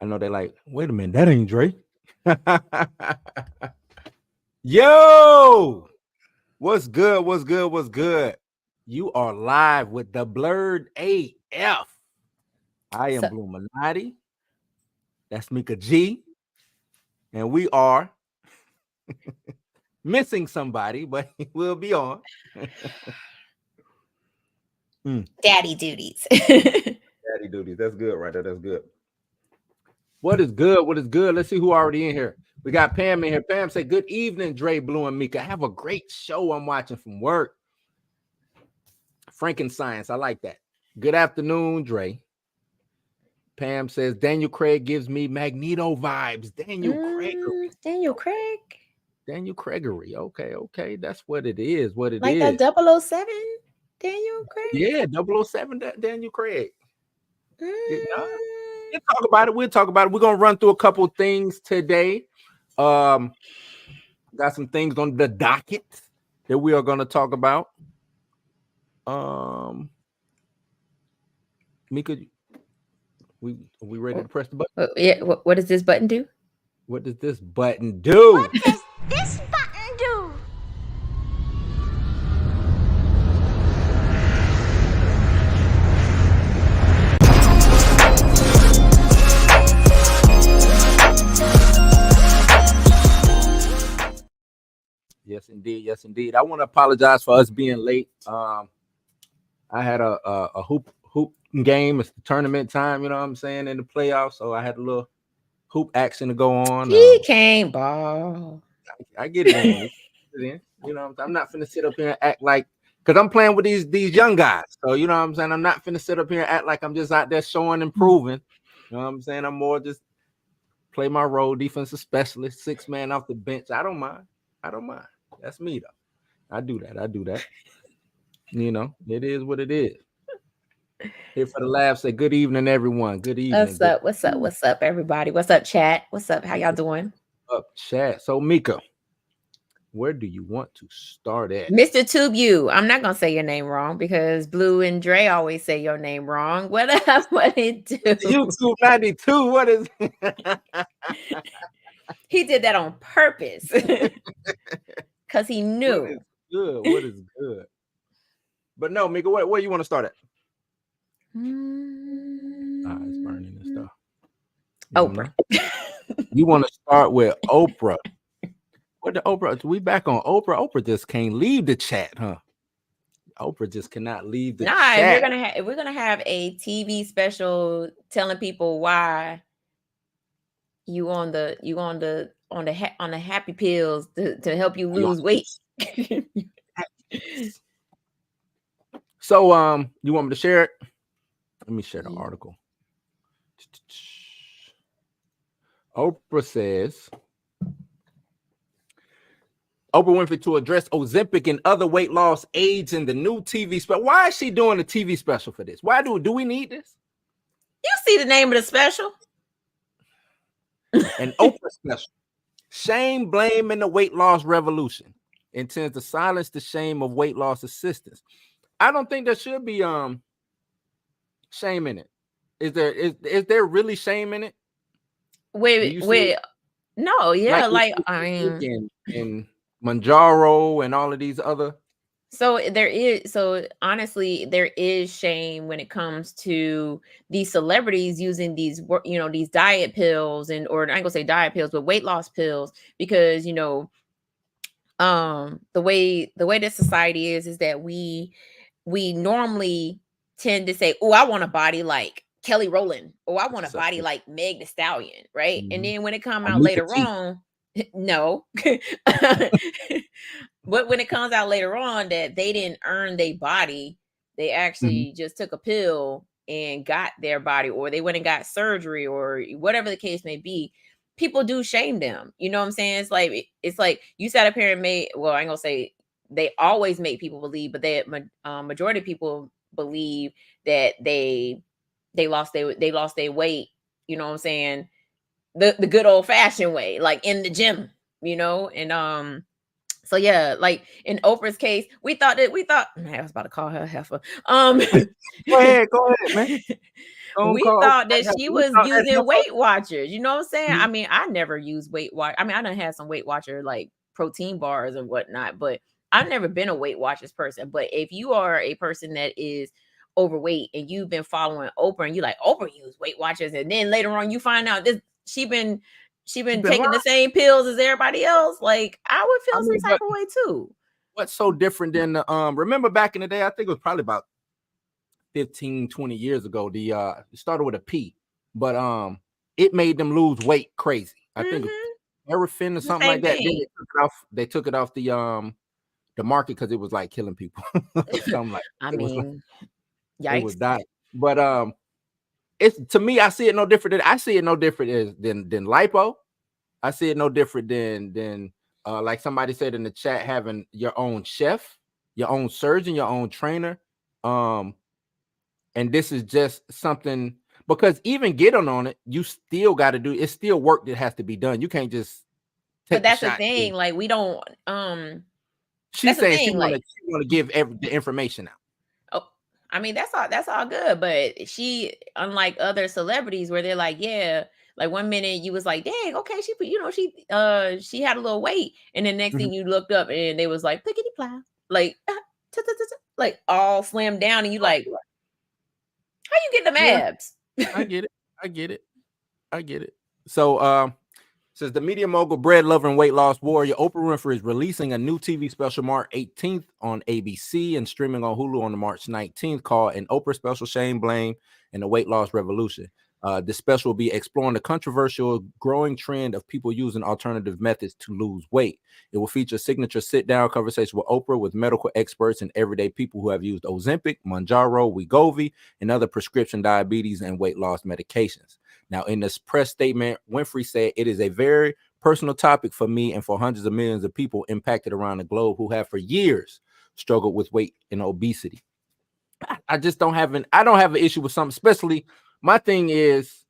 I know they're like, wait a minute, that ain't Drake. Yo, what's good? What's good? What's good? You are live with the Blurred AF. I am So, Blue Minotti. That's Mika G. And we are missing somebody, but he will be on. daddy duties. Daddy duties. That's good right there. That's good. What is good? What is good? Let's see who already in here. We got Pam in here. Pam say, good evening, Dre, Blue, and Mika. Have a great show I'm watching from work. Frankenscience. I like that. Good afternoon, Dre. Pam says, Daniel Craig gives me Magneto vibes. Daniel Craig. Daniel Craig. Daniel Craigery. Okay. That's what it is. What it like is. that 007 Daniel Craig? Yeah, 007 Daniel Craig. We'll talk about it. We'll talk about it. We're gonna run through a couple of things today. Got some things on the docket that we are gonna talk about. Mika, we ready to press the button? Yeah. What does this button do? What does this button do? What does this button do? Yes, indeed. Yes, indeed. I want to apologize for us being late. I had a hoop game. It's the tournament time, you know what I'm saying, in the playoffs. So I had a little hoop action to go on. He can't ball. I get it in. You know, I'm not finna sit up here and act like, because I'm playing with these young guys. So you know what I'm saying. I'm not finna sit up here and act like I'm just out there showing and proving. You know what I'm saying. I'm more just play my role, defensive specialist, 6-man off the bench. I don't mind. That's me though. I do that. You know, it is what it is. Here for the laugh, say good evening, everyone. Good evening. What's up, everybody? What's up, chat? What's up? How y'all doing? Up, chat. So, Mika, where do you want to start at? Mr. Tube You. I'm not gonna say your name wrong because Blue and Dre always say your name wrong. What up? What it do? YouTube 92. What is He did that on purpose. Because he knew. What is good? But no, Mika, where you want to start at? It's burning and stuff. Oprah. You want to start with Oprah. What the Oprah? We back on Oprah. Oprah just can't leave the chat, huh? Oprah just cannot leave the chat. If we're gonna have a TV special telling people why you on the happy pills to help you lose weight. So you want me to share it? Let me share the article. Oprah says, Oprah Winfrey to address Ozempic and other weight loss aids in the new TV special. Why is she doing a TV special for this? Why do we need this? You see the name of the special? An Oprah special. Shame, blame, and the weight loss revolution intends to silence the shame of weight loss assistance. I don't think there should be shame in it. Is there really shame in it? Wait. No, yeah, like I mean, in Manjaro and all of these other. So honestly, there is shame when it comes to these celebrities using these diet pills or I ain't gonna say diet pills, but weight loss pills, because the way that society is that we normally tend to say, oh, I want a body like Kelly Rowland, or I want a body like Meg Thee Stallion, right? Mm-hmm. And then when it comes out later on, no. But when it comes out later on that they didn't earn their body, they actually just took a pill and got their body, or they went and got surgery, or whatever the case may be, people do shame them. You know what I'm saying? It's like you sat up here and I ain't gonna say they always make people believe, but majority of people believe that they lost their weight, you know what I'm saying, the good old fashioned way, like in the gym, and so yeah, like in Oprah's case, we thought man, I was about to call her heifer. Go ahead, man. Don't We call thought Oprah. that That she we was thought that using helped Weight Watchers. You know what I'm saying? Mhm. I mean, I never used Weight Watch. I mean, I done had some Weight Watcher like protein bars and whatnot, but I've never been a Weight Watchers person. But if you are a person that is overweight and you've been following Oprah and you like Oprah used Weight Watchers, and then later on you find out this she been been taking lying. the same pills as everybody else, like I would I feel mean, some type of way too. what's so different than the remember back in the day, I think it was probably about 15, 20 years ago, the it started with a P, but it made them lose weight crazy. I think Aerofin or It's the something same like that. Then thing. they took it off the market because it was like killing people. Something like I it was like mean, they was yikes. dying. But it's to me, I see it no different than lipo. I see it no different than like somebody said in the chat, having your own chef, your own surgeon, your own trainer. And this is just something, because even getting on it, you still got to do it's still work that has to be done. You can't just But take the that's the shot. thing, like we don't She's that's the saying she thing, want like to give the information out. oh, I mean that's all good, but she, unlike other celebrities where they're like, yeah, like one minute you was like, dang, okay, she put, she had a little weight, and then next Mhm. thing you looked up and they was like pickety plow, like like all slammed down, and you like, how you get them Yeah, abs? I get it. I get it. I get it. So says the media mogul, bread lover, and weight loss warrior Oprah Winfrey is releasing a new TV special March 18th on ABC and streaming on Hulu on the March 19th, called An Oprah Special: Shame, Blame, and the Weight Loss Revolution. The special will be exploring the controversial growing trend of people using alternative methods to lose weight. It will feature signature sit-down conversation with Oprah with medical experts and everyday people who have used Ozempic, Mounjaro, Wegovy, and other prescription diabetes and weight loss medications. Now, in this press statement, Winfrey said, "It is a very personal topic for me and for hundreds of millions of people impacted around the globe who have for years struggled with weight and obesity." I just don't have an issue with something, especially my thing is,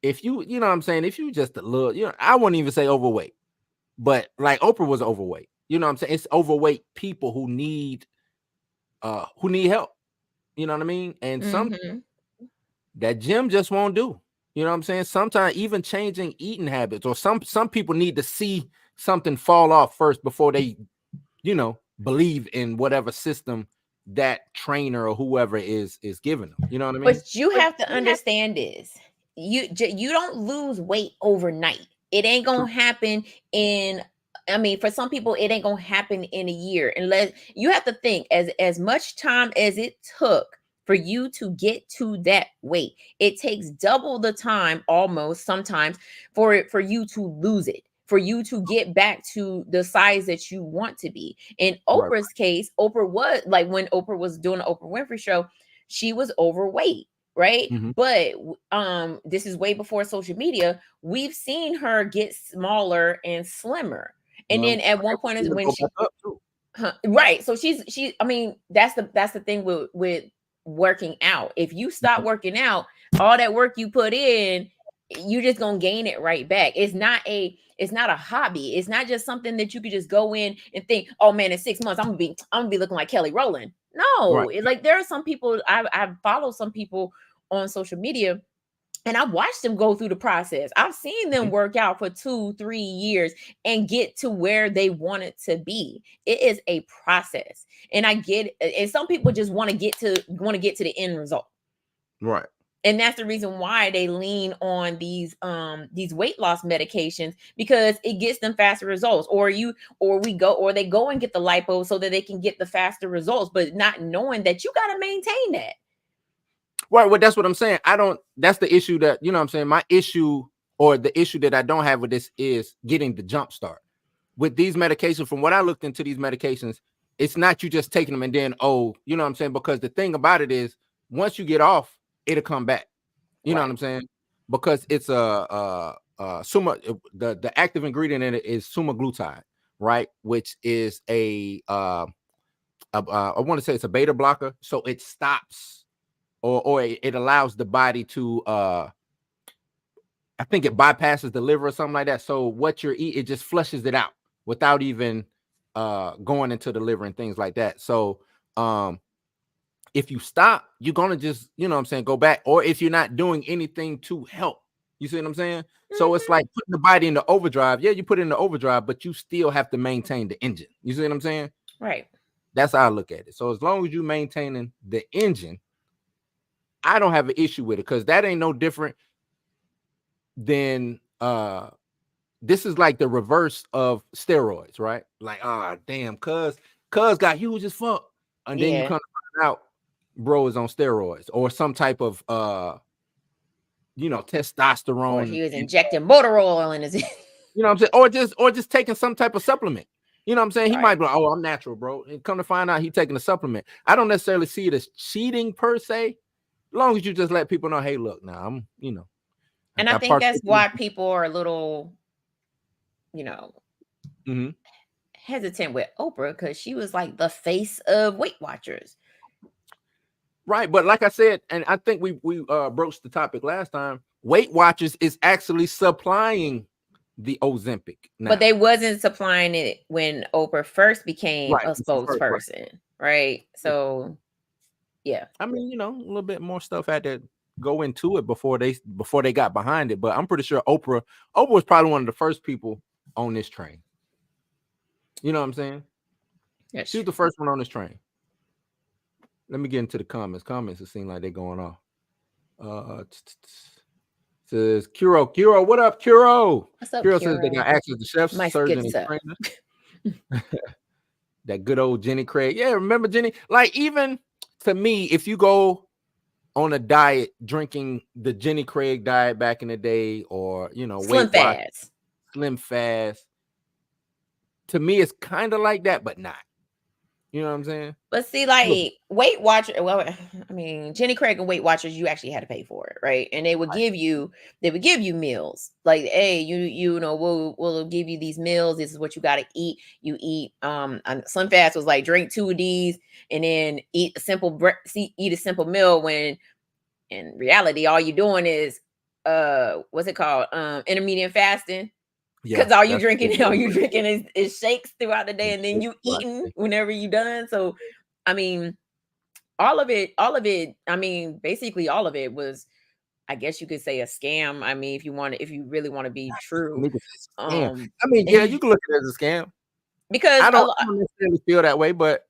if you know what I'm saying, if you just a little, I wouldn't even say overweight, but like Oprah was overweight. You know what I'm saying? It's overweight people who need help. You know what I mean? And some Mm-hmm. that gym just won't do. You know what I'm saying? Sometimes even changing eating habits, or some people need to see something fall off first before they, believe in whatever system that trainer or whoever is giving them. You know what I mean? But you have to understand this. You don't lose weight overnight. It ain't True. gonna happen in. I mean, for some people, it ain't gonna happen in a year. Unless you have to think, as much time as it took for you to get to that weight, it takes double the time, almost sometimes, for you to lose it. For you to get back to the size that you want to be. In Right. Oprah's case, Oprah was like, when Oprah was doing the Oprah Winfrey show, she was overweight, right? Mhm. But this is way before social media. We've seen her get smaller and slimmer, and then at one point is when Go she back up too. right, so she, I mean, that's the thing with working out. If you stop working out, all that work you put in, you just gonna gain it right back. It's not a hobby. It's not just something that you could just go in and think, oh man, in 6 months I'm gonna be looking like Kelly Rowland. Right. No, like there are some people, I follow some people on social media, and I watched them go through the process. I've seen them Mhm. work out for 2-3 years and get to where they want it to be. It is a process. And I get it. And some people just want to get to the end result. Right. And that's the reason why they lean on these weight loss medications, because it gets them faster results. Or they go and get the lipo so that they can get the faster results, but not knowing that you got to maintain that. Right. Well, that's what I'm saying. That's the issue that, you know what I'm saying? My issue, or the issue that I don't have with this, is getting the jump start. With these medications, from what I looked into these medications, it's not you just taking them and then, you know what I'm saying? Because the thing about it is, once you get off, it'll come back. You know what Right. I'm saying? Because it's the active ingredient in it is semaglutide, right? Which is I want to say it's a beta blocker. So it stops, or it allows the body to I think it bypasses the liver or something like that. So what you're eating, it just flushes it out without even going into the liver and things like that. So if you stop, you're gonna just, you know what I'm saying, go back. Or if you're not doing anything to help, you see what I'm saying? So it's like putting the body into overdrive. Yeah, you put it in the overdrive, but you still have to maintain the engine. You see what I'm saying? Right. That's how I look at it. So as long as you maintaining the engine, I don't have an issue with it, because that ain't no different than this is like the reverse of steroids, right? Like, damn, cuz got huge as fuck. And then you come to find out bro is on steroids or some type of testosterone. Or he was injecting motor oil in his you know what I'm saying? Or just taking some type of supplement. You know what I'm saying? He might be like, oh, I'm natural, bro. And come to find out he's taking a supplement. I don't necessarily see it as cheating per se, as long as you just let people know, hey, look, now I'm, and I think that's why people are a little, hesitant with Oprah, because she was like the face of Weight Watchers. Right. But like I said, and I think we broached the topic last time, Weight Watchers is actually supplying the Ozempic now. But they wasn't supplying it when Oprah first became a spokesperson, right? So, yeah. I mean, a little bit more stuff had to go into it before they got behind it. But I'm pretty sure Oprah was probably one of the first people on this train. You know what I'm saying? Yes. She was the first one on this train. Let me get into the comments. Comments, it seem like they're going off. Says Kuro, what up, Kuro? What's up, Kuro? Kuro Says they got access to chefs, my surgeon, and trainer. That good old Jenny Craig. Yeah, remember Jenny? Like, even to me, if you go on a diet, drinking the Jenny Craig diet back in the day, or Slim Fast, to me, it's kind of like that, but not. You know what I'm saying? But see, like Weight Watchers, well, I mean, Jenny Craig and Weight Watchers, you actually had to pay for it, right? And they would give you meals. Like, hey, we'll give you these meals. This is what you got to eat. You eat. Slim Fast was like drink 2 of these and then eat a simple meal. When in reality, all you're doing is what's it called? Intermediate fasting. Because all you drinking is shakes throughout the day, and then you eating whenever you done. So, I mean, all of it. I mean, basically, all of it was, I guess you could say, a scam. I mean, if you really want to be true, I mean, yeah, you can look at it as a scam, because I don't necessarily feel that way, but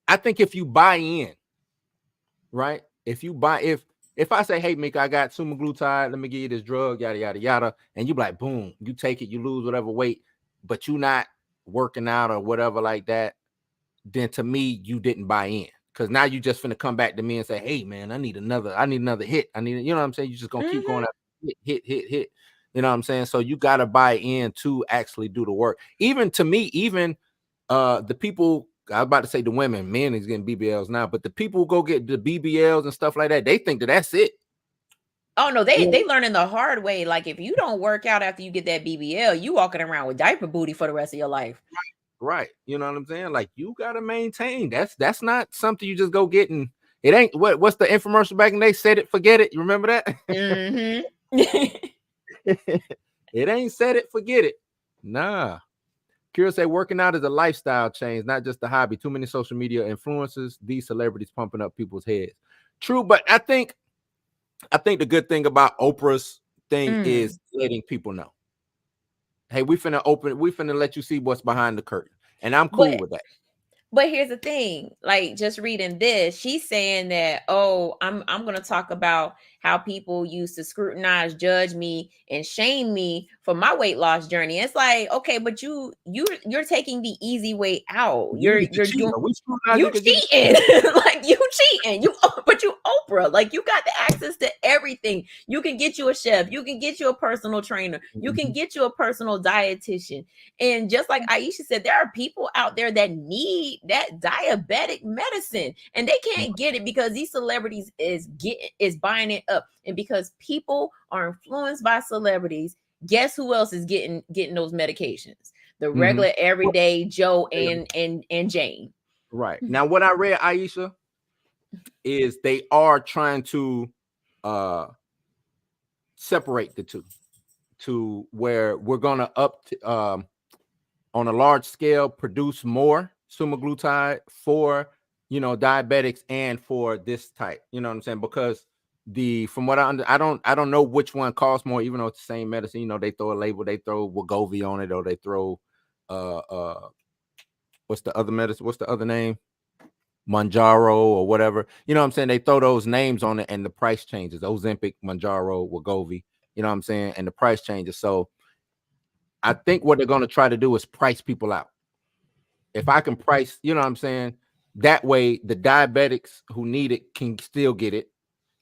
I think if you buy in, right? If I say, hey, Mika, I got semaglutide, let me give you this drug, yada, yada, yada, and you be like, boom, you take it, you lose whatever weight, but you not working out or whatever like that, then to me, you didn't buy in. Because now you just finna come back to me and say, hey, man, I need another hit. You know what I'm saying? You're just going to keep going after hit. You know what I'm saying? So you got to buy in to actually do the work. Even to me, the people, I was about to say the women, men is getting BBLs now, but the people who go get the BBLs and stuff like that, they think that's it. Oh no, they learning the hard way. Like, if you don't work out after you get that BBL, you walking around with diaper booty for the rest of your life. Right. You know what I'm saying? Like, you gotta maintain. That's not something you just go get, and it ain't what's the infomercial back in the day? Set it, forget it. You remember that? It ain't set it, forget it. Nah. Kira say working out is a lifestyle change, not just a hobby. Too many social media influencers, these celebrities pumping up people's heads. True, but I think the good thing about Oprah's thing is letting people know, hey, we finna let you see what's behind the curtain. And I'm cool with that. But here's the thing, like, just reading this, she's saying that, I'm going to talk about how people used to scrutinize, judge me, and shame me for my weight loss journey. It's like, okay, but you're taking the easy way out. You're cheating. Like, you cheating. But you Oprah, like, you got the access to everything. You can get you a chef. You can get you a personal trainer. You can get you a personal dietitian. And just like Aisha said, there are people out there that need that diabetic medicine, and they can't get it because these celebrities is buying it up. And because people are influenced by celebrities, guess who else is getting those medications? The regular everyday Joe and Jane. Right. Now, what I read, Aisha, is they are trying to separate the two to where we're gonna on a large scale produce more semaglutide for diabetics and for this type. You know what I'm saying? Because from what I don't know which one costs more, even though it's the same medicine. They throw a label, they throw Wegovy on it, or they throw what's the other medicine? What's the other name? Mounjaro or whatever. You know what I'm saying? They throw those names on it and the price changes. Ozempic, Mounjaro, Wegovy. You know what I'm saying? And the price changes. So I think what they're going to try to do is price people out. If I can price, you know what I'm saying? That way the diabetics who need it can still get it.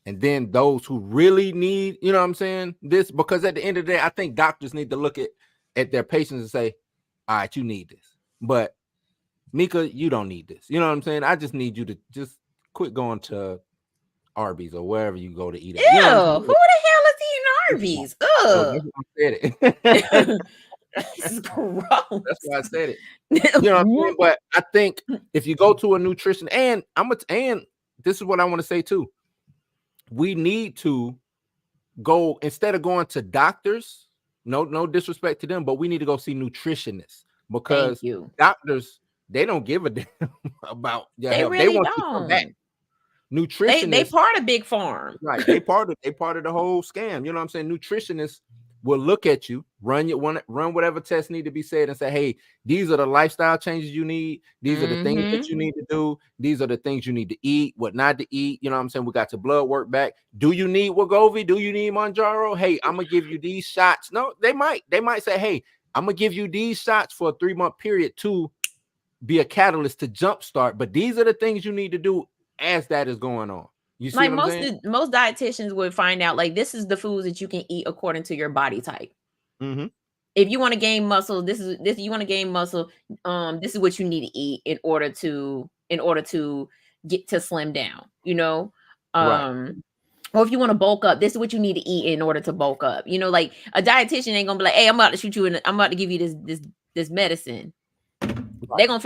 And then those who really need, you know what I'm saying, this, because at the end of the day, I think doctors need to look at their patients and say, all right, you need this. But Mika, you don't need this. You know what I'm saying? I just need you to just quit going to Arby's or wherever you go to eat. Ew, you know who the hell is eating Arby's? Ugh. I said it. This is gross. That's why I said it. You know what I'm saying? But I think if you go to a nutrition, and this is what I want to say too. We need to go, instead of going to doctors, no disrespect to them, but we need to go see nutritionists, because doctors, they don't give a damn about your health. Really they want don't. to come back. Nutritionists, they part of Big Farm, right? They part of the whole scam. You know what I'm saying? Nutritionists will look at you, run whatever tests need to be said, and say, hey, these are the lifestyle changes you need. These are the things that you need to do. These are the things you need to eat, what not to eat. You know what I'm saying? We got your blood work back. Do you need Wegovy? Do you need Mounjaro? Hey, I'm gonna give you these shots. No, they might say, hey, I'm gonna give you these shots for a 3-month period to be a catalyst to jumpstart. But these are the things you need to do as that is going on. You see, like most dietitians would find out, like, this is the foods that you can eat according to your body type. If you want to gain muscle, this you want to gain muscle. This is what you need to eat in order to get to slim down. Right. Or if you want to bulk up, this is what you need to eat in order to bulk up. Like a dietitian ain't gonna be like, hey, I'm about to shoot you, and I'm about to give you this medicine. Right. They're gonna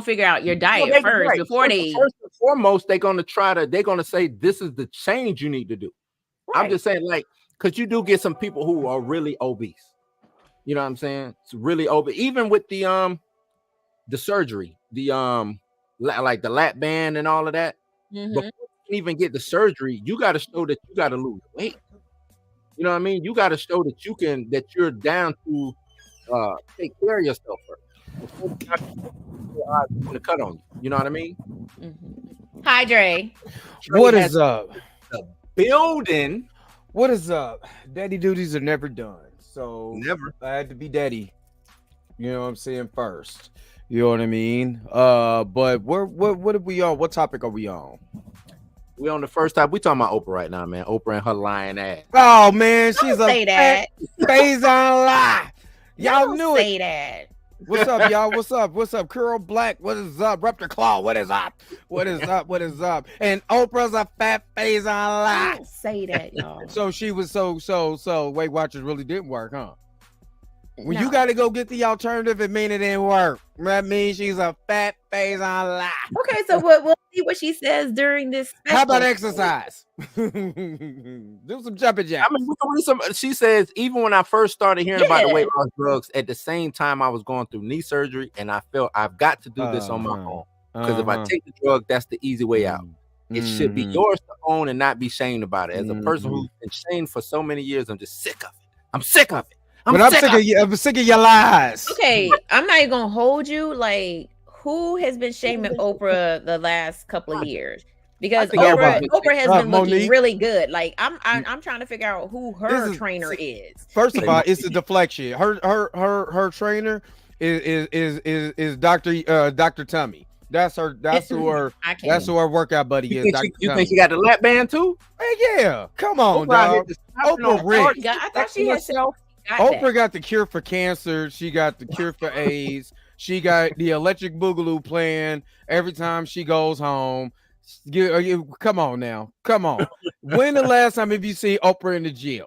figure out your diet first before they. First and foremost, they're gonna say this is the change you need to do. Right. I'm just saying, like, because you do get some people who are really obese. You know what I'm saying? It's really obese. Even with the surgery, like the lap band and all of that. Before you can even get the surgery, you got to show that you got to lose weight. You know what I mean? You got to show that you're down to take care of yourself first. To cut on you. You know what I mean? Hi, Dre. What is up? The building. What is up? Daddy duties are never done. So never. I had to be daddy. You know what I'm saying? First. You know what I mean? But what are we on? What topic are we on? We on the first topic. We talking about Oprah right now, man. Oprah and her lying ass. Oh man, she's Don't say that. Phase on lie. Y'all Don't knew say it. That. What's up, y'all? What's up? What's up? Curl Black, what is up? Raptor Claw, what is up? What is up? What is up? And Oprah's a fat phase on lie. Don't say that, y'all. So she was so Weight Watchers really didn't work, huh? When you got to go get the alternative, it mean it didn't work. That means she's a fat face on lie. Okay, so we'll see what she says during this special. How about exercise? Do some jumping jacks. I mean, she says, even when I first started hearing about the weight loss drugs, at the same time I was going through knee surgery, and I felt I've got to do this on my own. Because if I take the drug, that's the easy way out. It should be yours to own and not be shamed about it. As a person who's been shamed for so many years, I'm just sick of it. I'm sick of it. I'm sick of your lies. Okay, I'm not even gonna hold you. Like, who has been shaming Oprah the last couple of years? Because Oprah has been looking really good. Like, I'm trying to figure out who her trainer is. First of all, it's a deflection. Her trainer is Dr. Tummy. That's who her workout buddy is. You think she got the lap band too? Hey, yeah, come on, dog. Oprah rich. I thought she had herself. Oprah got the cure for cancer. She got the cure for AIDS. She got the electric boogaloo playing every time she goes home. Come on now. Come on. When the last time have you seen Oprah in the gym?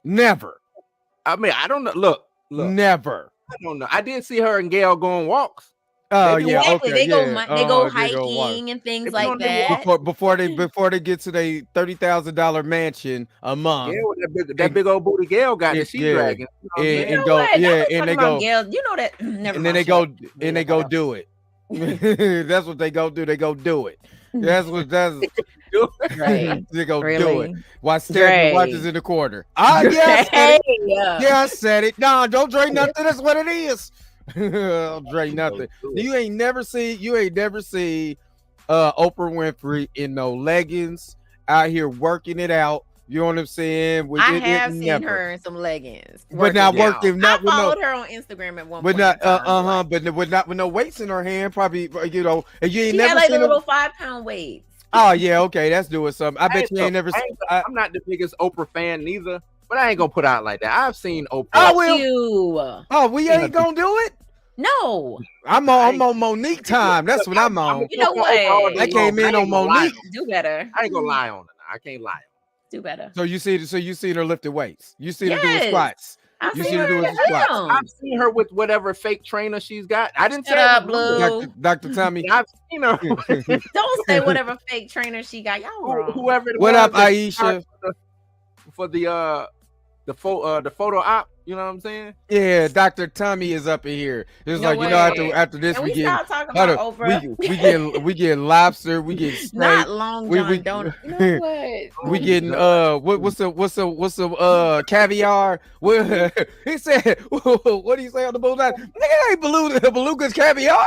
Never. I mean, I don't know. Look. Never. I don't know. I did see her and Gail go on walks. Oh yeah, exactly. Okay. They go hiking and things like that. Before they get to their $30,000 mansion a month. Yeah, that big old booty Gail got the she dragon. And they go. Gail, you know that. Never and then they go do it. That's what they go do. They go do it. That's Right. they go do Really? it. While Stephanie Dre. watches in the corner. Ah, yeah, I said it. Yeah. Yeah, I said it. Nah, don't drink nothing. That's what it is. Don't drink nothing. You ain't never see Oprah Winfrey in no leggings out here working it out. You know what I'm saying? I have seen her in some leggings, but not working. I Not with no. followed her on Instagram at one But point. not in time, but with no weights in her hand. Probably and you ain't she never had like seen a her. little 5-pound weights. Oh yeah, okay, that's doing something. I bet you ain't never. I'm not the biggest Oprah fan neither, but I ain't gonna put out like that. I've seen Oprah. I will. You. Oh, we ain't gonna do it. No. I'm on Monique time. That's what I'm on. You know what? I came in on Monique. Do better. I ain't gonna lie on it. I can't lie. Do better. So you seen her lifting weights. You seen her doing Yes. squats. I've You seen seen her her doing in the squats. film. I've seen her with whatever fake trainer she's got. I didn't Shut say up, it was Blue. Dr. Tommy. I've seen her. Don't say whatever fake trainer she got. Y'all wrong. Whoever. What up, Aisha? For the photo op. You know what I'm saying? Yeah, Dr. Tommy is up in here. It's No like way. after this Can we we get stop talking about Oprah? we get lobster, we get steak. Not Long John we- Donut. You know what? We getting what's the caviar? What he said? What do you say on the bullseye? Nigga, that ain't beluga's caviar.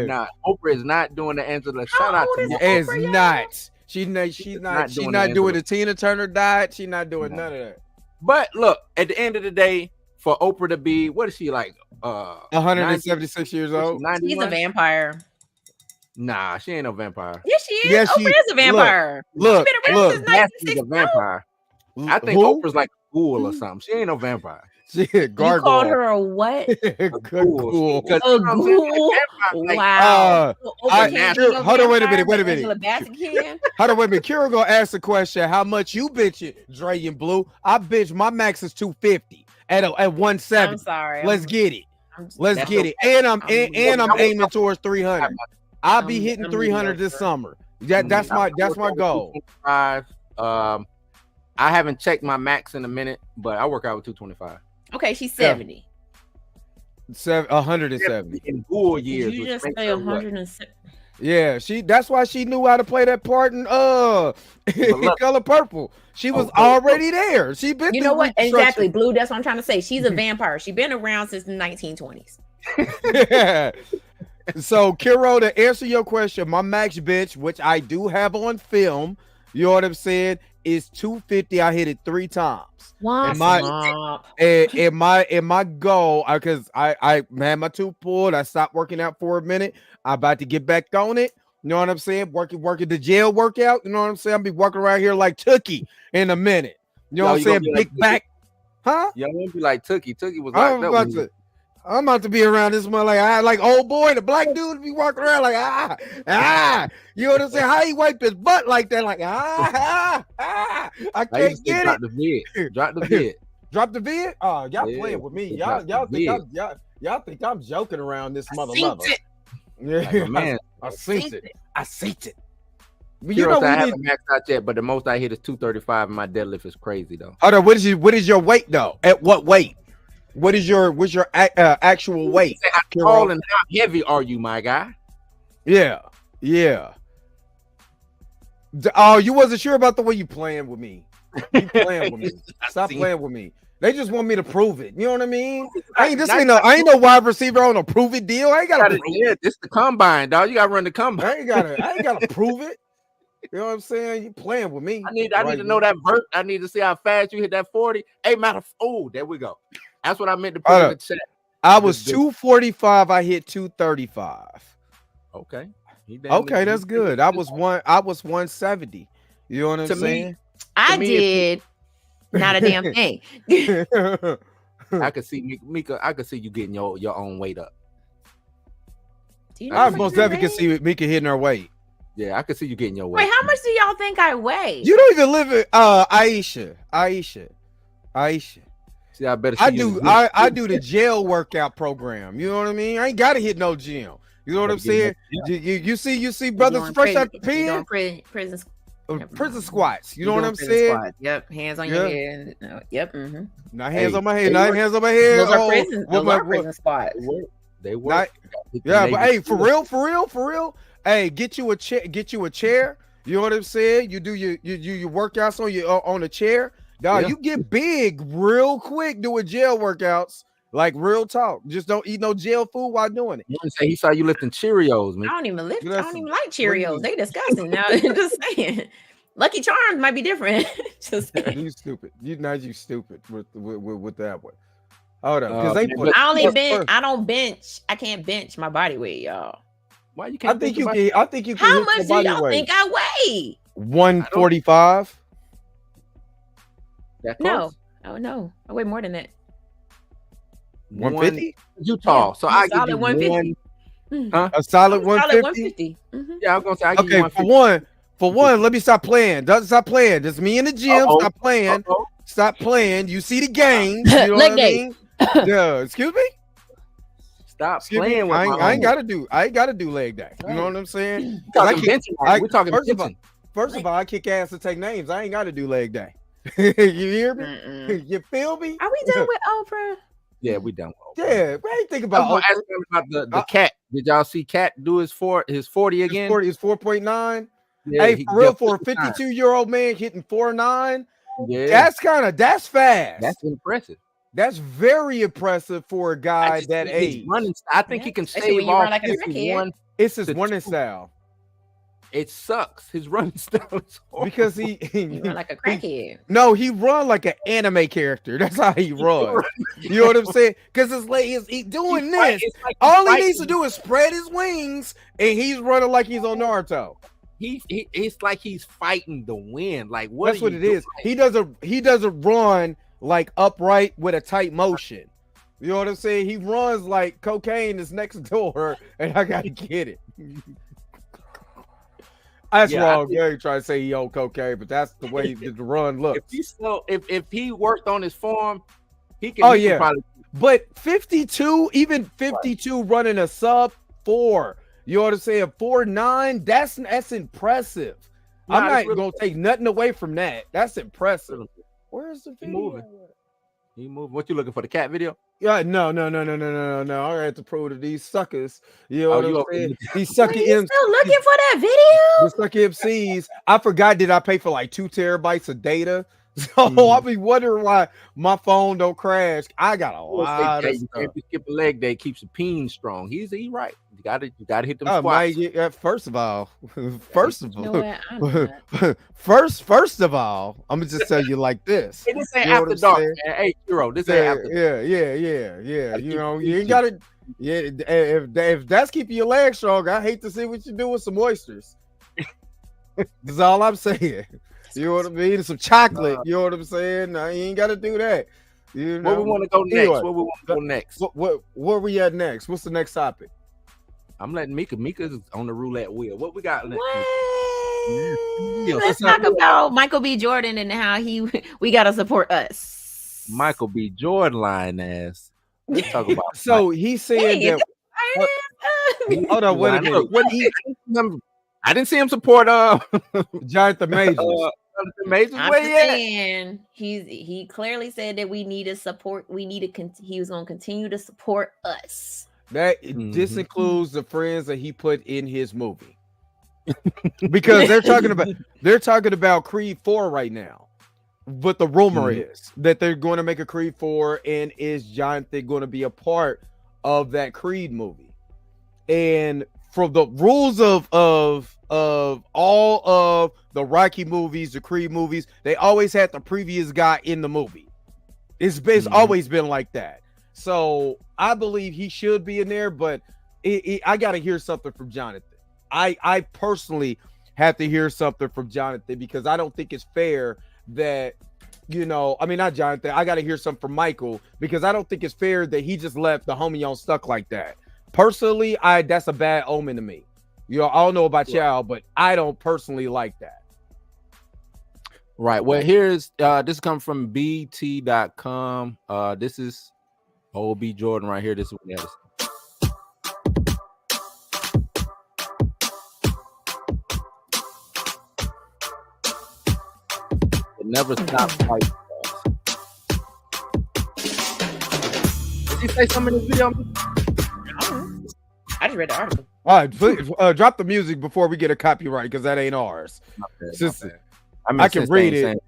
Nah, Oprah is not doing the Angela. Shout out to old is Oprah. It's Oprah, y'all? not. She's not doing the Tina Turner diet. She's not doing none of that. But look, at the end of the day, for Oprah to be, what is she like? 176 years old. 91? She's a vampire. Nah, she ain't no vampire. Yes, she is. Yes, Oprah she- is a vampire. Look, She's been around since That's she's a 1960. vampire. I think Who? Oprah's like a ghoul or something. She ain't no vampire. She You gargoyle. called her a what? Ghoul. Because, A you know what I'm saying? ghoul? Like, Wow. So Oprah I- can't Sure, be no hold on, wait a vampire, minute, wait a but minute. Angela Bassett can? Hold on, wait a minute. Kira gonna ask the question: how much you bitching, Dre and Blue? I bitch. My max is 250 at 170. I'm sorry. Let's get it. I'm- Let's That's get it. And I'm aiming towards 300. I'll be I'm- hitting I'm 300 this mediocre. summer. That's my goal. 225. I haven't checked my max in a minute, but I work out with 225. Okay, she's 70. 170. In ghoul Did years. you which just makes say her what? 107? Yeah, that's why she knew how to play that part in look- Color Purple. She was Oh, already there. She been You through know what? Reconstruction. Exactly, Blue. That's what I'm trying to say. She's a vampire. She's been around since the 1920s. So, Kiro, to answer your question, my max bitch, which I do have on film, you know what I'm saying, is 250. I hit it 3 times. What? And my goal, because I had my tooth pulled, I stopped working out for a minute. I'm about to get back on it. You know what I'm saying? Working the jail workout. You know what I'm saying? I'll be walking around here like Tookie in a minute. You know what I'm you gonna saying? be Big like back. Huh? Yeah, I won't be like Tookie. Tookie was I'm like about to. I'm about to be around this one like old boy, the black dude be walking around like you know what I'm saying? How he wipe his butt like that? Like I can't get drop it. the vid. Drop the vid. Drop the vid. Oh, y'all Yeah, playing with me. drop Y'all the think y'all think I'm joking around this mother seen lover. it. Yeah, Like a man. I seen it. I seen it. But You you know I we haven't maxed out yet, but the most I hit is 235, and my deadlift is crazy though. Hold on. What is your weight though? At what weight? What's your actual weight? How tall and how heavy are you, my guy? Yeah. Oh, you wasn't sure about the way you playing with me. You playing with me. Stop playing with me. They just want me to prove it. You know what I mean? I ain't no wide receiver on a prove it deal. I ain't gotta prove it. Yeah, this the combine, dog. You gotta run the combine. I ain't gotta prove it. You know what I'm saying? You playing with me. I need to know that vert. I need to see how fast you hit that 40. Hey, there we go. That's what I meant to put in the chat. I was 245. I hit 235. Okay. Okay, that's good. I was 170. You know what I'm saying? I did not a damn thing. I could see Mika. I could see you getting your own weight up. Do you know I how much most I definitely can weigh? see Mika hitting her weight. Yeah, I could see you getting your weight. Wait, how much do y'all think I weigh? You don't even live in Aisha. See, I better. I do the jail workout program. You know what I mean? I ain't gotta hit no gym. You know what I'm saying? You see brothers fresh out the pen. Prison. Prison squats. You know You're what I'm doing prison saying? squats. Yep. Hands on your head. Yep. Mm-hmm. Not hands on my head. Not hands on my head. Those are prison. Those are prison squats. They work. Yeah, but hey, for real. Hey, get you a chair. You know what I'm saying? You do your workouts on a chair. Dog, you get big real quick doing jail workouts. Like real talk. Just don't eat no jail food while doing it. You want to say he saw you lifting Cheerios, man? I don't even lift. I don't even like Cheerios. They disgusting. Now, just saying. Lucky Charms might be different. Just saying. You stupid. You stupid with that one. Hold up, because I don't bench. I can't bench my body weight, y'all. Why you can't? I think you can. How much do y'all think I weigh? 145. That close? No. Oh no, I weigh more than that. 150. You tall, so I give you 150. A solid 150. Mm-hmm. Yeah, I was gonna say. I give you for one, let me stop playing. Stop playing. Just me in the gym. Stop playing. Stop playing. You see the games. You know what I mean? Yeah. Excuse me. Stop playing with I ain't gotta do leg day. You know what I'm saying? We're talking first of all, I kick ass to take names. I ain't gotta do leg day. You hear me? You feel me? Are we done with Oprah? Yeah, we done. Yeah, what do you think about Oprah? About the cat. Did y'all see Cat do his 40 again? His 4.9. Yeah, hey, for real, for a 52-year-old man hitting 4.9, that's fast. That's impressive. That's very impressive for a guy that age. I think he can stave off. Like it's his running style. It sucks. His running style is horrible. Because he run like a crackhead. No, he run like an anime character. That's how he runs. You know what I'm saying? Because it's like he's doing this. All he needs to do is spread his wings, and he's running like he's on Naruto. It's like he's fighting the wind. Like what? That's what it is. He doesn't run like upright with a tight motion. You know what I'm saying? He runs like cocaine is next door, and I gotta get it. That's wrong. You ain't trying to say he on cocaine, but that's the way the run looks. If he worked on his form, he can. Probably. But 52, even 52 running a sub 4. You know what I'm saying? 4.9. That's impressive. I'm not gonna take nothing away from that. That's impressive. Where's the video? He moving. What you looking for? The cat video? Yeah, no. I have to prove to these suckers. You know what I'm saying? These sucker MCs. Still looking for that video? The sucker MCs. I forgot. Did I pay for like 2 terabytes of data? So I be wondering why my phone don't crash. I got a lot of stuff. If you skip a leg day, keeps the peen strong. He's right. You gotta hit them squats. First of all, I'm gonna just tell you like this. Hey, this ain't after dark, man. Hey, Hero, this ain't after dark. Yeah. You know, you ain't gotta. Yeah, if that's keeping your legs strong, I hate to see what you do with some oysters. That's all I'm saying. You know what I mean? Some chocolate. You know what I'm saying? No, you ain't got to do that. You know? Where we want to go next? Anyway, where we want to go next? Where we at next? What's the next topic? I'm letting Mika's on the roulette wheel. What we got next? Let's talk about Michael B. Jordan and how we got to support us. Michael B. Jordan lying ass. Let's talk about. So he said that. Hold on, wait a minute. What I didn't see him support Jonathan Majors. I'm just saying he clearly said that we need to support. He was going to continue to support us. This includes the friends that he put in his movie, because they're talking about Creed 4 right now. But the rumor is that they're going to make a Creed 4, and is Jonathan going to be a part of that Creed movie? And from the rules of all of the Rocky movies, the Creed movies, they always had the previous guy in the movie. It's always been like that. So I believe he should be in there, but I got to hear something from Jonathan. I personally have to hear something from Jonathan, because I don't think it's fair that, not Jonathan. I got to hear something from Michael, because I don't think it's fair that he just left the homie on stuck like that. Personally, that's a bad omen to me. I don't know about y'all, but I don't personally like that. Right. Well, here's this comes from BT.com. This is old B. Jordan right here. This is what he has. It never stops fighting. Did he say something in this video? I just read the article. All right, please, drop the music before we get a copyright because that ain't ours. I can read it. Saying,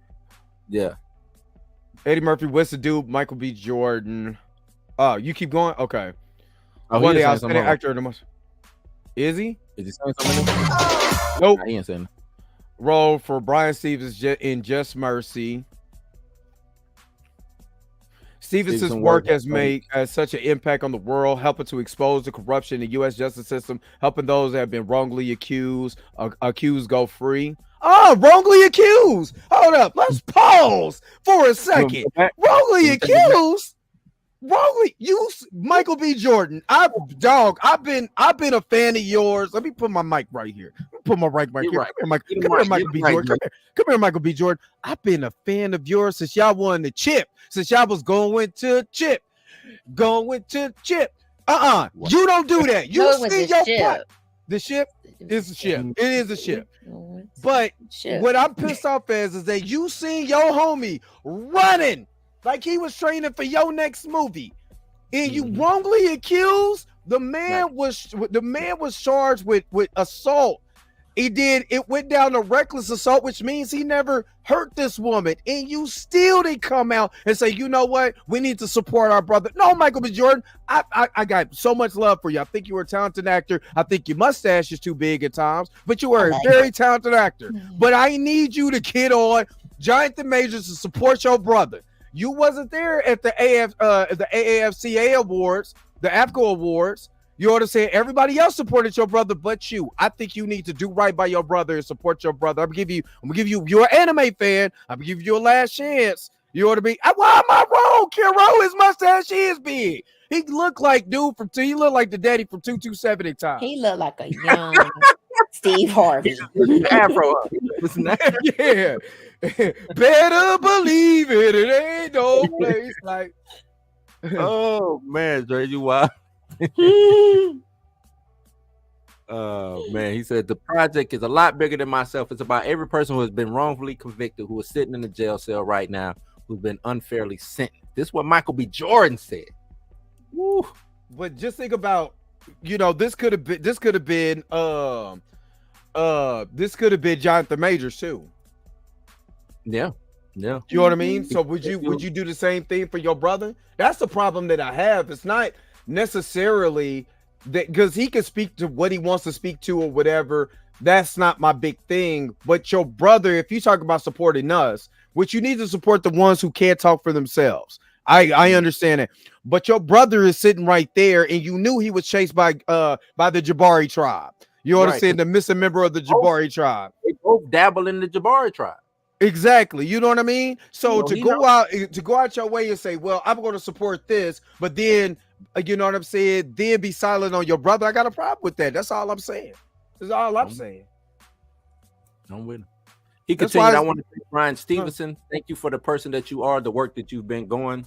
yeah. Eddie Murphy, what's the dude? Michael B. Jordan. You keep going? Okay. Oh, One day outstanding actor of the month. Is he? Is he saying something? Nope. Nah, he ain't saying. Role for Brian Stevens in Just Mercy. Stevenson's work has made such an impact on the world, helping to expose the corruption in the U.S. justice system, helping those that have been wrongly accused go free. Oh, wrongly accused. Hold up. Let's pause for a second. Wrongly accused. Wrongly, Michael B. Jordan. I've been a fan of yours. Let me put my mic right here. Put my mic right here. Right. Come here, Michael B. Jordan. Come here, Michael B. Jordan. I've been a fan of yours since y'all won the chip. Since y'all was going to chip. You don't do that. You see your part. The ship is a ship. It is a ship. But what I'm pissed off as is that you seen your homie running like he was training for your next movie, and you wrongly accused the man was charged with assault. It went down to reckless assault, which means he never hurt this woman, and you still didn't come out and say, you know what, we need to support our brother. No, Michael B. Jordan, I got so much love for you. I think you were a talented actor. I think your mustache is too big at times, but you were a very talented actor. But I need you to get on Jonathan Majors to support your brother. You wasn't there at the AAFCA awards, the AFCO awards. You ought to say everybody else supported your brother but you. I think you need to do right by your brother and support your brother. I'm gonna give you. You're an anime fan. I'm gonna give you a last chance. You ought to be. Why am I wrong, Kiro? His mustache is big. He looked like he looked like the daddy from 227 at times. He looked like a young Steve Harvey. Afro. Yeah. Better believe it. It ain't no place like. Oh man, Dre, you wild. Oh man, he said the project is a lot bigger than myself. It's about every person who has been wrongfully convicted, who is sitting in a jail cell right now, who's been unfairly sentenced. This is what Michael B. Jordan said. Woo. But just think about, this could have been Jonathan Majors too. Yeah. You know what I mean? So would you do the same thing for your brother? That's the problem that I have. It's not necessarily that because he can speak to what he wants to speak to or whatever. That's not my big thing. But your brother, if you talk about supporting us, which you need to support the ones who can't talk for themselves. I understand it. But your brother is sitting right there, and you knew he was chased by the Jabari tribe. You understand, the missing member of the Jabari tribe. They both dabble in the Jabari tribe. Exactly. You know what I mean? So to go out your way and say, well, I'm going to support this, but then you know what I'm saying, then be silent on your brother. I got a problem with that. That's all I'm saying. That's all I'm saying. I'm with him. He continued, I want to thank Brian Stevenson. Thank you for the person that you are, the work that you've been doing.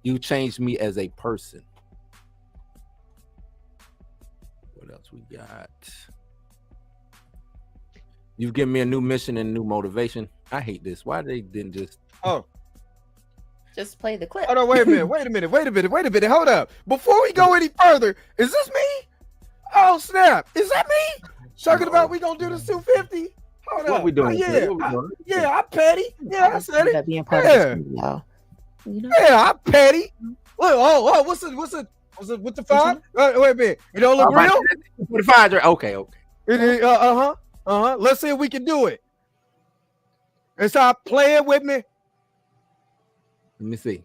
You changed me as a person. What else we got? You've given me a new mission and new motivation. I hate this. Why they didn't just play the clip? Oh no, wait a minute. Hold up. Before we go any further, is this me? Oh snap. Is that me? Talking about we gonna do this 250? Hold up. What we doing? Yeah, I'm petty. Yeah, I said it. Being part of this video. Yeah, I'm petty. What's the 5? Wait a minute. You don't look real? With the 5, okay. Let's see if we can do it. And stop playing with me. Let me see.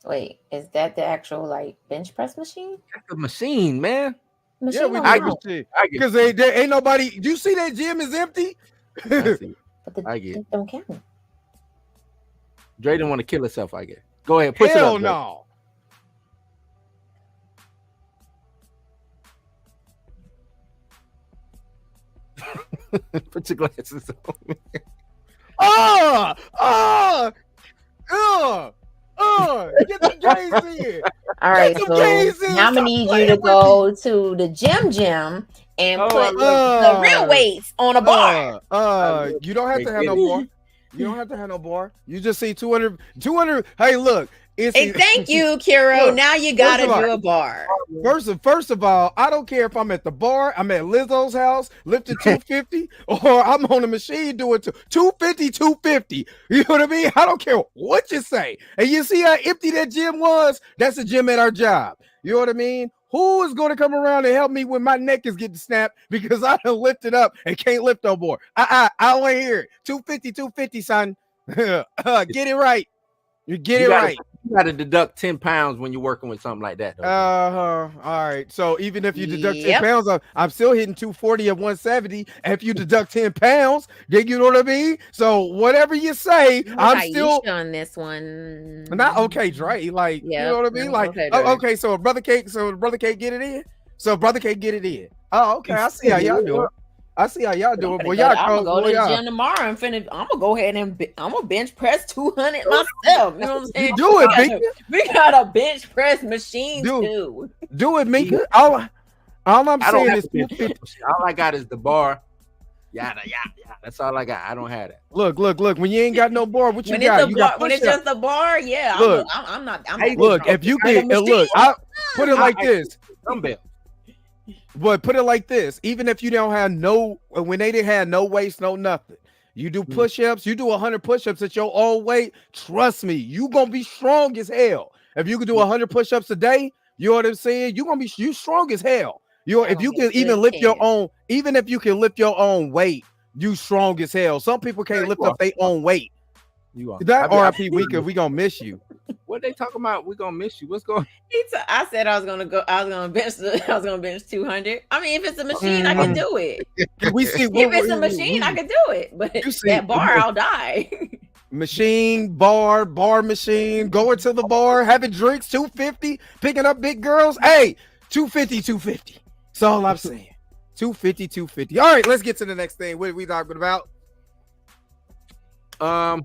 Wait, is that the actual bench press machine? That's a machine, man. Machine because there ain't nobody. Do you see that gym is empty? I get it. Don't count. Dre didn't want to kill herself, I guess. Go ahead, push Hell it up. No. Put your glasses on. Get the J's in. All right, so now I'm gonna need you to go to the gym and put the real weights on a bar. You don't have to have no bar. You don't have to have no bar. You just see 200. Hey, look. Hey, thank you, Kiro. Look, now you gotta do a bar. First of all, I don't care if I'm at the bar, I'm at Lizzo's house, lifting 250, or I'm on the machine doing 250, 250. You know what I mean? I don't care what you say. And you see how empty that gym was? That's a gym at our job. You know what I mean? Who is going to come around and help me when my neck is getting snapped because I done lifted up and can't lift no more? I want to hear it. 250, 250, son. Get it right. You get it right. You got to deduct 10 pounds when you're working with something like that. All right. So even if you deduct 10 pounds, I'm still hitting 240 at 170. And if you deduct 10 pounds, then you know what I mean? So whatever you say, I'm still on this one. Not okay, Dre. Like, you know what I mean? Like, okay, so brother Cake get it in. So brother Cake get it in. Oh, okay. I see how y'all doing. Well, y'all I'm gonna go to the gym tomorrow and I'm gonna go ahead and I'm gonna bench press 200 myself. You know what I'm saying? You do it, Mika. We got a bench press machine too. Do it, Mika. All I'm saying is all I got is the bar. Yada. That's all I got. I don't have that. Look. When you ain't got no bar, what you got? When it's just the bar, yeah. Look, I'm not. Look, if you get I put it like this. Dumbbell. But put it like this, even if you don't have when they didn't have no weights, no nothing, you do push-ups, you do 100 push-ups at your own weight, trust me, you gonna be strong as hell. If you can do 100 push-ups a day, you know what I'm saying? You strong as hell. If you can even lift your own, even if you can lift your own weight, you strong as hell. Some people can't lift up their own weight. That RIP weekend, we gonna miss you. What they talking about? We gonna miss you. What's going? I said I was gonna bench 200. I mean, if it's a machine, I can do it. We see if it's a machine, I can do it. But that bar, I'll die. Machine, bar machine, going to the bar, having drinks, 250, picking up big girls. Hey, 250. That's all I'm saying. 250. All right, let's get to the next thing. What are we talking about? I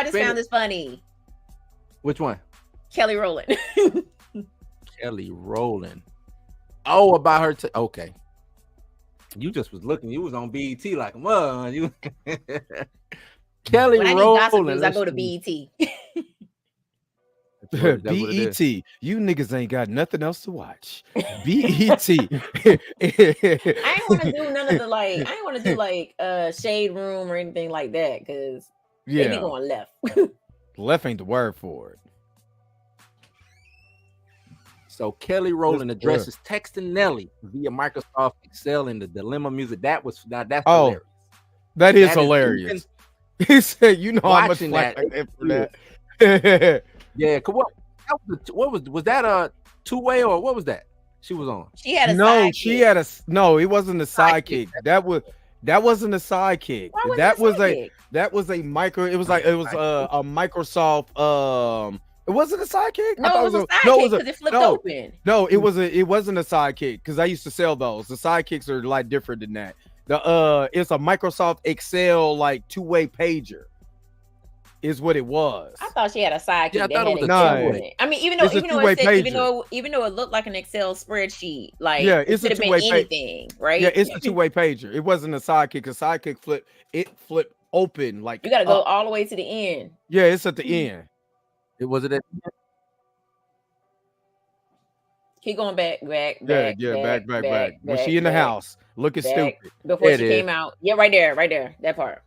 just found this funny. Which one? Kelly Rowland. Kelly Rowland. Oh, about her. Okay. You just was looking. You was on BET like, well, you. Kelly when Rowland. I need gossip news, I go to BET. BET. You niggas ain't got nothing else to watch. BET. I ain't want to do none of the I ain't want to do Shade Room or anything like that because they be going left. Left ain't the word for it. So Kelly Rowland addresses texting Nelly via Microsoft Excel in the Dilemma music. That's hilarious. That is hilarious. He said, "You know how much flack I get for that." Yeah. What was that a two-way or what was that? She was on. She had a sidekick. She had a no. It wasn't a sidekick. That wasn't a sidekick. That was a micro. It was a Microsoft. It wasn't a sidekick. No, it was a sidekick because it flipped open. No, it wasn't a sidekick because I used to sell those. The sidekicks are a lot different than that. It's a Microsoft Excel two-way pager. Is what it was. I thought she had a sidekick. Yeah, I thought it was a I mean, even though it looked like an Excel spreadsheet, it's it a two-way anything, right? Yeah, it's a two-way pager. It wasn't a sidekick. A sidekick flipped open you got to go all the way to the end. Yeah, it's at the end. It was it. Keep going back. Back. When she in the house looking stupid before she came out. Yeah, right there, that part.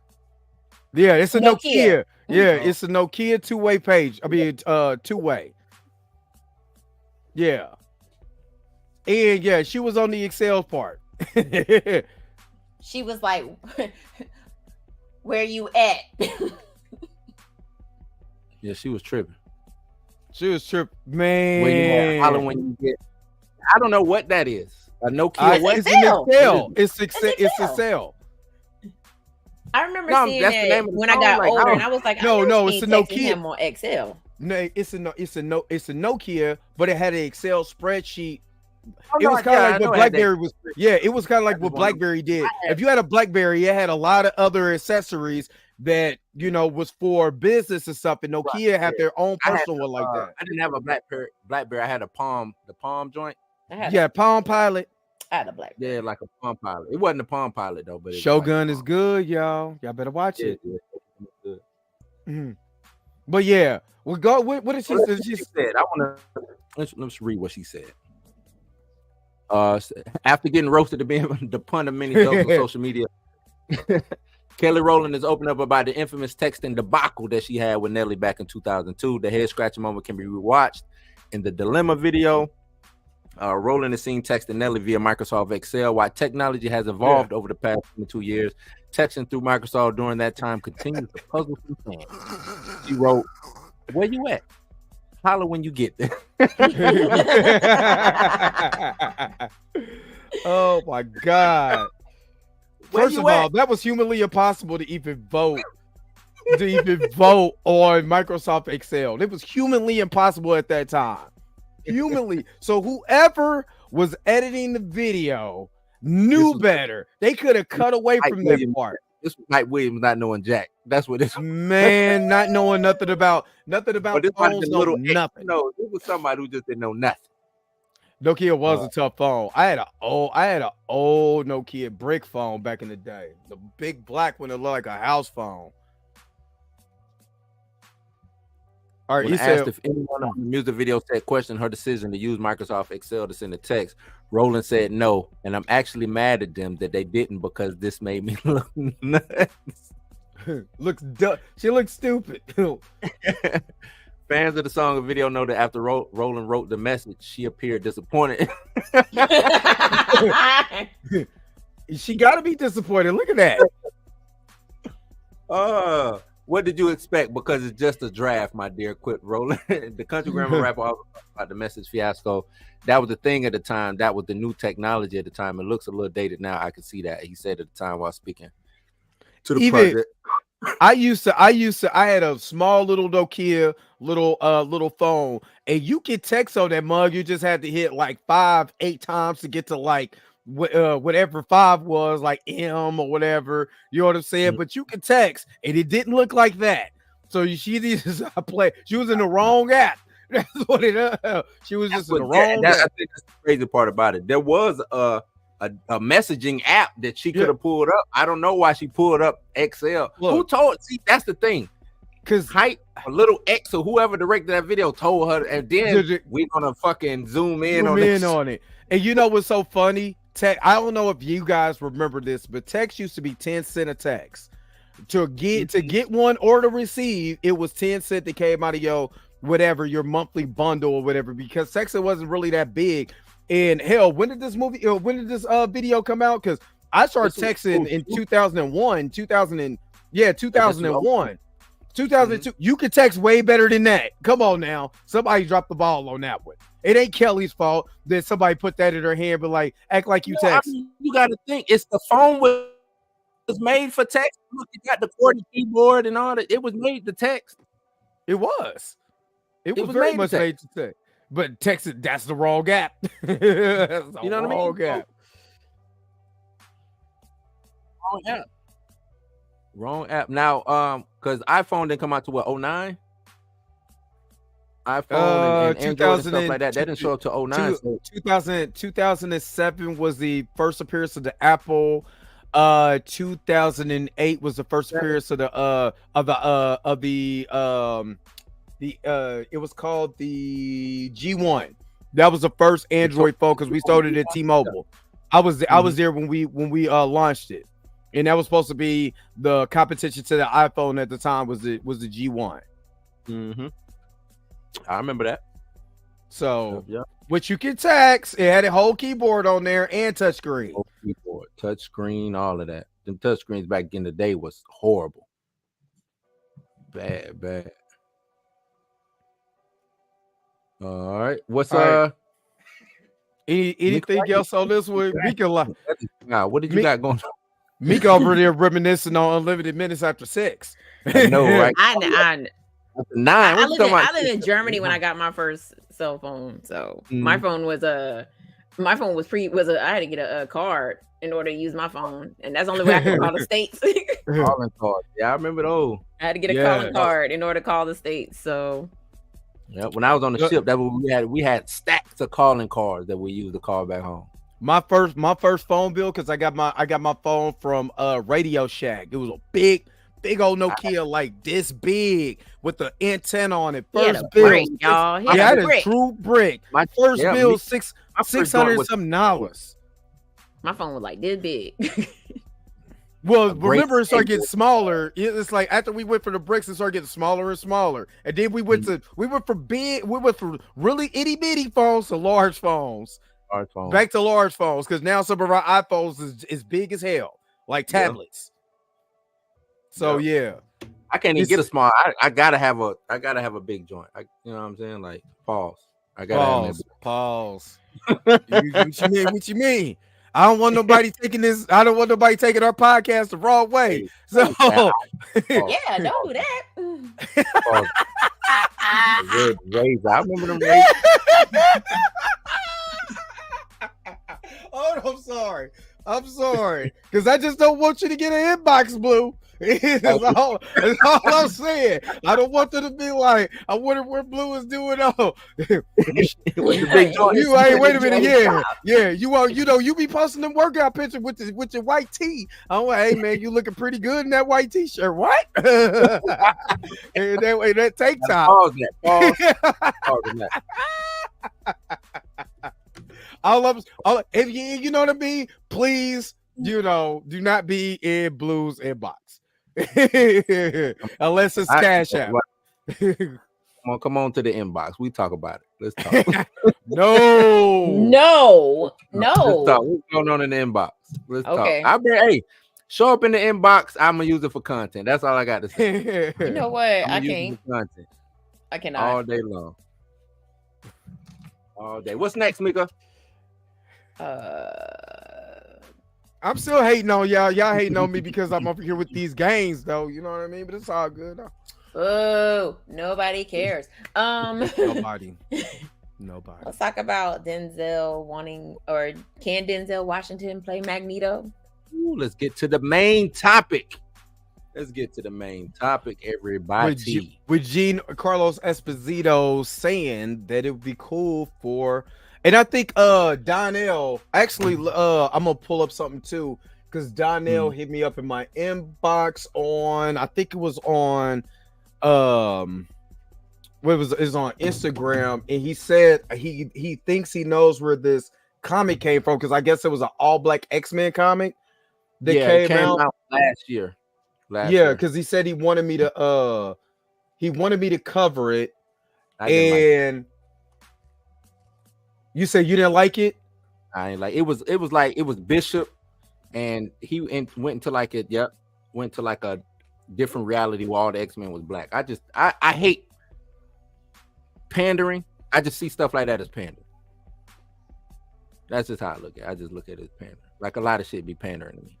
Yeah, it's a Nokia. Yeah, it's a Nokia two-way page. I mean, two-way. Yeah. And yeah, she was on the Excel part. She was like, where you at? Yeah, she was tripping. Man. When you get, I don't know what that is. A Nokia. It's an Excel. It's Excel. I remember seeing that when I got older, and I was like, no, it's a Nokia. Him on Excel. No, it's a Nokia, but it had an Excel spreadsheet. It was kind of like what BlackBerry was. Yeah, it was kind of like what BlackBerry did. If you had a BlackBerry, it had a lot of other accessories that was for business and stuff. And Nokia had their own personal one like that. I didn't have a BlackBerry. I had the Palm joint. Palm Pilot. I had a BlackBerry. Yeah, like a Palm Pilot. It wasn't a Palm Pilot though, but Shogun is good, y'all. Y'all better watch it. Yeah. But yeah, we go. What did she say? She said, "I want to let's read what she said." After getting roasted to being the pun of many jokes on social media, Kelly Rowland is open up about the infamous texting debacle that she had with Nelly back in 2002. The head scratching moment can be rewatched in the Dilemma video. Rowland is seen texting Nelly via Microsoft Excel. While technology has evolved over the past 22 years, texting through Microsoft during that time continues to puzzle some fans. She wrote, "Where you at? Holler when you get there." Oh my God. First of all, that was humanly impossible to even vote on Microsoft Excel. It was humanly impossible at that time. Humanly. So whoever was editing the video knew better. They could have cut away from that part. This was Mike Williams not knowing Jack. That's what this man, not knowing nothing about phones, nothing. No, it was somebody who just didn't know nothing. Nokia was a tough phone. I had an old Nokia brick phone back in the day. The big black one that looked like a house phone. All right, when asked if anyone on the music video set questioned her decision to use Microsoft Excel to send a text, Rowland said no, and I'm actually mad at them that they didn't because this made me look nuts. She looks stupid. Fans of the song and video know that after Rowland wrote the message, she appeared disappointed. She got to be disappointed. Look at that. What did you expect? Because it's just a draft, my dear. Quit Rowland. The country grammar rapper also talked about the message fiasco. That was the thing at the time. That was the new technology at the time. It looks a little dated now. I can see that. He said at the time while speaking to the project. I had a small little Nokia little phone, and you could text on that mug. You just had to hit like 5-8 times to get to like whatever 5 was, like M or whatever, you know what I'm saying? But you could text, and it didn't look like that. So she was in the wrong app. That's what it she was just in the wrong app. I think that's the crazy part about it. There was a messaging app that she could have pulled up. I don't know why she pulled up Excel. Who told? See, that's the thing. Because Hype, a little X or whoever directed that video told her, and then we're gonna fucking zoom in on it. And you know what's so funny? I don't know if you guys remember this, but text used to be 10 cents a text. To get one or to receive, it was 10 cents that came out of your monthly bundle or whatever, because texting wasn't really that big. And hell, when did this video come out? Because I started texting in 2001, 2001. 2002, you could text way better than that. Come on now. Somebody dropped the ball on that one. It ain't Kelly's fault that somebody put that in her hand, but like act like you text. I mean, you got to think it's the phone was made for text. Look, you got the QWERTY keyboard and all that. It was made to text. It was very much made to text. But text, that's the wrong app. You know what I mean? Wrong app. Now, because iPhone didn't come out to what, 09? iPhone and Android and stuff like that. That didn't show up to 09. 2007 was the first appearance of the Apple. 2008 was the first appearance of it was called the G1. That was the first Android phone because we started at T-Mobile. I was there when we launched it, and that was supposed to be the competition to the iPhone at the time. Was the G1. I remember that. So, which you can text. It had a whole keyboard on there and touchscreen. Keyboard, touchscreen, all of that. Them touchscreens back in the day was horrible. Bad. All right. What's anything else on this one? Mika, what did you got going on? Mika over there reminiscing on unlimited minutes after 6. I know, right? I lived in Germany when I got my first cell phone. So my phone was I had to get a card in order to use my phone, and that's the only way I could call the States. Calling card. Yeah, I remember those. I had to get a calling card in order to call the States. So yeah, when I was on the ship, that was we had stacks of calling cards that we used to call back home. My first phone bill, because I got my phone from Radio Shack. It was a big big old Nokia like this big with the antenna on it. He had First a bill, brick, y'all. He yeah, had had a a brick. true brick. My First yeah, bill me- six my first $600 joint and was- something dollars. My phone was like this big. Well, A great remember it started getting table. smaller. It's like after we went for the bricks, it started getting smaller and smaller. And then we went from really itty bitty phones to large phones. Smartphone. Back to large phones, because now some of our iPhones is big as hell, like Yeah. tablets. So yeah. I can't even It's- get a small. I gotta have a big joint. You know what I'm saying? Like pause. I gotta have Pause. What you mean? I don't want nobody taking this. I don't want nobody taking our podcast the wrong way. So Yeah, don't do that. pause. The razor. I remember them razors. Oh, I'm sorry. Because I just don't want you to get an inbox, Blue. That's all I'm saying. I don't want them to be like, I wonder where Blue is doing. Oh, With the big joint. you hey, wait a minute. Yeah. You be posting them workout pictures with your white tee. Oh, hey man, you looking pretty good in that white t-shirt. What? And that way, that tank top. Pause that. Pause on that. If you know what I mean, please, do not be in Blue's inbox. Unless it's Cash App. Come on to the inbox. We talk about it. Let's talk. No. Let's talk. What's going on in the inbox? Let's Okay. talk. Show up in the inbox. I'm gonna use it for content. That's all I got to say. You know what? I'ma I use it can't. for content I cannot. all day long. All day. What's next, Mika? I'm still hating on y'all. Y'all hating on me because I'm over here with these games, though. You know what I mean? But it's all good. Though. Oh, nobody cares. Nobody. Let's talk about Denzel can Denzel Washington play Magneto? Ooh, let's get to the main topic. Everybody. With Giancarlo Esposito saying that it would be cool for, and I think Donnell actually I'm gonna pull up something too, because Donnell hit me up in my inbox on, I think it was on is on Instagram, and he said he thinks he knows where this comic came from, because I guess it was an all-black X-Men comic that came out last year. Because he said he wanted me to cover it. And you said you didn't like it? I ain't like it. It was Bishop, and he went into like a different reality where all the X-Men was black. I hate pandering. I just see stuff like that as pandering. That's just how I look at it. I just look at it as pandering. Like a lot of shit be pandering to me.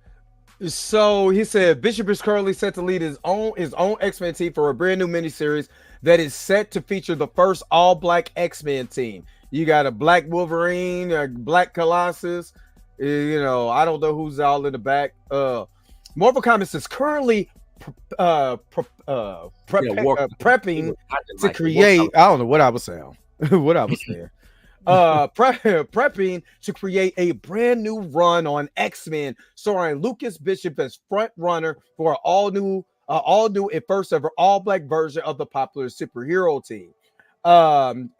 So he said Bishop is currently set to lead his own X-Men team for a brand new miniseries that is set to feature the first all-black X-Men team. You got a black Wolverine, a black Colossus. I don't know who's all in the back. Marvel Comics is currently prepping to create. I don't know what I was saying. Prepping to create a brand new run on X-Men, starring Lucas Bishop as front runner for an all new and first ever all black version of the popular superhero team.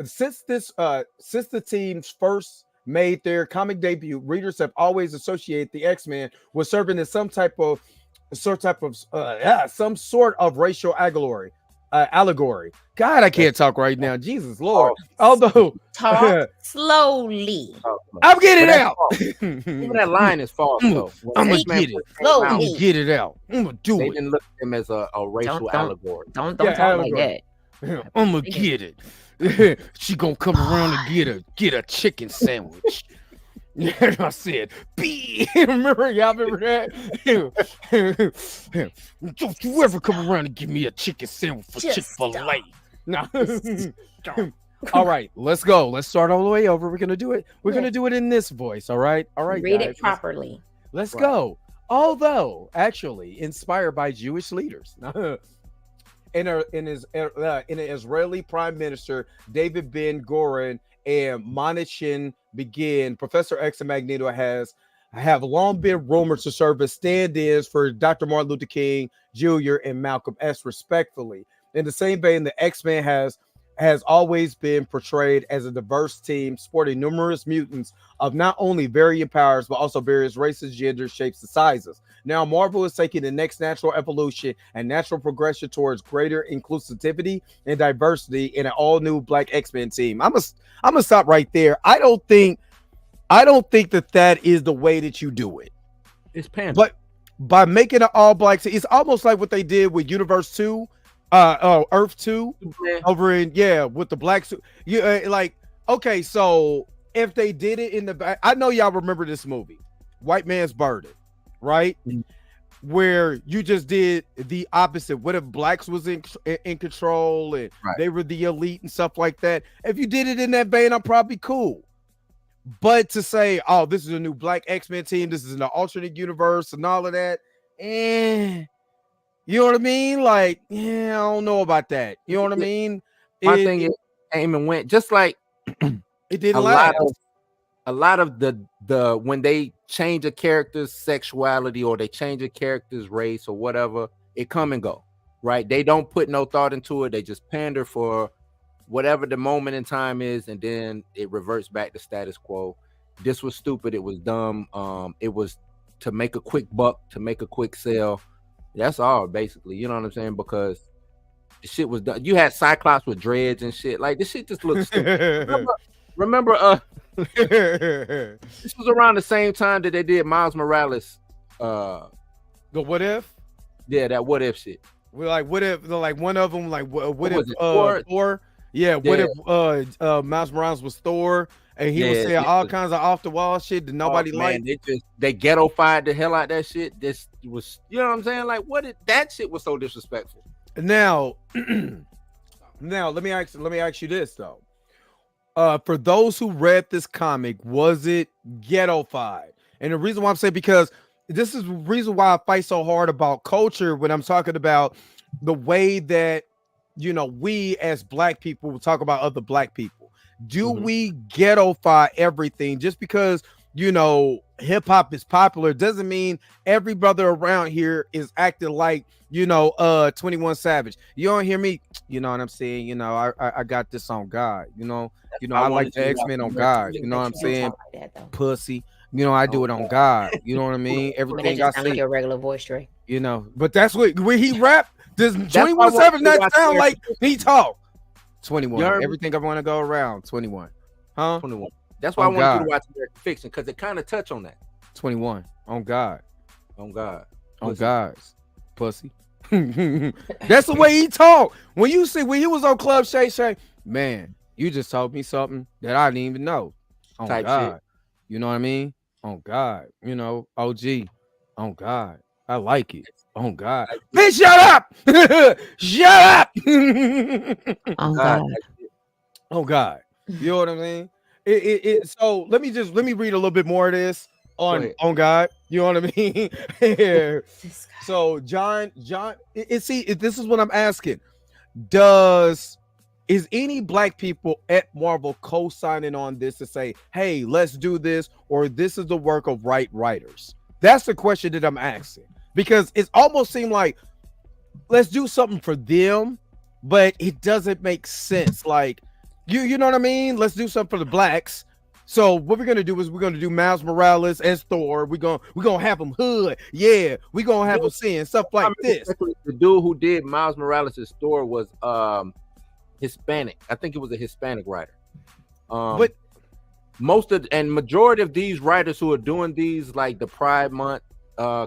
Since the teams first made their comic debut, readers have always associated the X-Men with serving as some sort of racial allegory. God, I can't talk right now. Jesus Lord. Although talk slowly. I'm getting it out. Even that line is false though. I'm gonna get it. Slowly. I'm gonna get it out. I'm gonna do They it. didn't look at him as a racial allegory. Don't Yeah, talk allegory. like that. I'm gonna get it. She gonna come around and get a chicken sandwich. Yeah, I said, B. Remember that? Don't you ever come around and give me a chicken sandwich for Just Chick-fil-A. No. All right, let's go. Let's start all the way over. We're gonna do it. We're gonna do it in this voice. All right. Read guys. it properly. Let's go. Although actually inspired by Jewish leaders. In an Israeli Prime Minister David Ben Gurion and Monichin Begin, Professor X and Magneto has have long been rumored to serve as stand-ins for Dr. Martin Luther King Jr. and Malcolm X, respectfully. In the same vein, the X-Men has always been portrayed as a diverse team sporting numerous mutants of not only varying powers, but also various races, genders, shapes, and sizes. Now, Marvel is taking the next natural evolution and natural progression towards greater inclusivity and diversity in an all-new Black X-Men team. I'm gonna stop right there. I don't think that is the way that you do it. It's panda. But by making an all-Black team, it's almost like what they did with Universe 2. Earth 2 over in with the black suit. Like, okay, so if they did it in the back, I know y'all remember this movie, White Man's Burden, right? Where you just did the opposite. What if blacks was in control and they were the elite and stuff like that? If you did it in that vein, I'm probably cool. But to say, oh, this is a new Black X-Men team, this is an alternate universe and all of that, you know what I mean? Like, yeah, I don't know about that. You know what I mean? My thing is, came and went just like it didn't last. A lot of the when they change a character's sexuality or they change a character's race or whatever, it come and go, right? They don't put no thought into it. They just pander for whatever the moment in time is, and then it reverts back to status quo. This was stupid. It was dumb. It was to make a quick buck, to make a quick sale. That's all, basically. You know what I'm saying? Because the shit was done. You had Cyclops with dreads and shit. Like, this shit just looks stupid. Remember, this was around the same time that they did Miles Morales. The What If? Yeah, that What If shit. We're like, what if, like, one of them, like, what if Thor? Yeah, what if Miles Morales was Thor? And he was saying all kinds of off the wall shit that nobody liked. They ghetto-fied the hell out that shit. This was, you know what I'm saying? Like, that shit was so disrespectful. Now, let me ask you this though. For those who read this comic, was it ghetto-fied? And the reason why I'm saying, because this is the reason why I fight so hard about culture when I'm talking about the way that, you know, we as Black people will talk about other Black people. Do we ghetto-fy everything? Just because, you know, hip-hop is popular doesn't mean every brother around here is acting like, you know, 21 Savage. You don't hear me? You know what I'm saying? You know, I got this on God. You know, I like the X-Men on God. You know what I'm saying? Pussy. You know, I do it on God. You know what I mean? Everything I say. Like your regular voice, Trey. You know, but that's what when he rap. Does 21 Savage not sound like he talk? 21. Everything I want to go around. 21. Huh? 21. That's why I wanted you to watch American Fiction, because it kind of touch on that. 21. On God. On God. On God's pussy. That's the way he talk. When you see when he was on Club Shay Shay, man, you just told me something that I didn't even know. On Type God. shit. You know what I mean? On God. You know, OG. On God. I like it. Oh God. Bitch, shut up! Shut up! Oh God. Oh God. You know what I mean? So let me read a little bit more of this on God. You know what I mean? So John, see, this is what I'm asking. Is any Black people at Marvel co-signing on this to say, hey, let's do this, or this is the work of writers? That's the question that I'm asking. Because it almost seemed like let's do something for them, but it doesn't make sense. Like, you know what I mean? Let's do something for the Blacks. So what we're gonna do is we're gonna do Miles Morales as Thor. We're gonna have him hood. Yeah, we're gonna have him saying stuff like this. The dude who did Miles Morales as Thor was Hispanic. I think it was a Hispanic writer. But majority of these writers who are doing these, like the Pride Month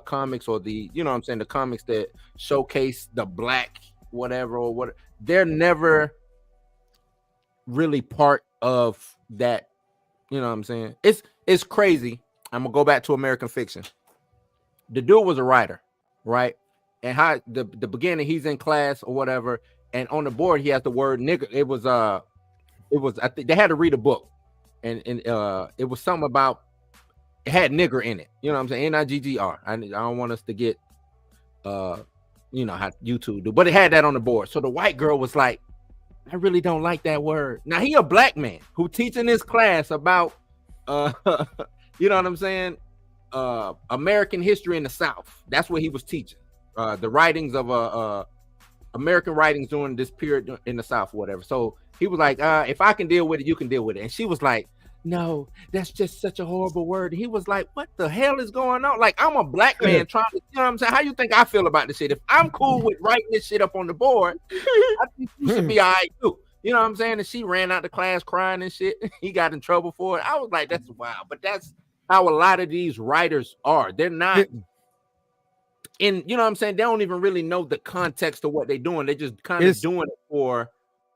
comics, or the, you know what I'm saying, the comics that showcase the Black whatever or what, they're never really part of that. You know what I'm saying? It's crazy. I'm gonna go back to American Fiction. The dude was a writer, right? And how the beginning, he's in class or whatever, and on the board he has the word nigger. It was I think they had to read a book, and it was something about, it had nigger in it. You know what I'm saying? Niggr. I don't want us to get you know how YouTube do, but it had that on the board. So the white girl was like, I really don't like that word. Now he a Black man who teaching his class about you know what I'm saying, American history in the South. That's what he was teaching. The writings of American writings during this period in the South, or whatever. So he was like, if I can deal with it, you can deal with it. And she was like, no, that's just such a horrible word. He was like, what the hell is going on? Like, I'm a black man trying to, you know what I'm saying? How you think I feel about this shit? If I'm cool with writing this shit up on the board, I think you should be all right too. You know what I'm saying? And she ran out the class crying and shit. He got in trouble for it. I was like, that's wild. But that's how a lot of these writers are. They're not in, you know what I'm saying? They don't even really know the context of what they're doing. They just kind of doing it for.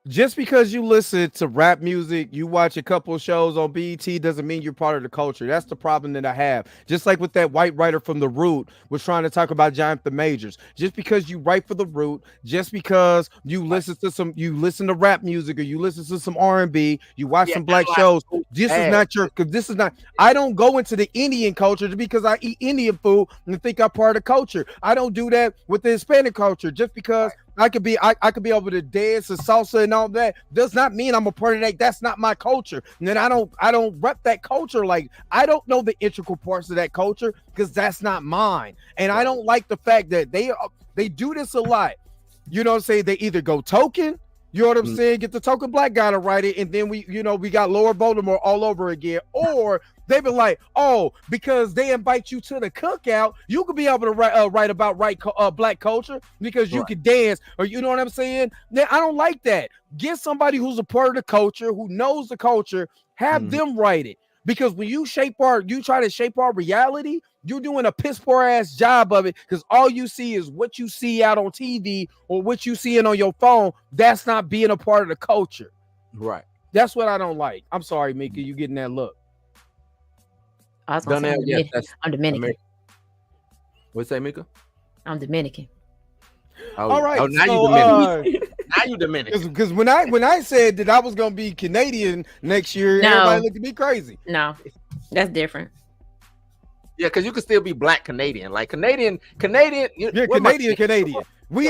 Just because you listen to rap music, you watch a couple of shows on BET doesn't mean you're part of the culture. That's the problem that I have. Just like with that white writer from The Root was trying to talk about Jonathan Majors. Just because you write for The Root, just because you listen to rap music or you listen to some R&B, you watch some black shows. This is not your. This is not. I don't go into the Indian culture just because I eat Indian food and think I'm part of the culture. I don't do that with the Hispanic culture just because. I could be able to dance and salsa and all that does not mean I'm a part of that. That's not my culture. And then I don't rep that culture. Like I don't know the integral parts of that culture because that's not mine. And I don't like the fact that they do this a lot. You know what I'm saying? They either go token, you know what I'm saying? Get the token black guy to write it, and then we got Lord Voldemort all over again. Or they be like, oh, because they invite you to the cookout, you could be able to write about black culture because you can dance, or you know what I'm saying? Now, I don't like that. Get somebody who's a part of the culture, who knows the culture, have them write it. Because when you try to shape our reality, you're doing a piss poor ass job of it because all you see is what you see out on TV or what you seeing on your phone. That's not being a part of the culture. Right. That's what I don't like. I'm sorry, Mika, you getting that look. I was gonna say I'm Dominican. What's that, Mika? I'm Dominican. All right. Now you Dominican. Now you Dominican. Because when I said that I was gonna be Canadian next year, everybody looked at me crazy. No, that's different. Yeah, because you can still be black Canadian, like Canadian. Yeah, Canadian. We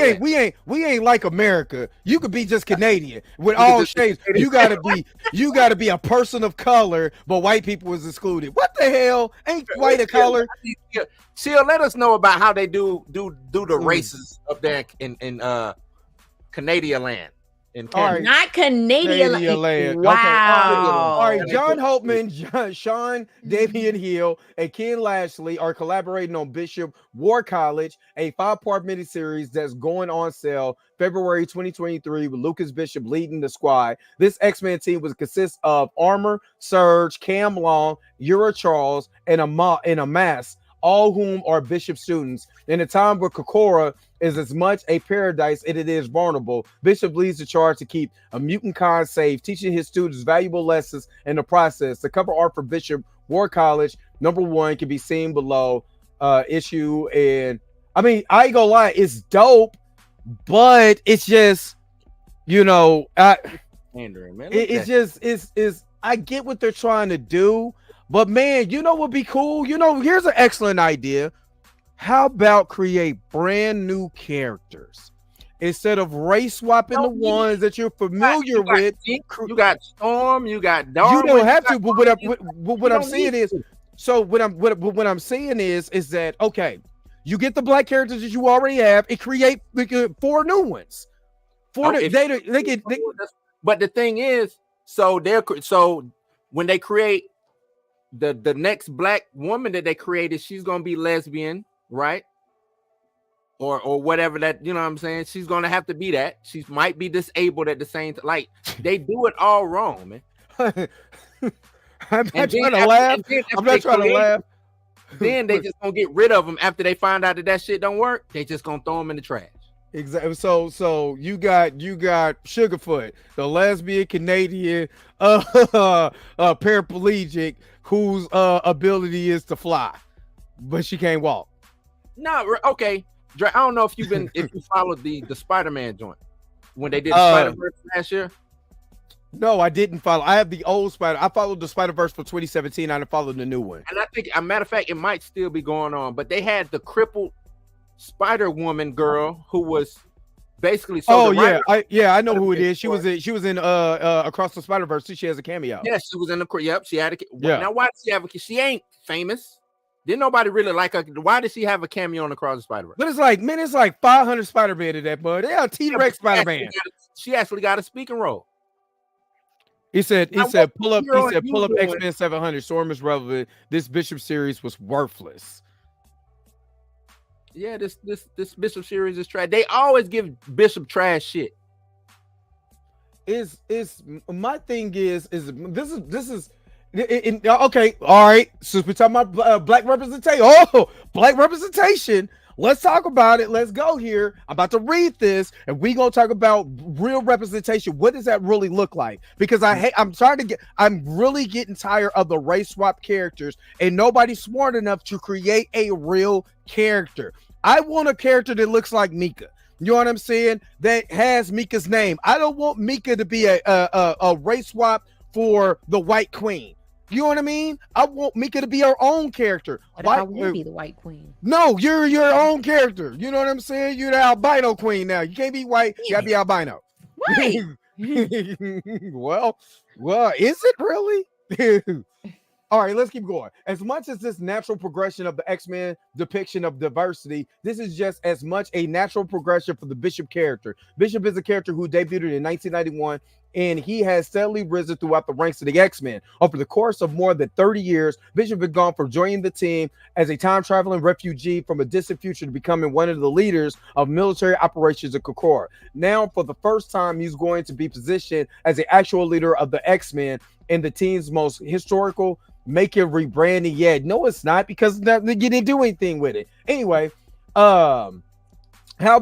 ain't like America. You could be just Canadian with all shades. You gotta be a person of color, but white people was excluded. What the hell? Ain't white a color? She'll let us know about how they do the races up there in Canadian land. Right. Not Canadian land. Wow. Okay. All right. John Holtman, Sean Damian Hill, and Ken Lashley are collaborating on Bishop War College, a 5-part miniseries that's going on sale February 2023 with Lucas Bishop leading the squad. This X-Men team consists of Armor, Surge, Cam Long, Ura Charles, and a mass, all whom are Bishop students. In a time where Kokora is as much a paradise as it is vulnerable, Bishop leads the charge to keep a mutant con safe, teaching his students valuable lessons in the process. The cover art for Bishop War College #1 can be seen below issue. And I mean, I ain't gonna lie, it's dope, but it's just, Pandering, man. It's I get what they're trying to do, but man, you know what would be cool? Here's an excellent idea. How about create brand new characters instead of race swapping the ones that you're familiar with? You got Storm, you got Darwin. You don't have to, but what I'm saying is, what I'm saying is that okay, you get the black characters that you already have, and create 4 new ones. But the thing is, so when they create the next black woman that they created, she's gonna be lesbian, right? Or whatever that, you know what I'm saying? She's gonna have to be that. She might be disabled at the same time. Like, they do it all wrong, man. I'm not trying to laugh. Then they just gonna get rid of them after they find out that shit don't work. They just gonna throw them in the trash. Exactly. So you got Sugarfoot, the lesbian Canadian paraplegic whose ability is to fly, but she can't walk. No, okay. Dre, I don't know if you followed the Spider-Man joint when they did Spider-Verse last year. No, I didn't follow. I have the old Spider. I followed the Spider-Verse for 2017. I didn't follow the new one. And I think, a matter of fact, it might still be going on. But they had the crippled Spider-Woman girl who was basically. I know who it is. She was in Across the Spider-Verse. She has a cameo. Yeah, she was in the. Yep, she had a. Yeah. Now why does she have a? She ain't famous. Didn't nobody really like her? Why did she have a cameo on Across the Spider-Verse? But it's like, man, it's like 500 Spider-Man in that mud. Yeah, T-Rex Spider-Man. She actually got a speaking role. He said, Now, pull up hero are you doing? X-Men 700. Storm is relevant. This Bishop series was worthless. Yeah, this Bishop series is trash. They always give Bishop trash shit. Is my thing is this is okay, all right. Since we're talking about black representation, black representation. Let's talk about it. Let's go here. I'm about to read this, and we're gonna talk about real representation. What does that really look like? Because I'm really getting tired of the race swap characters, and nobody's smart enough to create a real character. I want a character that looks like Mika. You know what I'm saying? That has Mika's name. I don't want Mika to be a race swap for the White Queen. You know what I mean? I want Mika to be her own character. What if I want to be the White Queen? No, you're your own character. You know what I'm saying? You're the albino queen now. You can't be white. You gotta be albino. Right. well, is it really? All right, let's keep going. As much as this natural progression of the X-Men depiction of diversity, this is just as much a natural progression for the Bishop character. Bishop is a character who debuted in 1991, and he has steadily risen throughout the ranks of the X-Men. Over the course of more than 30 years, Bishop has gone from joining the team as a time-traveling refugee from a distant future to becoming one of the leaders of military operations at Concord. Now, for the first time, he's going to be positioned as the actual leader of the X-Men in the team's most historical make it rebranding yet. No, it's not, because you didn't do anything with it. Anyway, how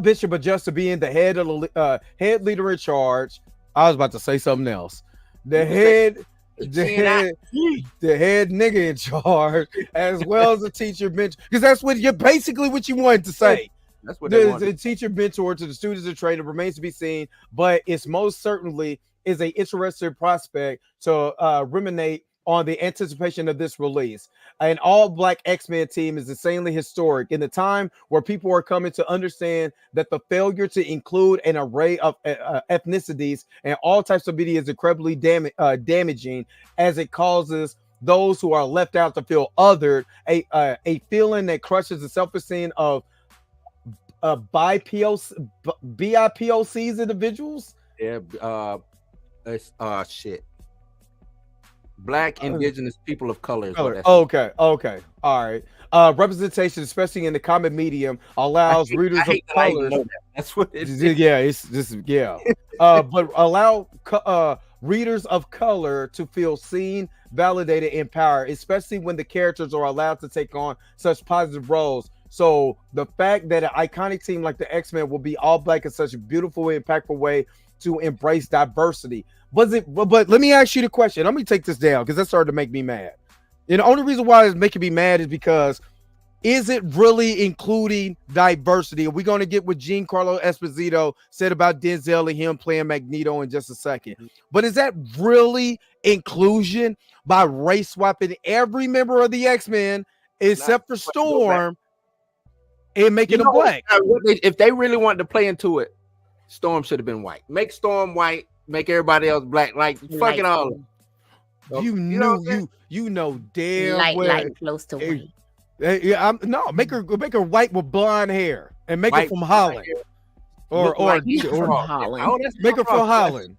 Bishop adjusts to being the head of the head leader in charge. I was about to say something else. The head nigga in charge, as well as the teacher mentor, because that's what you're basically what you wanted to say. That's what they want. The teacher mentor to the students and trainer remains to be seen, but it's most certainly is a interesting prospect to ruminate on the anticipation of this release. An all-black X-Men team is insanely historic in the time where people are coming to understand that the failure to include an array of ethnicities and all types of media is incredibly damaging, as it causes those who are left out to feel othered, a feeling that crushes the self-esteem of BIPOCs individuals. Yeah, it's shit. Black, indigenous, people of color. Okay, all right. Representation, especially in the comic medium, allows readers of color. That's what it is. Yeah, it's just but allow readers of color to feel seen, validated, empowered, especially when the characters are allowed to take on such positive roles. So the fact that an iconic team like the X-Men will be all black in such a beautiful, impactful way to embrace diversity. But let me ask you the question. Let me take this down, because that started to make me mad. And the only reason why it's making me mad is because, is it really including diversity? Are we going to get what Giancarlo Esposito said about Denzel and him playing Magneto in just a second? But is that really inclusion by race swapping every member of the X-Men except for Storm and making them black? If they really wanted to play into it, Storm should have been white. Make Storm white. Make everybody else black. Like fucking all. You know damn light close to white. Make her white with blonde hair and make her from Holland. Or Holland. Make her from Holland.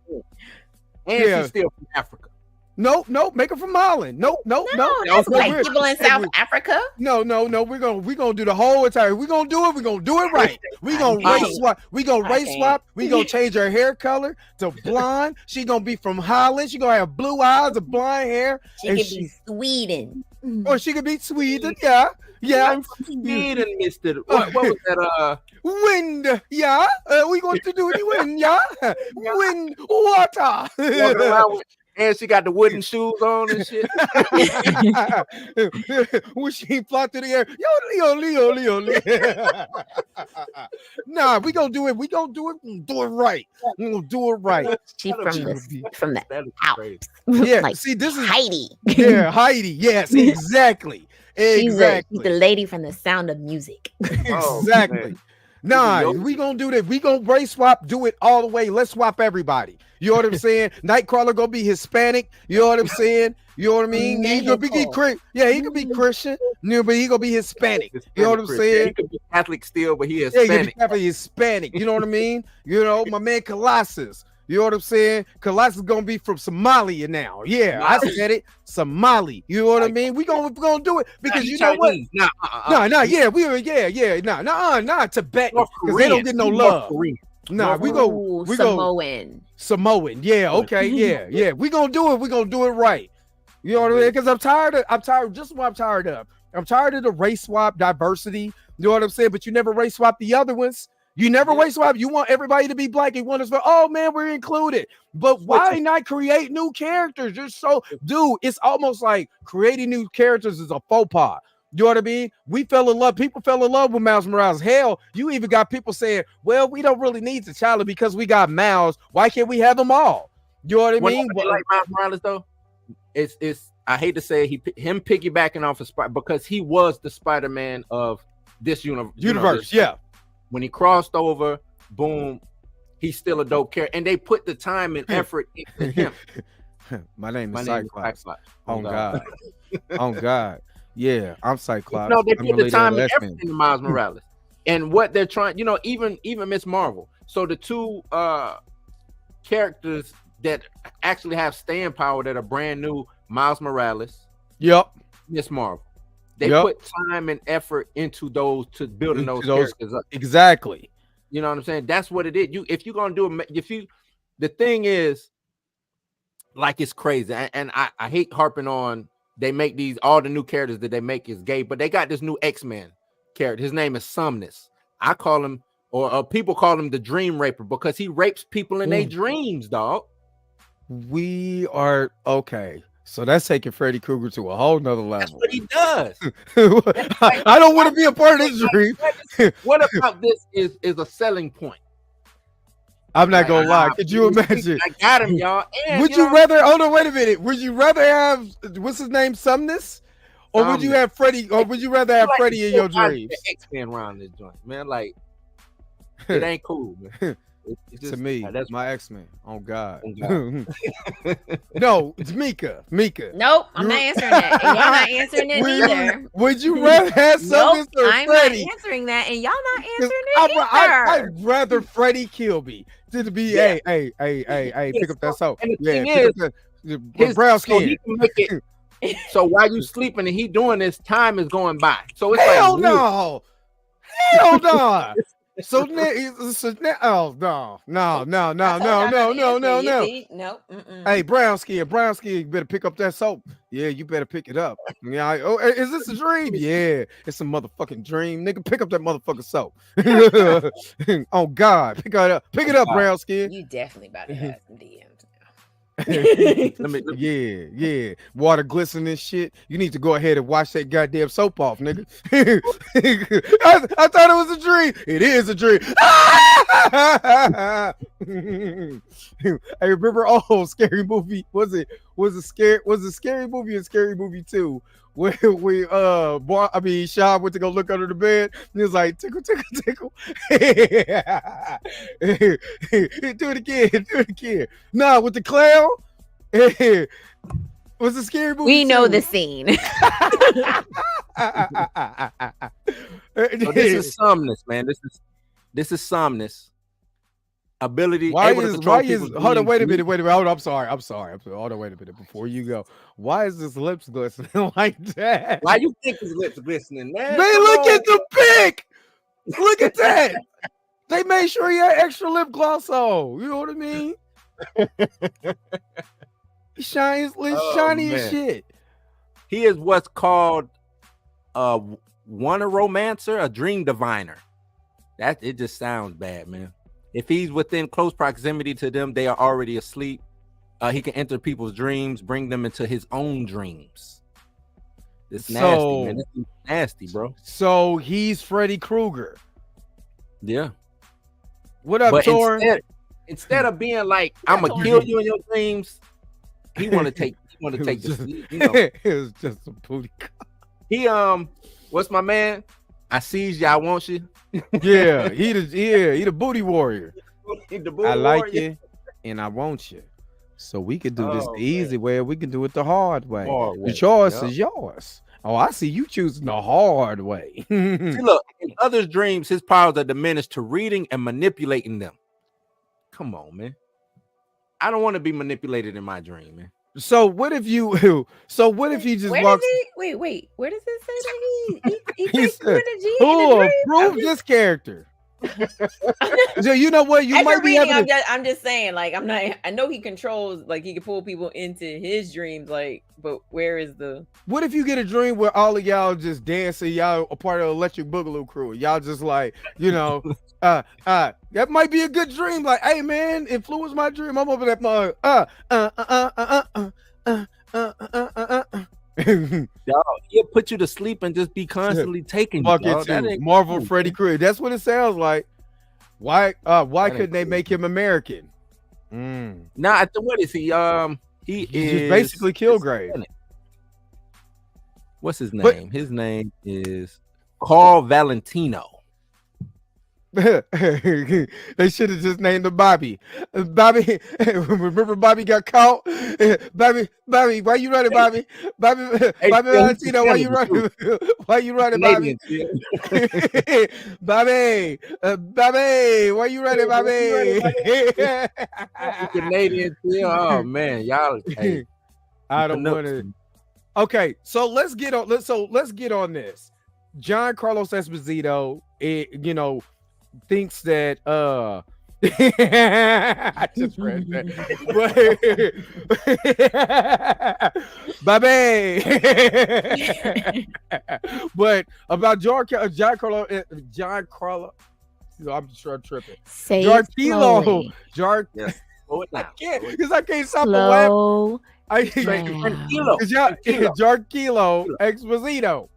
And she's still from Africa. No, make her from Holland. No. That's like people in South Africa. No. We're gonna do the whole entire. We're gonna do it right. We're gonna race swap. We're gonna change her hair color to blonde. She's gonna be from Holland. She's gonna have blue eyes and blonde hair. She could be Sweden. Or she could be Sweden. Yeah. I'm from Sweden, Mister. What was that? Wind. Yeah. We going to do the wind. Yeah. Wind. Water. And she got the wooden shoes on and shit. When she fly through the air, Leo. Nah, we gonna do it. We gonna do it right. We gonna do it right. She from the Alps. Yeah. Like, see, this is Heidi. Yeah, Heidi. Yes, exactly. She's the lady from The Sound of Music. Exactly. Nah, we gonna do that. We gonna race swap, do it all the way. Let's swap everybody. You know what I'm saying? Nightcrawler gonna be Hispanic. You know what I'm saying? You know what I mean? He could be he could be Christian, but he gonna be Hispanic. You know what I'm saying? He could be Catholic still, but he is Yeah, Hispanic. he could be Hispanic. You know what I mean? You know, my man Colossus. You know what I'm saying? Colossus is gonna be from Somalia now. Yeah, I said it. Somali. You know what I mean? We gonna do it because you know what? Nah, Tibet because they don't get no love. Nah, we go Samoan. Yeah, okay, yeah. We gonna do it. We gonna do it right. You know what I mean? Because I'm tired. Just what I'm tired of. I'm tired of the race swap diversity. You know what I'm saying? But you never race swap the other ones. You never race swap. You want everybody to be black. You want us to, oh man, we're included. But why not create new characters? Dude, it's almost like creating new characters is a faux pas. You know what I mean? We fell in love. People fell in love with Miles Morales. Hell, you even got people saying, well, we don't really need T'Challa because we got Miles. Why can't we have them all? You know what I mean? Like Miles Morales, though, it's I hate to say him piggybacking off of Spider because he was the Spider-Man of this universe. Yeah. When he crossed over, boom, he's still a dope character. And they put the time and effort into him. My name is Cyclops. Oh, God. Oh, God. Yeah, I'm Cyclops. No, they put the time and effort into Miles Morales. And what they're trying, even Miss Marvel. So the two characters that actually have staying power that are brand new, Miles Morales. Yep. Miss Marvel. They put time and effort into building those characters up. Exactly. You know what I'm saying? That's what it is. If you're gonna do it, the thing is, like, it's crazy, and I hate harping on. They make all the new characters that they make is gay, but they got this new X-Men character. His name is Somnus. I call him, or people call him the Dream Raper because he rapes people in their dreams, dog. We are okay. So that's taking Freddy Krueger to a whole nother level. That's what he does. I don't want to be a part of this dream. What about this is a selling point? I'm not gonna lie. Could you imagine? I got him, y'all. And, would you rather? Hold on, wait a minute. Would you rather have what's his name, Sumnus, or would you have Freddy? Or would you rather have Freddy in your dreams? X-Men around this joint, man. Like, it ain't cool, man. It's just, to me, that's my X-Men. Oh God. No, it's Mika. Nope, I'm not answering that. And y'all not answering it either. Would you rather have Sumnus or I'm Freddy? not answering that, and y'all not answering it either. I'd rather Freddy kill me than to be hey, pick up that soap. And the thing is, his brown skin. So he can make it. So while you sleeping and he doing this, time is going by. So it's hell like no. So oh no. Nope. Hey, brown skin, you better pick up that soap. Yeah, you better pick it up. Yeah. Oh, is this a dream? Yeah, it's a motherfucking dream, nigga. Pick up that motherfucking soap. Oh God, pick it up, brown skin. You definitely about to have some DMs. Yeah. Water glistening shit. You need to go ahead and wash that goddamn soap off, nigga. I thought it was a dream. It is a dream. I remember scary movie. Was it scary movie and Scary Movie 2? Where Sean went to go look under the bed and he was like, tickle. Do it again. Nah, with the clown. Was a Scary Movie. We know the scene. So this is Somnus, man. This is Somnus. Ability. Why is hold on, wait a minute. Hold on, I'm sorry. Hold on, wait a minute before you go. Why is his lips glistening like that? Why you think his lips glistening, man? Man, look at the pic. Look at that. They made sure he had extra lip gloss on. You know what I mean? He shines, shiny as shit. He is what's called one a romancer, a dream diviner. It just sounds bad, man. If he's within close proximity to them, they are already asleep. He can enter people's dreams, bring them into his own dreams. It's nasty, man. It's nasty, bro. So he's Freddy Krueger. Yeah. What up, Thor? Instead of being like, I'm gonna kill you in your dreams, he want to take the sleep. You know, it was just a booty. He what's my man? I seized you, I want you. Yeah, he the booty warrior. The booty I like warrior. you and I want you. So we could do this Oh, the easy way, or we can do it the hard way. Hard The way, choice yep. is yours. Oh, I see you choosing the hard way. See, look, in others' dreams, his powers are diminished to reading and manipulating them. Come on, man. I don't want to be manipulated in my dream, man. So what if you just Where walks? does he wait? Where does it say that he He takes said, energy in who the dream? approved this character? So you know what? You As might you're be reading, having. I'm just saying, like, I know he controls, like, he can pull people into his dreams, like, but where is the? What if you get a dream where all of y'all just dancing, y'all a part of the Electric Boogaloo crew, y'all just like, you know, that might be a good dream. Like, hey man, influence my dream. I'm over that mug. Dog, he'll put you to sleep and just be constantly taking you. Fuck Dog. it That too. ain't Marvel cool, Freddy man. Krueger. That's what it sounds like. Why ain't couldn't they cool. make him American? Nah, what is he? He He's is just basically Kilgrave. What's his name? But- His name is Carl Valentino. They should have just named him Bobby. Bobby, remember Bobby got caught? Bobby, why you running, Bobby? Bobby Valentino, why you running? Why you running, Bobby? Bobby, why you running, Bobby? Canadian too. Oh man, y'all. Hey, I don't want to. Okay, so let's get on. Let's get on this. Giancarlo Esposito, you know, thinks that I just read that. But about Giancarlo, I'm sure I'm tripping. Say it Giancarlo, slowly. Yes. Slow it down. because I can't stop the laugh. Slow Straight to down. Kilo. Giancarlo Esposito.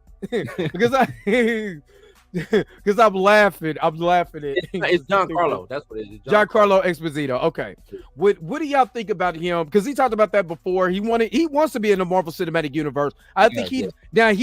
Because I'm laughing. I'm laughing at It's Giancarlo. That's what it is. Giancarlo Esposito. Okay. What do y'all think about him? Because he talked about that before. He wants to be in the Marvel Cinematic Universe. I think he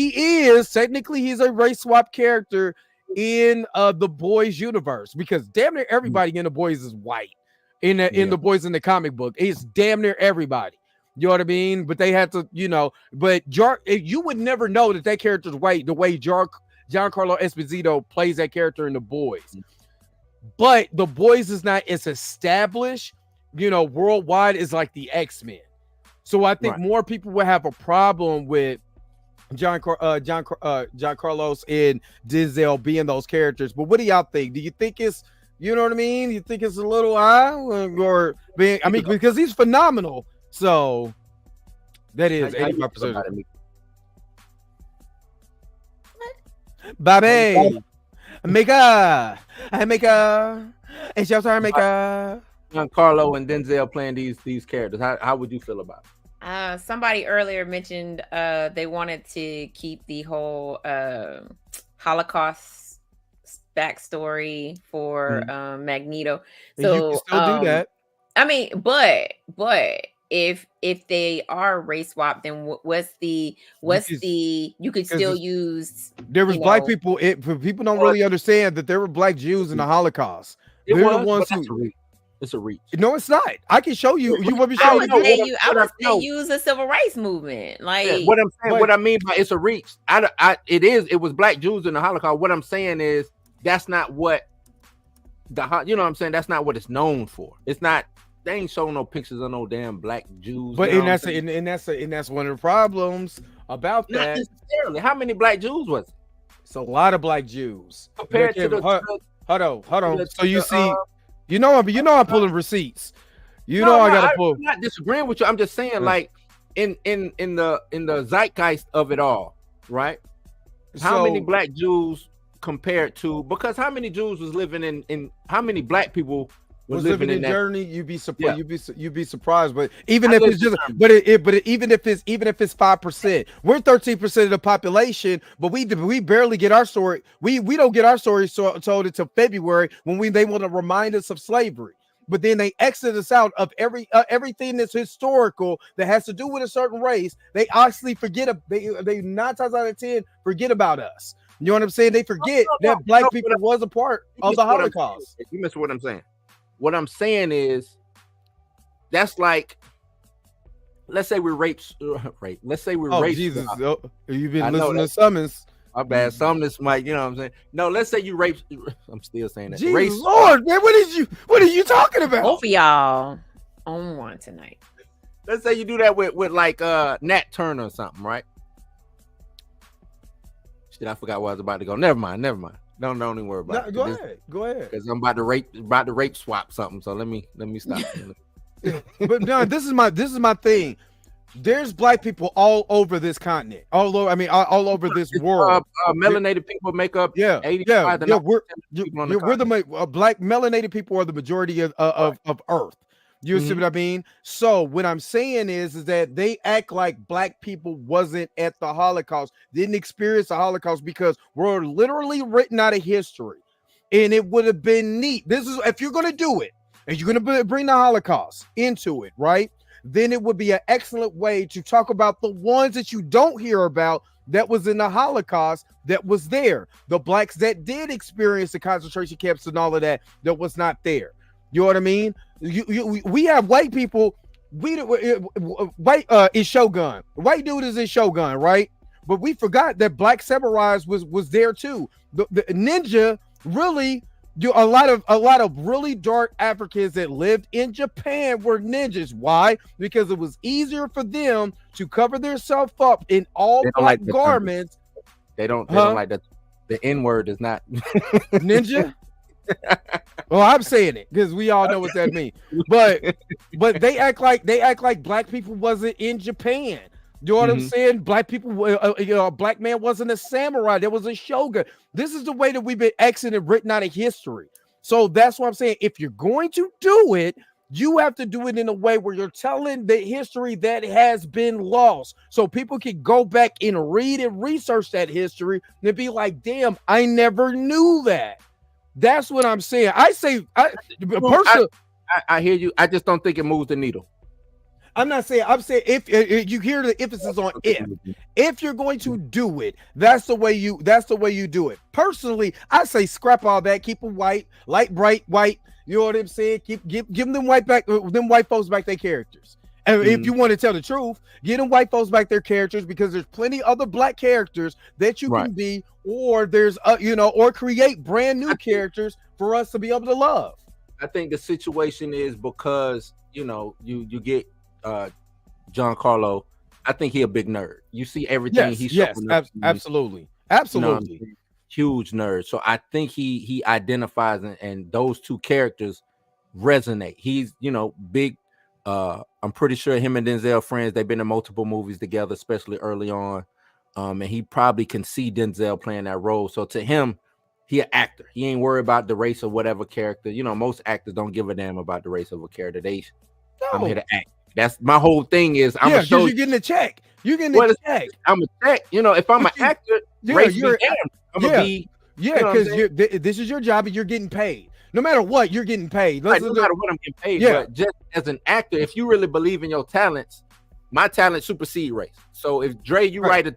is technically he's a race swap character in the Boys universe, because damn near everybody in the Boys is white. In the Boys in the comic book, it's damn near everybody. You know what I mean? But they had to, you know, but you would never know that character's white the way Giancarlo Esposito plays that character in The Boys. But The Boys is not as established, you know, worldwide as like the X-Men. So I think more people will have a problem with Giancarlos and Denzel being those characters. But what do y'all think? Do you think it's, you know what I mean? You think it's a little or being, I mean, because he's phenomenal. So that is 85%. Bobby, Mika, it's your turn, Mika. Giancarlo and Denzel playing these characters. How would you feel about it? Somebody earlier mentioned they wanted to keep the whole Holocaust backstory for Magneto. So you can still do that. I mean, but if they are race swap, then what's the you could still use. There was black people. People don't really understand that there were black Jews in the Holocaust. They're the ones who. It's a reach. No, it's not. I can show you. You want me to I show would say use the civil rights movement. Like what I'm saying, what I mean by it's a reach. It was black Jews in the Holocaust. What I'm saying is that's not what you know what I'm saying. That's not what it's known for. It's not. They ain't showing no pictures of no damn black Jews. But and that's one of the problems about not that. Necessarily. How many black Jews was it? It's a lot of black Jews Compared to hold on. So you see, you know I'm pulling receipts. I gotta pull. I'm not disagreeing with you. I'm just saying, like, in the zeitgeist of it all, right? How many black Jews compared to, because how many Jews was living in how many black people was living in that journey? You'd be surprised. You'd be surprised. But even if it's just, even if it's 5%, we're 13% of the population. But we barely get our story. We don't get our story told until February when they want to remind us of slavery. But then they exit us out of everything that's historical that has to do with a certain race. They actually forget. They 9 times out of 10 forget about us. You know what I'm saying? They forget that black people was a part of the Holocaust. You missed what I'm saying. What I'm saying is, that's like, let's say we rape. Let's say we rape. Jesus, you've been listening to summons. My bad. Summons might, you know what I'm saying? No, let's say you rape. I'm still saying that. Jesus race, Lord, man, what are you talking about? Both of y'all on one tonight. Let's say you do that with like Nat Turner or something, right? Shit, I forgot where I was about to go. Never mind. Don't even worry about it. Go ahead. Because I'm about to rape swap something. So let me stop. But no, this is my thing. There's black people all over this continent, all over this world. Melanated people make up 85 we're the black melanated people are the majority of Earth. You see what I mean? So what I'm saying is that they act like black people wasn't at the Holocaust, didn't experience the Holocaust, because we're literally written out of history. And it would have been neat. This is, if you're going to do it and you're going to bring the Holocaust into it, right? Then it would be an excellent way to talk about the ones that you don't hear about that was in the Holocaust, that was there. The blacks that did experience the concentration camps and all of that was not there. You know what I mean? We have white people. White is Shogun. White dude is in Shogun, right? But we forgot that black samurais was there too. The ninja really. A lot of really dark Africans that lived in Japan were ninjas. Why? Because it was easier for them to cover themselves up in all black garments. They don't like that. The N word is not ninja. Well, I'm saying it because we all know what that means. But they act like black people wasn't in Japan. You know what I'm saying? Black people, a black man wasn't a samurai. There was a shogun. This is the way that we've been exited, written out of history. So that's what I'm saying. If you're going to do it, you have to do it in a way where you're telling the history that has been lost, so people can go back and read and research that history and be like, "Damn, I never knew that." That's what I'm saying. I hear you. I just don't think it moves the needle. I'm saying if you hear the emphasis on if you're going to do it, that's the way you do it. Personally, I say scrap all that, keep them white, light bright white. You know what I'm saying? Give them white folks back their characters. And if you want to tell the truth, get them white folks back their characters, because there's plenty other black characters that you can be, or there's or create brand new characters for us to be able to love. I think the situation is because you get Giancarlo. I think he a big nerd. You see everything he's absolutely. Huge nerd. So I think he identifies, and those two characters resonate. He's big. I'm pretty sure him and Denzel friends. They've been in multiple movies together, especially early on. And he probably can see Denzel playing that role. So to him, he an actor. He ain't worried about the race of whatever character. Most actors don't give a damn about the race of a character. I'm here to act. That's my whole thing. Is I'm gonna show you're getting a check. You're getting a check. I'm a check. If I'm an actor, you're because this is your job and you're getting paid. No matter what, you're getting paid. No matter what, I'm getting paid. But just as an actor, if you really believe in your talents, my talent supersede race. So if Dre, you write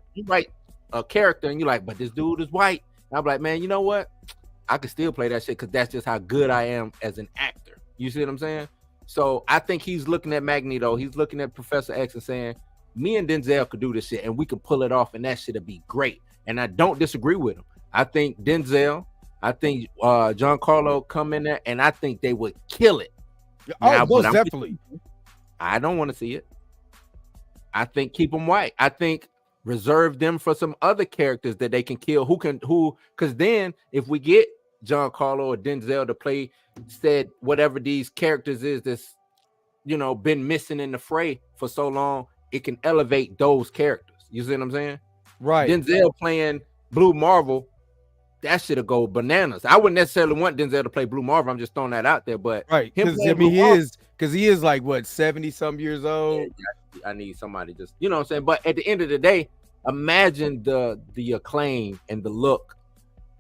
a character and you're like, but this dude is white, and I'm like, man, you know what? I can still play that shit because that's just how good I am as an actor. You see what I'm saying? So I think he's looking at Magneto, he's looking at Professor X and saying, me and Denzel could do this shit and we could pull it off and that shit'll be great. And I don't disagree with him. I think Denzel, I think Giancarlo come in there and I think they would kill it. Most definitely. I don't want to see it. I think keep them white. I think reserve them for some other characters that they can kill because then if we get Giancarlo or Denzel to play said whatever these characters is that's been missing in the fray for so long, it can elevate those characters. You see what I'm saying? Right. Denzel playing Blue Marvel, that should have go bananas. I wouldn't necessarily want Denzel to play Blue Marvel. I'm just throwing that out there, but because he is like what 70-some years old. I need somebody just what I'm saying. But at the end of the day, imagine the acclaim and the look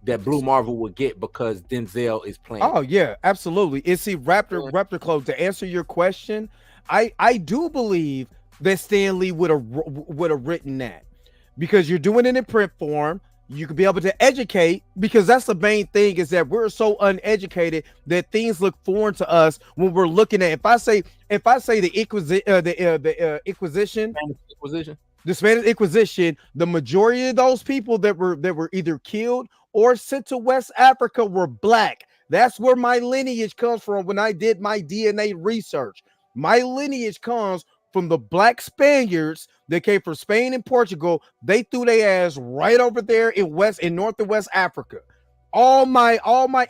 that Blue Marvel would get because Denzel is playing. Oh yeah, absolutely. And see, Raptor Close, to answer your question, I do believe that Stan Lee would have written that, because you're doing it in print form. You could be able to educate, because that's the main thing, is that we're so uneducated that things look foreign to us when we're looking at. If I say the Inquisition, the Spanish Inquisition, the majority of those people that were either killed or sent to West Africa were black. That's where my lineage comes from. When I did my DNA research, my lineage comes from the black Spaniards that came from Spain and Portugal. They threw their ass right over there in North and West Africa. All my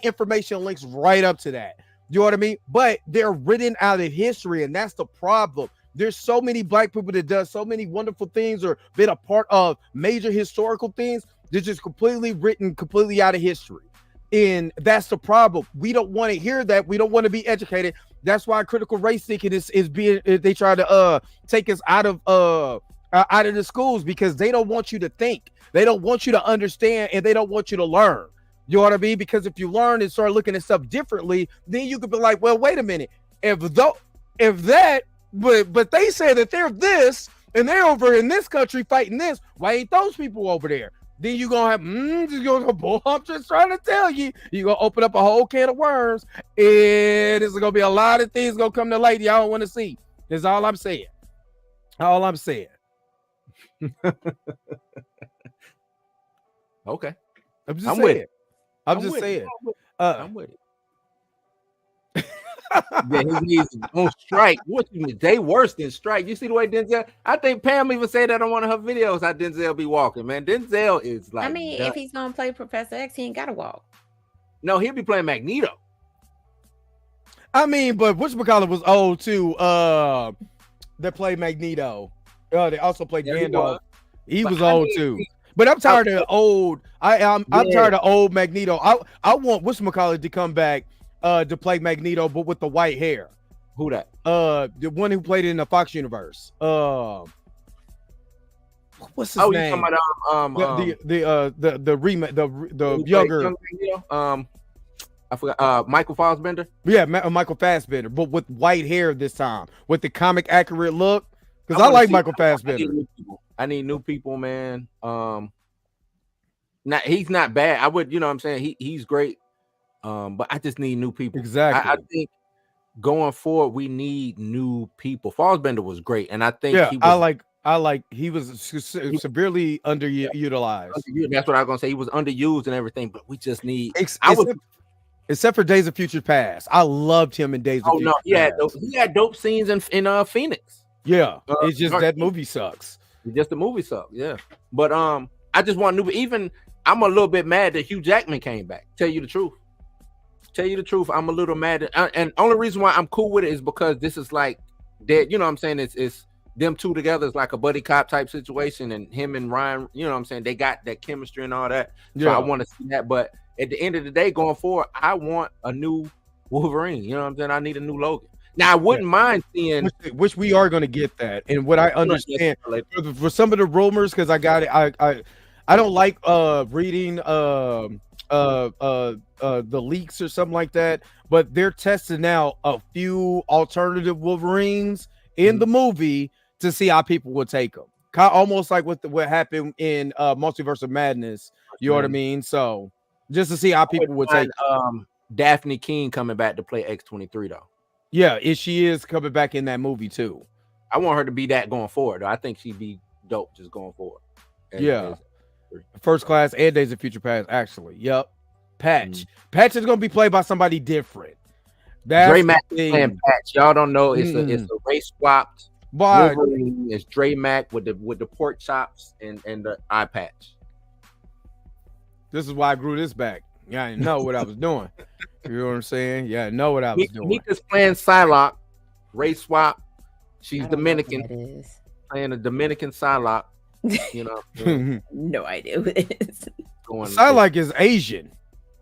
information links right up to that. You know what I mean? But they're written out of history, and that's the problem. There's so many black people that does so many wonderful things or been a part of major historical things. They're just written completely out of history. And that's the problem. We don't want to hear that. We don't want to be educated. That's why critical race thinking is being, they try to take us out of the schools, because they don't want you to think. They don't want you to understand, and they don't want you to learn. You know what I mean? Because if you learn and start looking at stuff differently, then you could be like, well, wait a minute. But they say that they're this and they're over in this country fighting this. Why ain't those people over there? Then you're going to have, I'm just trying to tell you, you're going to open up a whole can of worms, and there's going to be a lot of things going to come to light y'all don't want to see. That's all I'm saying. All I'm saying. Okay. I'm just I'm saying. with it. I'm just saying. I'm with it. Yeah, his knees on strike. What you mean? They worse than strike. You see the way Denzel? I think Pam even said that on one of her videos. How Denzel be walking, man. Denzel is like. I mean, if he's gonna play Professor X, he ain't gotta walk. No, he'll be playing Magneto. I mean, but whatchamacallit was old too. That played Magneto. They also played Gandalf. He was old too. But I'm tired of old. I'm tired of old Magneto. I want whatchamacallit to come back to play Magneto, but with the white hair. Who that? The one who played it in the Fox universe. What's his name? You talking about the remake, the younger I forgot. Michael Fassbender. Yeah, Michael Fassbender, but with white hair this time, with the comic accurate look. Because I like Michael Fassbender. I need new people, man. He's not bad. I would, you know what I'm saying? He's great. But I just need new people. Exactly. I think going forward, we need new people. Fassbender was great, and I think he was severely underutilized. That's what I was gonna say. He was underused and everything, but we just need. Except for Days of Future Past, I loved him in Days of Future Past. He had dope scenes in Phoenix. Yeah, it's just that movie sucks. Just the movie sucks. Yeah, but I just want new. Even I'm a little bit mad that Hugh Jackman came back. Tell you the truth, I'm a little mad. And only reason why I'm cool with it is because this is like that. You know what I'm saying? It's them two together. It's like a buddy cop type situation, and him and Ryan. You know what I'm saying? They got that chemistry and all that. So I want to see that. But at the end of the day, going forward, I want a new Wolverine. You know what I'm saying? I need a new Logan. Now I wouldn't mind seeing, which we are going to get that. And what I understand for some of the rumors, because I got it, I don't like reading the leaks or something like that, but they're testing out a few alternative Wolverines in the movie to see how people would take them. Almost like what happened in Multiverse of Madness. You know what I mean? So just to see how people would take Daphne King coming back to play X-23 though. Yeah, she is coming back in that movie too. I want her to be that going forward. Though. I think she'd be dope just going forward. First Class and Days of Future Past, actually. Yep. Patch. Patch is gonna be played by somebody different. That's Dre Mack playing Patch. Y'all don't know it's a race swapped. Wolverine is Dre Mack with the pork chops and the eye patch. This is why I grew this back. Yeah, I didn't know what I was doing. You know what I'm saying? Yeah, I know what I was doing. Mika's playing Psylocke, race swap. She's Dominican, playing a Dominican Psylocke. You know, no idea who it is. Psylocke is Asian.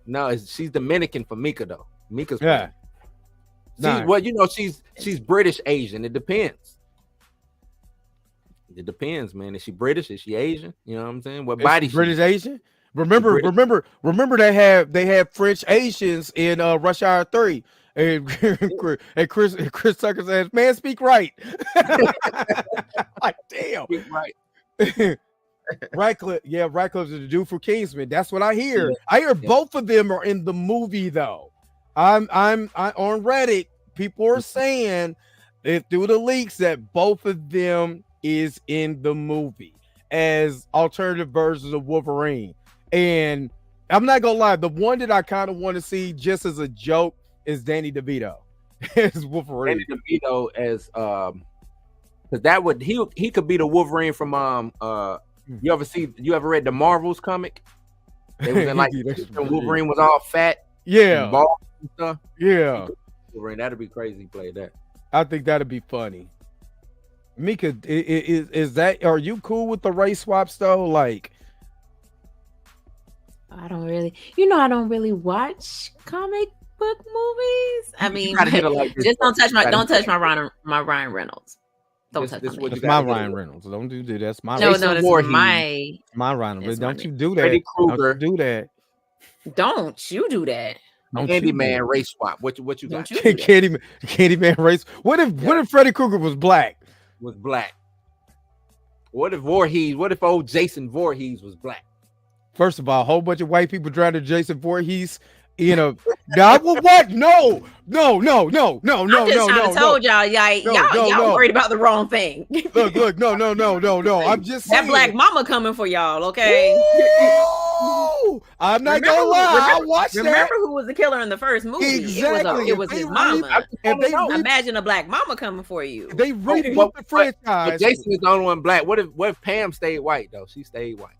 No, she's Dominican for Mika though. Mika's well, you know, she's British Asian. It depends. It depends, man. Is she British? Is she Asian? You know what I'm saying? What body? British Asian? Remember they have French Asians in Rush Hour 3. And Chris Tucker says, "Man, speak right." Like, damn. Speak right. Radcliffe is the dude for Kingsman. That's what I hear. Yeah. I hear both of them are in the movie though. I'm on Reddit. People are saying that through the leaks that both of them is in the movie as alternative versions of Wolverine. And I'm not gonna lie, the one that I kind of want to see just as a joke is Danny DeVito as Wolverine. Danny DeVito as because that would he could be the Wolverine from you ever read the Marvels comic? They was in like when Wolverine was all fat, yeah, and bald and stuff. Yeah, Wolverine, that'd be crazy. Play that. I think that'd be funny. Mika, is that? Are you cool with the race swaps though? Like, I don't really watch comic book movies. I mean, just don't touch my Ryan Reynolds. Don't touch this my that's my Ryan Reynolds. Don't do that. That's my no, Jason that's Voorhees. my Ryan Reynolds. that's Don't my you do that? Freddy Krueger. Don't you do that. Don't you do that? Candyman race swap. What you got? Don't you do that? Candyman race. What if Freddy Krueger was black? Was black. What if old Jason Voorhees was black? First of all, a whole bunch of white people drowned in Jason Voorhees. You know, what? No. I'm just trying to told y'all, y'all worried about the wrong thing. Look, no. I'm just saying. That black mama coming for y'all, okay? Ooh, I'm not gonna lie. I watched that. Remember who was the killer in the first movie? Exactly. It was his mama. Imagine a black mama coming for you. They reboot the franchise. But Jason is the only one black. What if Pam stayed white though? She stayed white.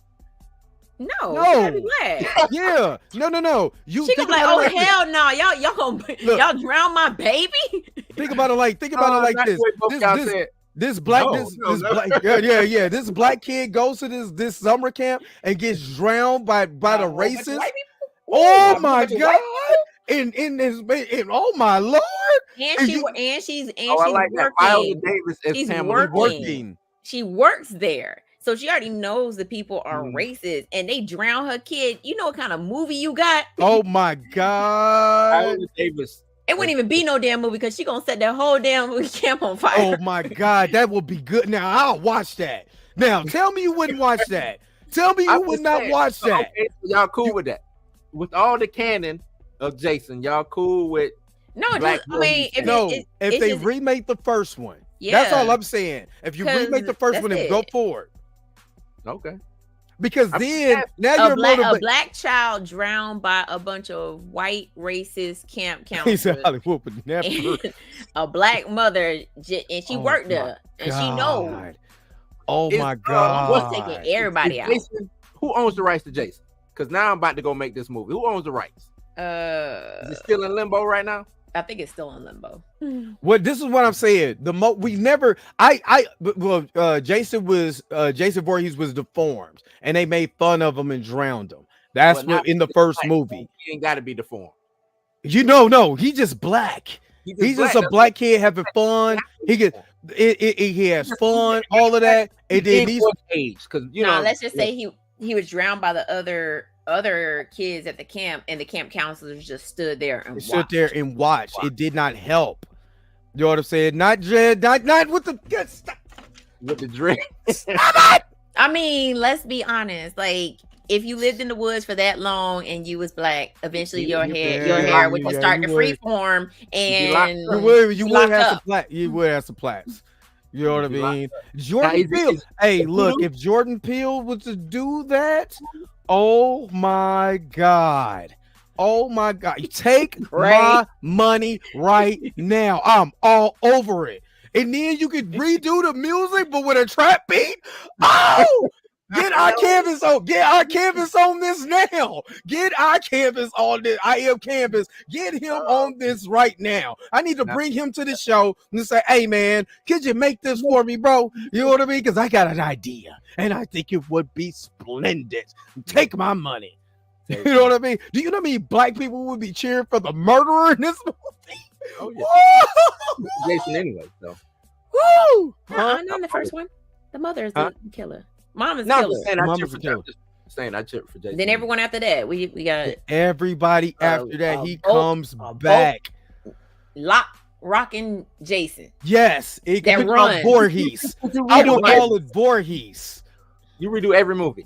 No, she gotta be black. Yeah, no. She gonna be like, oh hell no, y'all drown my baby. Think about it like this. This black kid goes to this summer camp and gets drowned by the racists. Oh my god! In oh my lord! She's Viola Davis as she's Pamela. working. She works there. So she already knows the people are racist and they drown her kid. You know what kind of movie you got? Oh my god. Viola Davis. It wouldn't even be no damn movie because she gonna set that whole damn camp on fire. Oh my god, that would be good. Now I'll watch that. Now tell me you wouldn't watch that. Tell me you would not watch that. Okay, so y'all cool with that? With all the canon of Jason, y'all cool with if they remake the first one. Yeah. That's all I'm saying. If you remake the first one and go forward. Okay. Because then now you're a black child drowned by a bunch of white racist camp counselors. He's Hollywood, but never. A black mother, and she worked there, and she knows. Oh my god! What's taking everybody out? Jason, who owns the rights to Jason? Because now I'm about to go make this movie. Who owns the rights? Is it still in limbo right now? I think it's still in limbo. Well, this is what I'm saying. Jason Voorhees was deformed, and they made fun of him and drowned him. That's what in the first movie. He ain't got to be deformed. No, he's just black. He's just a black kid having fun. He has fun, all of that. And then these age, because let's just say he was drowned by the other kids at the camp, and the camp counselors just stood there and watched. It did not help. You know what I'm saying? Not with the drink. I mean, let's be honest. Like, if you lived in the woods for that long and you was black, eventually your hair would start to freeform, and you would have some plaques. You know what I mean? Jordan Peele. Hey, look, if Jordan Peele was to do that, oh my god. You take my money right now. I'm all over it. And then you could redo the music, but with a trap beat. Oh, get our canvas on this now. Get our canvas on this. I am canvas. Get him on this right now. I need to bring him to the show and say, hey man, could you make this for me, bro? You know what I mean? Because I got an idea and I think it would be splendid. Take my money. You know what I mean? Do you know how many black people would be cheering for the murderer in this movie? Oh yeah. Jason anyway, so. Woo! Not in the first one. The mother is the killer. Mom is killer. Saying I cheer for Jason. Then everyone after that, we got everybody after that. He comes back. Rocking Jason. Yes, it can be called Voorhees. I would call it Voorhees. You redo every movie.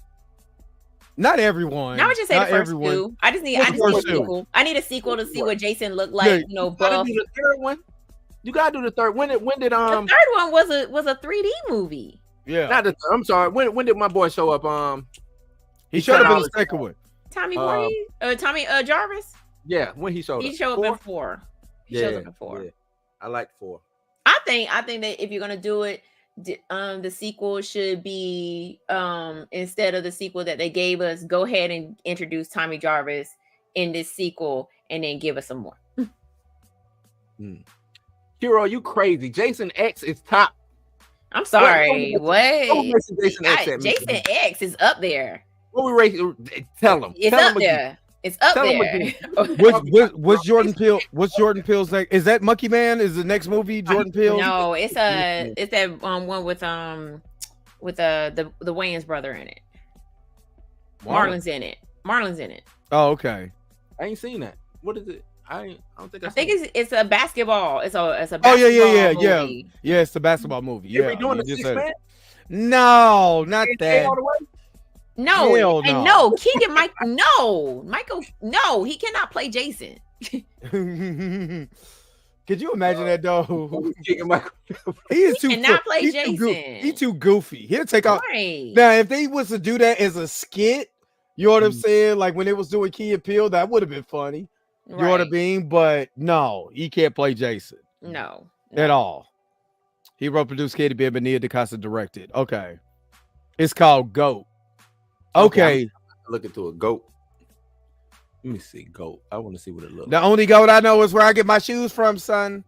Not everyone. I would just say Not the first everyone. two. I just need What's a the first two? sequel. I need a sequel to see what Jason looked like. Yeah, You know, You gotta buff. do the third one. You gotta do the third. When did The third one was a 3D movie. Yeah. not the I'm sorry. When did my boy show up? He should have been all the second one. Tommy Jarvis. Yeah, when he showed up. He showed up in 4. He shows up in 4. Yeah. I like 4. I think that if you're gonna do it, the sequel should be instead of the sequel that they gave us, go ahead and introduce Tommy Jarvis in this sequel and then give us some more. Hero, you crazy. Jason X is top. I'm sorry. What? Jason X at me. Jason X is up there. What we rate? Tell him. It's Tell up him there. It's up Tell him there. What's Jordan Peele? What's Jordan Peele's next? Is that Monkey Man? Is the next movie Jordan Peele? No, it's that one with the Wayans brother in it. Marlon's in it. Oh, okay. I ain't seen that. What is it? I don't think I think it's a basketball. It's a basketball movie. Yeah. It's the basketball movie. Are Yeah, we doing the you just 6 said it. man? No, not that. All the way? No, Hell and no. no, Keegan Mike. No, Michael. No, he cannot play Jason. Could you imagine that though? He is too. cannot play he's Jason. He's too goofy. He'll take off. Right. Now, if they was to do that as a skit, you know what I'm saying? Like when they was doing Key and Peele, that would have been funny. You know what I mean? But no, he can't play Jason. No. At all. He wrote, produced, Katie Bear, Benia DaCosta directed. Okay. It's called GOAT. Okay. Look into a GOAT. Let me see GOAT. I want to see what it looks. The only GOAT I know is where I get my shoes from, son.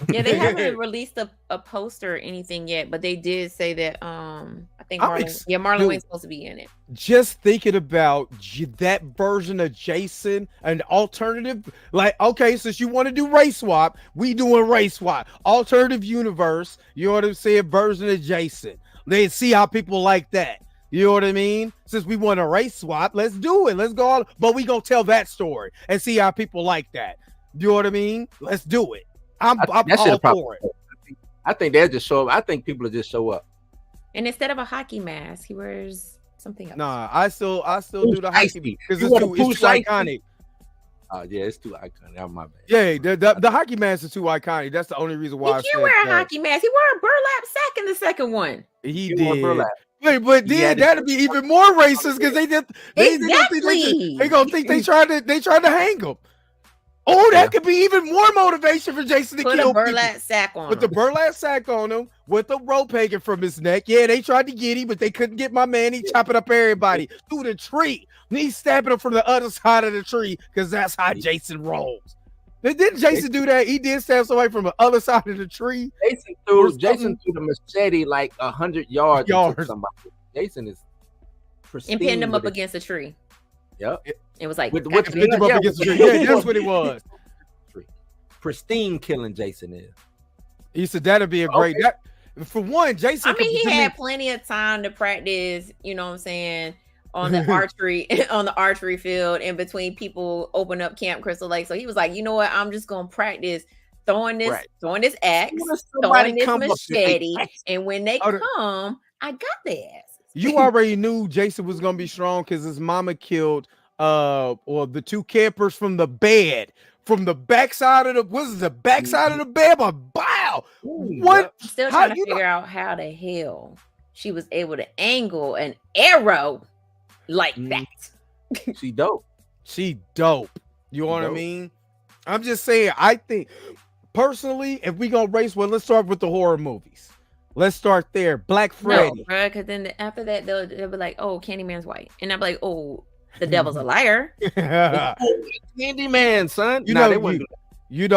Yeah, they haven't released a poster or anything yet, but they did say that I think Marlon Wayne's supposed to be in it. Just thinking about that version of Jason, an alternative, like, okay, since you want to do race swap, we doing race swap. Alternative universe, you know what I'm saying? Version of Jason. Let's see how people like that. You know what I mean? Since we want a race swap, let's do it. Let's go on. But we gonna tell that story and see how people like that. You know what I mean? Let's do it. I'm all for it. I think they'll just show up. I think people will just show up. And instead of a hockey mask, he wears something else. Nah, I still do the hockey because You it's want a too Pooh iconic. Oh yeah, it's too iconic. That's my bad. Yeah, the hockey mask is too iconic. That's the only reason why He can't wear a hockey mask. He wore a burlap sack in the second one. He wore did. burlap. Wait, but then that'd be even more racist because they Exactly. They gonna think they tried to hang him. Oh, that could be even more motivation for Jason to Put kill a burlap people. sack on With the him. burlap sack on him, with the rope hanging from his neck. Yeah, they tried to get him, but they couldn't get my man. He chopping up everybody through the tree. And he's stabbing him from the other side of the tree because that's how Jason rolls. Didn't Jason do that? He did stab somebody from the other side of the tree. Jason threw the machete like 100 yards. Jason is pristine. And pinned him up against a tree. Yep. It was like Pinned him up against the tree. Yeah, that's what it was. Pristine killing Jason is. He said that'd be a great. That, for one, Jason. I mean, he had plenty of time to practice. You know what I'm saying? On the archery field, in between people open up Camp Crystal Lake. So he was like, you know what? I'm just gonna practice throwing this axe, throwing this machete, and when they come, I got their asses. You already knew Jason was gonna be strong because his mama killed the two campers from the bed. From the backside of the backside of the bed, but bow. What? I'm still trying to figure out how the hell she was able to angle an arrow like that. She dope. She dope. You know what I mean? I'm just saying, I think personally, if we gonna race, well, let's start with the horror movies. Let's start there. Black Freddy. No, because then after that, they'll be like, oh, Candyman's white. And I'm like, oh, the devil's a liar. Candyman, son. You know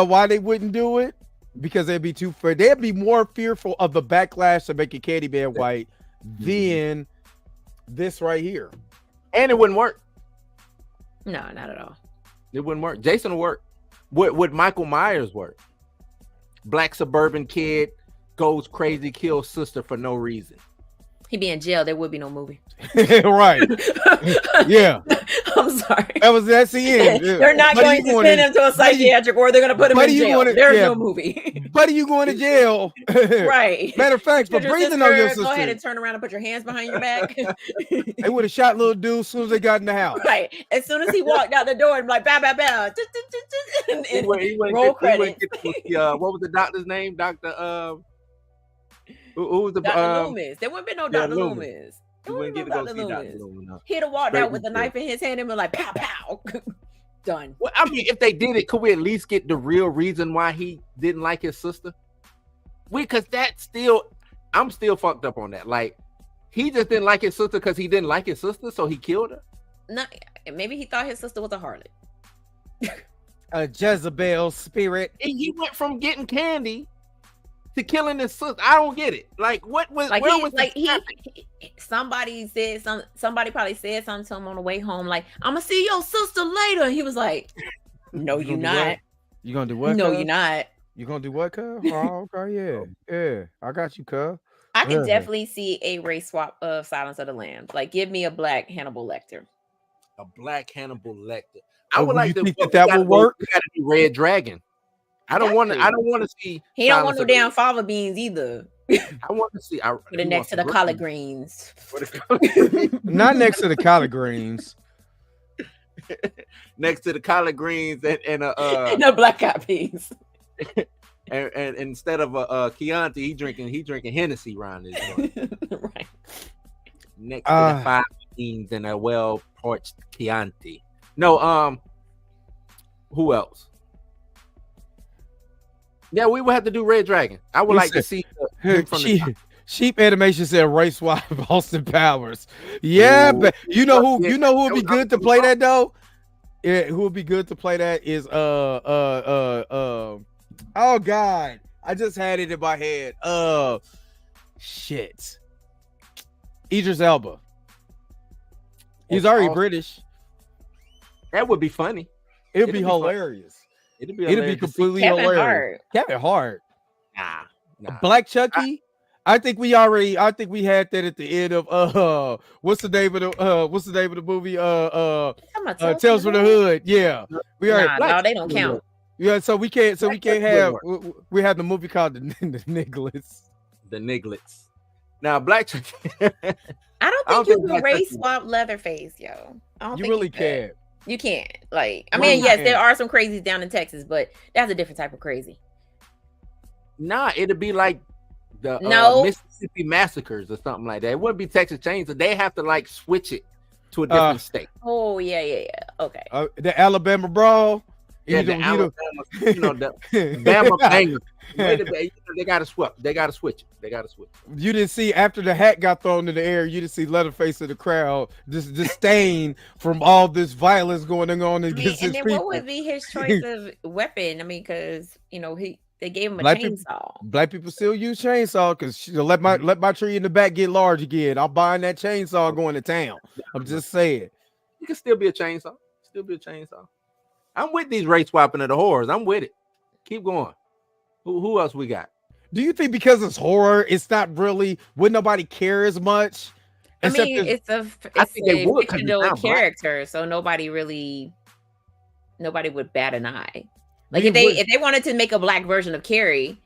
why they wouldn't do it? Because they'd be too afraid. They'd be more fearful of the backlash of making Candyman white than this right here. And it wouldn't work. No, not at all. It wouldn't work. Jason would work. Would Michael Myers work? Black suburban kid goes crazy, kills sister for no reason. He'd be in jail. There would be no movie. Right. Yeah. I'm sorry. That's the end. They're not going to send him to a psychiatric, or they're going to put him in jail. There's no movie. Buddy, you going to jail? Right. Matter of fact, for breathing on your sister. Go ahead and turn around and put your hands behind your back. They would have shot little dude as soon as they got in the house. Right. As soon as he walked out the door and like bow, bow, bow. And roll credits. What was the doctor's name? Dr. Who was the Dr. Loomis? There wouldn't be no Dr. Loomis. You wouldn't get to go see Dr. Loomis. He'd have walked out with the knife in his hand and been like, pow, pow. Done. Well, I mean, if they did it, could we at least get the real reason why he didn't like his sister? Because I'm still fucked up on that. Like, he just didn't like his sister because he didn't like his sister, so he killed her. No, maybe he thought his sister was a harlot. A Jezebel spirit. And he went from getting candy to killing his sister. I don't get it. Like, what was like somebody probably said something to him on the way home, like, I'm gonna see your sister later. And he was like, no, you're not. You gonna do what? No, you're not. You gonna do what, cuz? Oh, okay, yeah. I got you, cuz. I can definitely see a race swap of Silence of the Lambs. Like, give me a black Hannibal Lecter. A black Hannibal Lecter. I would like to think that would work. We gotta do Red Dragon. I don't want to see. He don't want no damn fava beans either. I want to see. Put it next to the collard greens. Not next to the collard greens. Next to the collard greens and the black eyed peas. and instead of a Chianti, he drinking Hennessy around this joint. Right. Next to the five beans and a well parched Chianti. No, who else? Yeah, we would have to do Red Dragon. I would like to see Sheep Animation said race swap Austin Powers. Yeah, but you know who would be good to play that though? Yeah, who would be good to play that is oh god, I just had it in my head. Shit. Idris Elba. He's already British. That would be funny. It'd be hilarious. It'd be completely hilarious. Kevin Hart. Nah. Black Chucky. I think we had that at the end of what's the name of the movie? Tales from the Hood. Yeah. No, they don't count. Yeah, so we can't have we have the movie called the Nigglets. The Nigglets. Now Black Chucky. I don't think you can race swap Leatherface, yo. I don't think really can't. You can't. Like, I mean, yes, there are some crazies down in Texas, but that's a different type of crazy. Nah, it'd be like the Mississippi Massacres or something like that. It wouldn't be Texas Chainsaw. They have to like switch it to a different state. Oh yeah. Okay. The Alabama Brawl. Yeah, the Alabama, the Bama Bangers. They gotta switch. They gotta switch. You didn't see after the hat got thrown in the air. You didn't see Leatherface in the crowd, just disdain from all this violence going on against his people. What would be his choice of weapon? I mean, because they gave him a chainsaw. Black people still use chainsaw because let my tree in the back get large again. I'm buying that chainsaw going to town. I'm just saying. It can still be a chainsaw. I'm with these race swapping of the horrors. I'm with it. Keep going. Who else we got? Do you think because it's horror, it's not really, would nobody care as much? I mean, it's a fictional character, so nobody would bat an eye. Like if they wanted to make a black version of Carrie,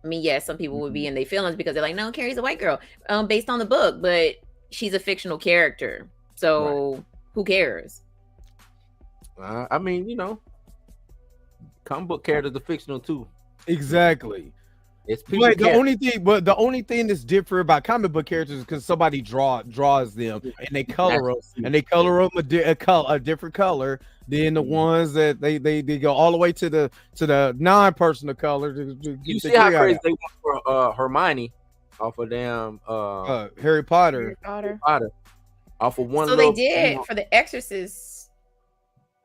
I mean, yes, some people would be in their feelings because they're like, no, Carrie's a white girl, based on the book, but she's a fictional character, so who cares? I mean, comic book characters are fictional too. Exactly. It's the only thing that's different about comic book characters is because somebody draws them and they color them a different color than the ones that they go all the way to the non-personal color. You see how crazy they went for Hermione off of damn Harry Potter. Off of one. So they did for The Exorcist.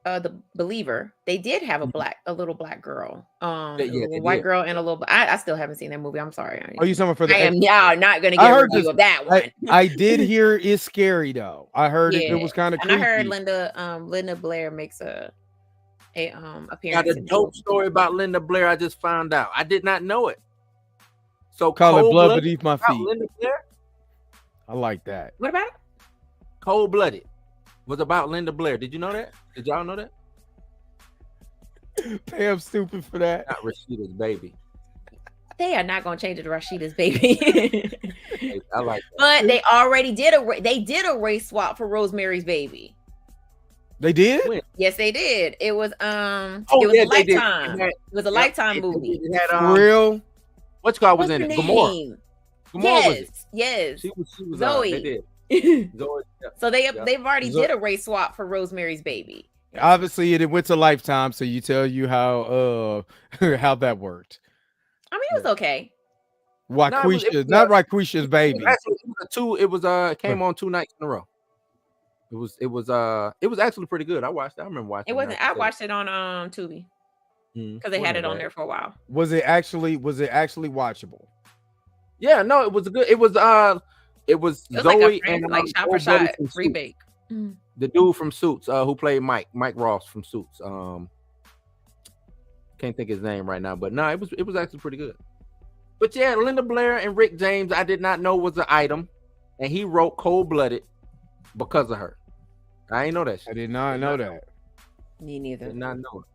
The Believer, they did have a little black girl, a white girl, and a little. I still haven't seen that movie. I'm sorry. Are you talking for the? I am now not going to get a review of that one. I did hear it's scary though. I heard it was kind of. And I heard Linda Blair makes a appearance. Got a dope story about Linda Blair. I just found out. I did not know it. So call it Blood Beneath My Feet. Linda Blair. I like that. What about it? Cold-blooded. was about Linda Blair. Did you know that? Did y'all know that? Pam stupid for that. Not Rashida's baby. They are not going to change it to Rashida's baby. I like that. But they already did a race swap for Rosemary's Baby. They did? When? Yes, they did. It was a yeah, Lifetime. It It was a Lifetime movie. It had, For real? what's called was What's in her it? Gamora. name? Gamora was it? Yes. She was Zoe. they did. Zoe, yeah. So they've already Zo- did a race swap for Rosemary's Baby. Obviously, it went to Lifetime, so you tell you how how that worked. I mean, it was okay. Raquisha, it was, not Raquisha's baby. It was came on 2 nights in a row. It was actually pretty good. I watched it. I remember watching It wasn't. I watched it on Tubi because they had it on there for a while. Was it actually watchable? Yeah, no, it was good. It was It was Zoe like shot for old buddy shot from Suits. remake. The dude from Suits, who played Mike Ross from Suits. Can't think his name right now, but no, it was actually pretty good. But yeah, Linda Blair and Rick James, I did not know was an item, and he wrote Cold Blooded because of her. I ain't know that shit. I did not know that. Me neither. Did not know it.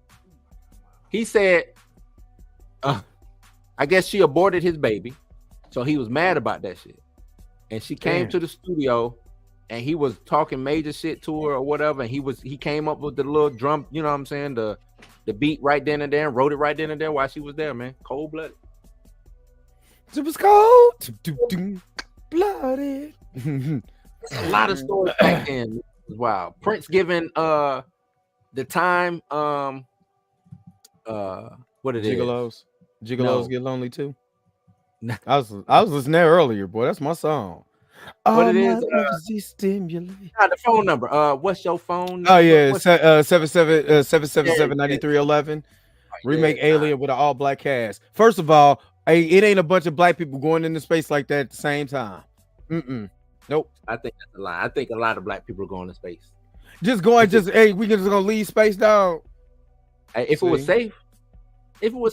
He said, I guess she aborted his baby, so he was mad about that shit. And she came Damn. to the studio, and he was talking major shit to her or whatever. And he came up with the little drum, you know what I'm saying, the beat right then and there, and wrote it right then and there while she was there, man. Cold blooded. It was cold blooded. A lot of stories back then. Wow. Prince giving the time what it is. Gigolos No. get lonely too. I was listening there earlier, boy. That's my song. What it is, stimulate. The phone number. What's your phone? Oh yeah, What's 777-9311. Remake yeah, Alien with an all black cast. First of all, it ain't a bunch of black people going into space like that at the same time. Nope. I think that's a lie. I think a lot of black people are going to space. We just gonna leave space down. Hey, if it was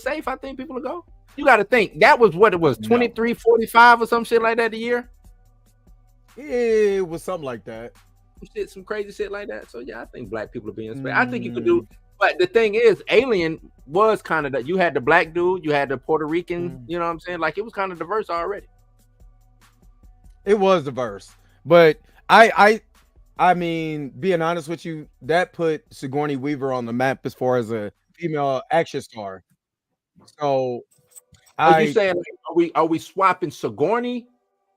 safe, I think people would go. You got to think that was what it was, 23.45 or some shit like that a year. It was something like that. Some crazy shit like that. So yeah, I think black people are being space. I think you could do. But the thing is, Alien was kind of that. You had the black dude, you had the Puerto Rican. You know what I'm saying? Like it was kind of diverse already. It was diverse, but I mean, being honest with you, that put Sigourney Weaver on the map as far as a female action star. So, Are you saying are we swapping Sigourney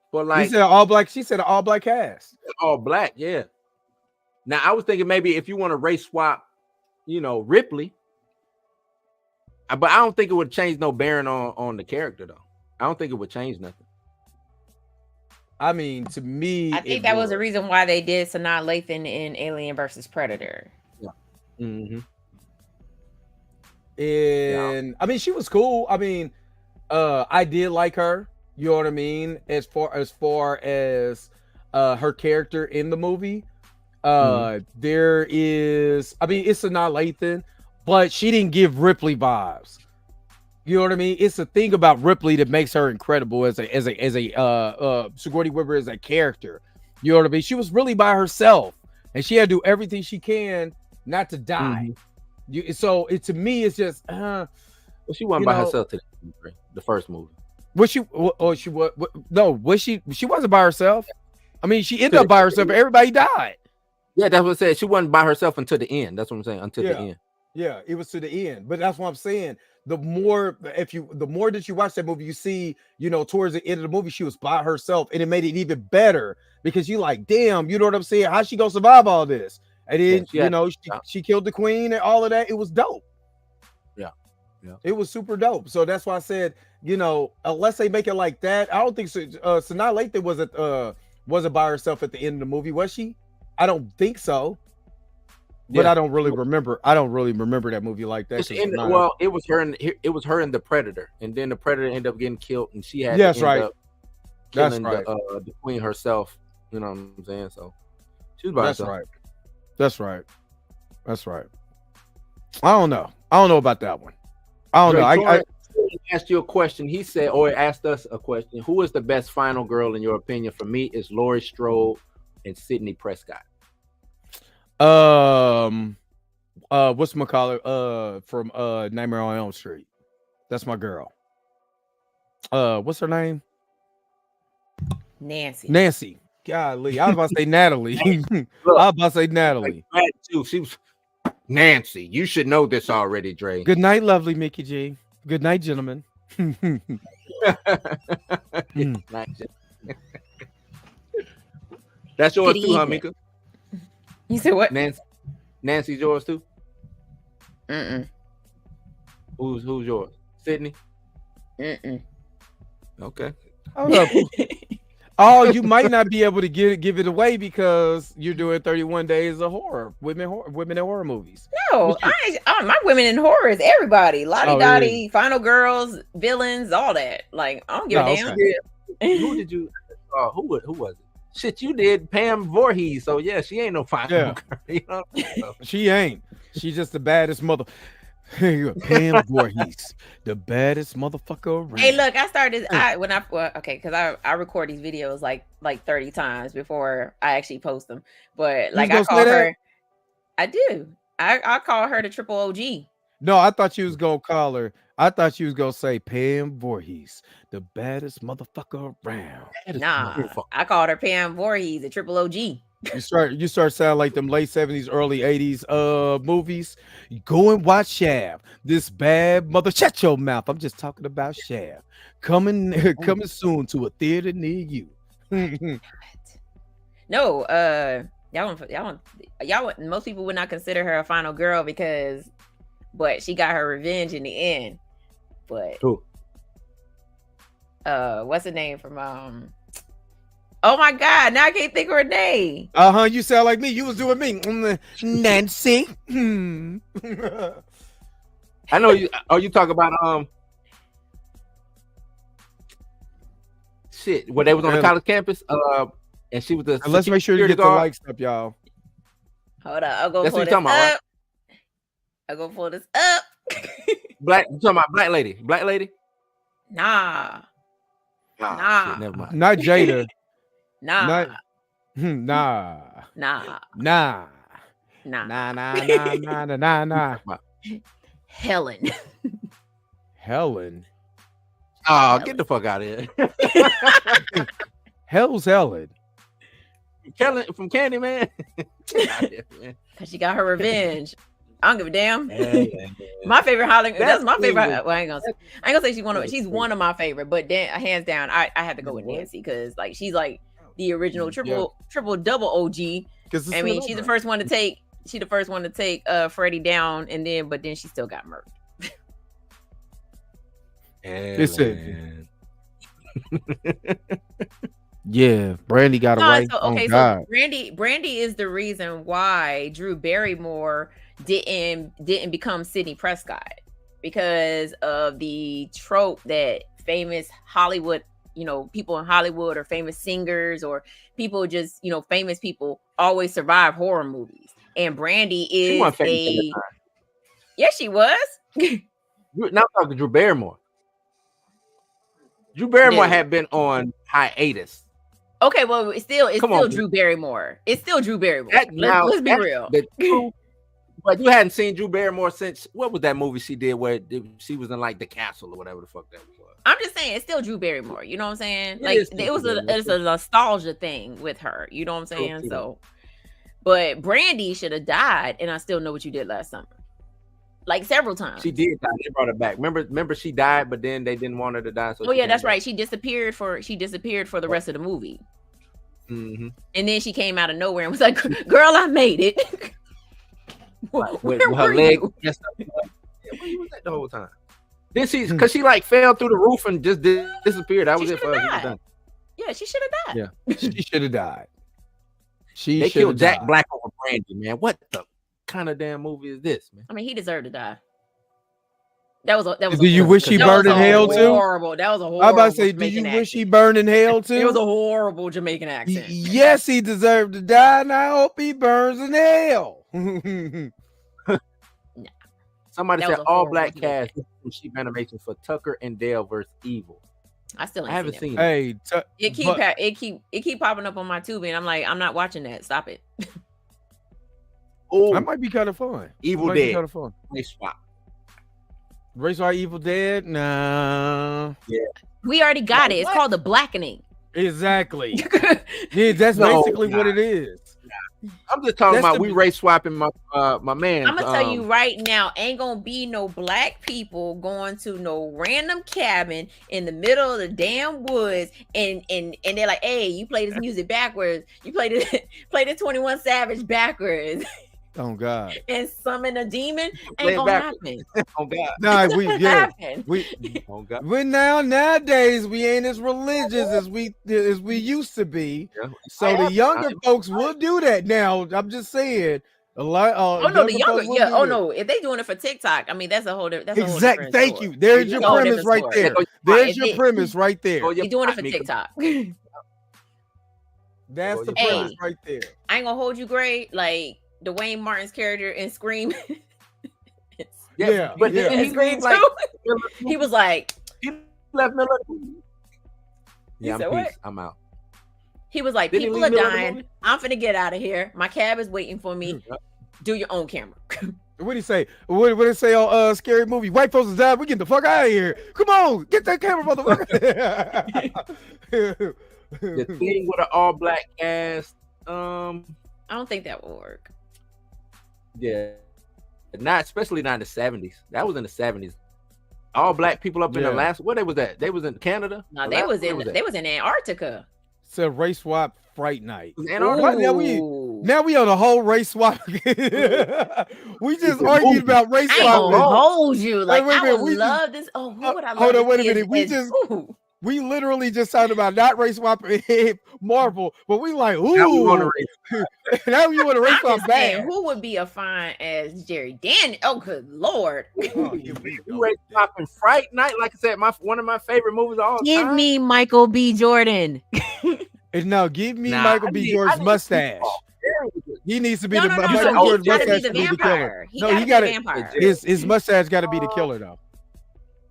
for like? He said all black. She said an all black cast. All black, yeah. Now I was thinking maybe if you want to race swap, Ripley, but I don't think it would change no bearing on the character though. I don't think it would change nothing. I mean, to me, I think that was the reason why they did Sanaa Lathan in Alien versus Predator. Yeah. Mm-hmm. And I mean, she was cool. I mean, I did like her. You know what I mean? As far as her character in the movie, there is. I mean, it's Sanaa Lathan, but she didn't give Ripley vibes. You know what I mean? It's the thing about Ripley that makes her incredible as a Sigourney Weaver as a character. You know what I mean? She was really by herself, and she had to do everything she can not to die. To me, it's just. Well, she wasn't by herself to the first movie. Was she? Oh, she was. No, was she? She wasn't by herself. I mean, she ended up by herself. But everybody died. Yeah, that's what I said. She wasn't by herself until the end. That's what I'm saying. Until the end. Yeah, it was to the end. But that's what I'm saying. The more that you watch that movie, you see, towards the end of the movie, she was by herself, and it made it even better because you like, damn, you know what I'm saying? How's she gonna survive all this? And then, she killed the queen and all of that. It was dope. Yeah. It was super dope. So that's why I said, unless they make it like that, I don't think so. Sanaa Lathan wasn't by herself at the end of the movie, was she? I don't think so. But I don't really remember. I don't really remember that movie like that. It was her and the Predator, and then the Predator ended up getting killed, and she had up killing right. the queen herself. You know what I'm saying? So she was by herself. That's right. I don't know about that one. I don't know. I asked you a question. He said, or asked us a question. Who is the best final girl in your opinion? For me, it's Laurie Strode and Sydney Prescott. Whatchamacallit, from Nightmare on Elm Street. That's my girl. What's her name? Nancy. Golly, I was about to say Natalie. I was about to say Natalie. She was Nancy. You should know this already, Dre. Good night, lovely Mickey G. Good night, gentlemen. That's yours too, huh, Mika? You said what? Nancy's yours too? Mm-mm. Who's yours? Sydney? Mm-mm. Okay. Hold up. Oh, you might not be able to give it away because you're doing 31 days of horror, women in horror movies. No, my women in horror is everybody. Lottie Dottie, Final Girls, villains, all that. Like, I don't give a damn. Okay. Who did you? Who was it? Shit, you did Pam Voorhees. So yeah, she ain't no final girl. You know? She ain't. She's just the baddest mother. Pam Voorhees, the baddest motherfucker around. Hey, look, I started because I record these videos like 30 times before I actually post them. But like I call her, I do. I call her the triple OG. No, I thought you was gonna call her. I thought you was gonna say Pam Voorhees, the baddest motherfucker around. Nah, I called her Pam Voorhees, the triple OG. You start sounding like them late 70s, early 80s movies. You go and watch Shaft. This bad mother, shut your mouth. I'm just talking about Shaft. Coming soon to a theater near you. No, y'all most people would not consider her a final girl but she got her revenge in the end. But what's her name from oh my God, now I can't think of her name. You sound like me. You was doing me. Nancy. I know you. Oh, you talk about shit. Where they was on the college campus. And she was the. Let's make sure you get the likes up, y'all. Hold up, I'll go pull this up. Right? I'll go pull this up. You talking about black lady? Black lady? Nah. Shit, never mind. Not Jada. Nah. Helen. Oh, get the fuck out of here. Hell's Helen. Helen from Candyman. Cause she got her revenge. I don't give a damn. My favorite Hollywood. That's my favorite. Well, I ain't gonna say she's one of my favorite, but hands down, I had to go with Nancy because like she's like the original triple double OG. I mean, she's the first one to take Freddie down, but then she still got murdered. Yeah, Brandy got it right. So Brandy is the reason why Drew Barrymore didn't become Sidney Prescott, because of the trope that famous Hollywood, people in Hollywood or famous singers or people just, famous people always survive horror movies. And Brandy is yes, she was. Now I'm talking Drew Barrymore. Drew Barrymore had been on hiatus. Okay, well, it's still Drew Barrymore. It's still Drew Barrymore. Let's be real. But you hadn't seen Drew Barrymore since, what was that movie she did where she was in like the castle or whatever the fuck that was? I'm just saying it's still Drew Barrymore. You know what I'm saying? Like it's a nostalgia thing with her. You know what I'm saying? So, but Brandy should have died, and I still know what you did last summer. Like several times. She did die. They brought her back. Remember she died, but then they didn't want her to die. So that's right. She disappeared for the rest of the movie. Mm-hmm. And then she came out of nowhere and was like, "Girl, I made it." with her leg. Where you was at the whole time? Then because she like fell through the roof and just disappeared. That was it for her. Yeah, she should have died. Yeah, she should have diid. They killed Jack Black over Brandy, man. What the kind of damn movie is this, man? I mean, he deserved to die. That was. Do you wish he burned in hell too? Horrible. That was a horrible. I'm about to say, do you wish he burned in hell too? It was a horrible Jamaican accent. Yes, he deserved to die, and I hope he burns in hell. Somebody said all black cast from cheap animation for Tucker and Dale versus Evil. I haven't seen it. Hey, it keep popping up on my tube, and I'm like, I'm not watching that. Stop it. Oh, That might be kind of fun. Evil Dead. Kind of fun. Race swap. Race swap Evil Dead? Nah. We already got it. It's called the blackening. Exactly. Yeah, that's basically what it is. I'm just talking about we race swapping my man. I'm gonna tell you right now, ain't gonna be no black people going to no random cabin in the middle of the damn woods, and they're like, "Hey, you play this music backwards. You play the 21 Savage backwards." Oh God! And summon a demon ain't gonna happen. Oh God! Nah, Oh God! we nowadays we ain't as religious as we used to be. Yeah. So the younger folks will do that now. I'm just saying. A lot. The younger. Yeah. Oh no, if they doing it for TikTok, I mean that's a whole. That's exactly. Thank you. There's your premise right there. There's your premise right there. You're doing it for TikTok. That's the premise right there. I ain't gonna hold you, Gray. Like Dwayne Martin's character in Scream. But in Scream like he was like he left Miller. Yeah, I'm out. He was like, people are dying. I'm finna get out of here. My cab is waiting for me. Do your own camera. What do you say? What do you say on Scary Movie? White folks is dying. We getting the fuck out of here. Come on, get that camera, motherfucker. The thing with an all black cast. I don't think that will work. Yeah, especially not in the 70s. That was in the 70s. All black people up in Alaska. Where they was at? They was in Canada. No, they was in Antarctica. It's a race swap Fright Night. Now we on a whole race swap. We just argued about race swap. I ain't gonna hold you. Like I would love this. Oh, who would I love? Hold on, wait a minute. We literally just talked about not race swapping Marvel, but we like, ooh, now we want to race swap back. Who would be a fine as Jerry Dan? Oh, good Lord. Race swapping Fright Night, like I said, one of my favorite movies of all time. Give me Michael B. Jordan. No, give me Michael B. Jordan's mustache. He needs to be Michael B. Jordan's mustache to be the killer. No, he got it. His mustache got to be the killer, though.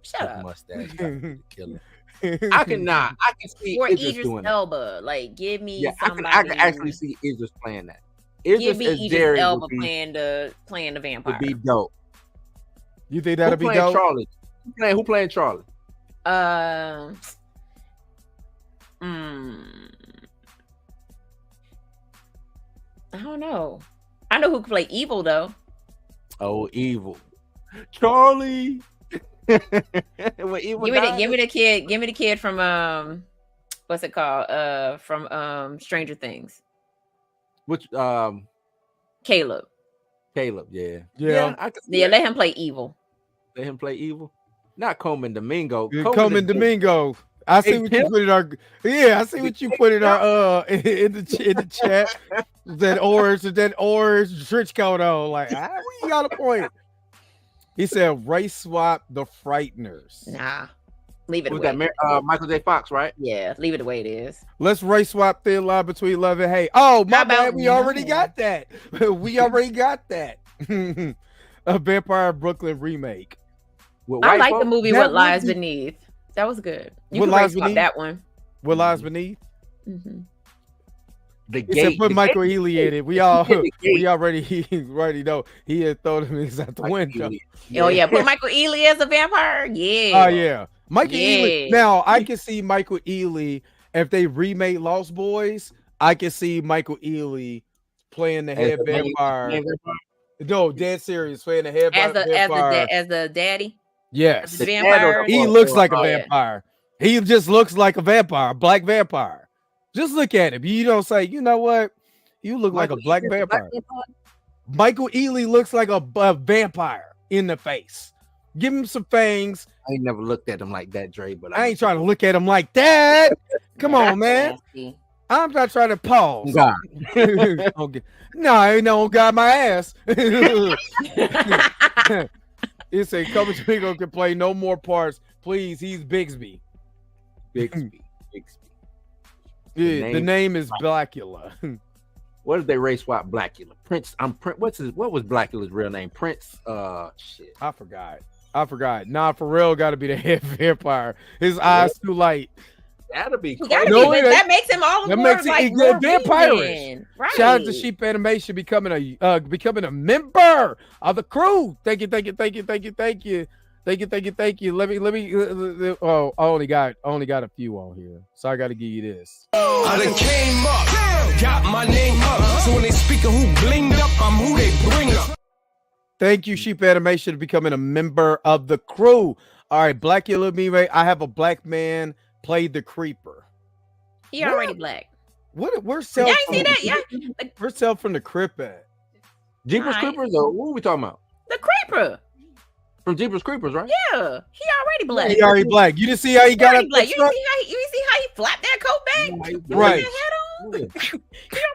Shut up. Mustache got to be the killer. I can see or Idris doing Elba. That. Like, give me somebody. I can actually see Idris playing that. Give me Idris Elba playing the vampire. Would be dope. You think that'll be dope? Charlie? Who playing Charlie? I don't know. I know who can play Evil though. Oh, Evil, Charlie. Give me the kid from what's it called? From Stranger Things. Which Caleb, yeah. Let him play Evil. Let him play Evil. Not Coleman Domingo. Coleman Domingo. I see what you put in our. Yeah, I see what you put in our in the chat. That orange trench coat on. Like, we got a point. He said, "Race swap the Frighteners." Nah, leave it. Was that Michael J. Fox, right? Yeah, leave it the way it is. Let's race swap thin line between love and hate. Oh, my bad. We already got that. We already got that. A Vampire Brooklyn remake. I like the movie What Lies Beneath. That was good. You can race swap that one. What Lies Beneath? Mm-hmm. The gate. Put Michael Ealy in it. We already know he had thrown him out the window. Oh yeah, put Michael Ealy as a vampire. Yeah. Oh yeah, Michael Ealy. Now I can see Michael Ealy if they remake Lost Boys. I can see Michael Ealy playing the head vampire. No, dead serious, playing the head vampire as the daddy. Yes, the vampire. He looks like a vampire. He just looks like a vampire, black vampire. Just look at him. You don't say, you know what? You look like a black vampire. Michael Ealy looks like a vampire in the face. Give him some fangs. I ain't never looked at him like that, Dre. But I ain't trying to look at him like that. Come on, man. I'm not trying to pause. God. Okay. No, I ain't no God my ass. It said, "Cover Domingo can play no more parts. Please, he's Bigsby." Bigsby. Yeah, the name is Blackula. What did they race swap Blackula? Prince. What was Blackula's real name? Prince. Shit. I forgot. Nah, for real, got to be the head vampire. His eyes too light. That'll be He crazy. gotta No, be, it but ain't. that makes him all the That more makes it like a more vampire-ish. reason. Right. Shout out to Sheep Animation becoming a member of the crew. Thank you. Let me. Oh, I only got a few on here, so I got to give you this. I done came up, got my name up. So when they speak of who blinged up, I'm who they bring up. Thank you, Sheep Animation, becoming a member of the crew. All right, Black Yellow Me, I have a black man play the creeper. He already black. Where's Yeah, Self? you see that? Yeah. Where's Self from the Crip at? Jeepers Alright. Creepers, or what are we talking about? The creeper. From Jeepers Creepers, right? Yeah. He already black. He already black. You didn't see how he got already up black. the You truck? see how he flapped that coat back? Yeah, Right. He already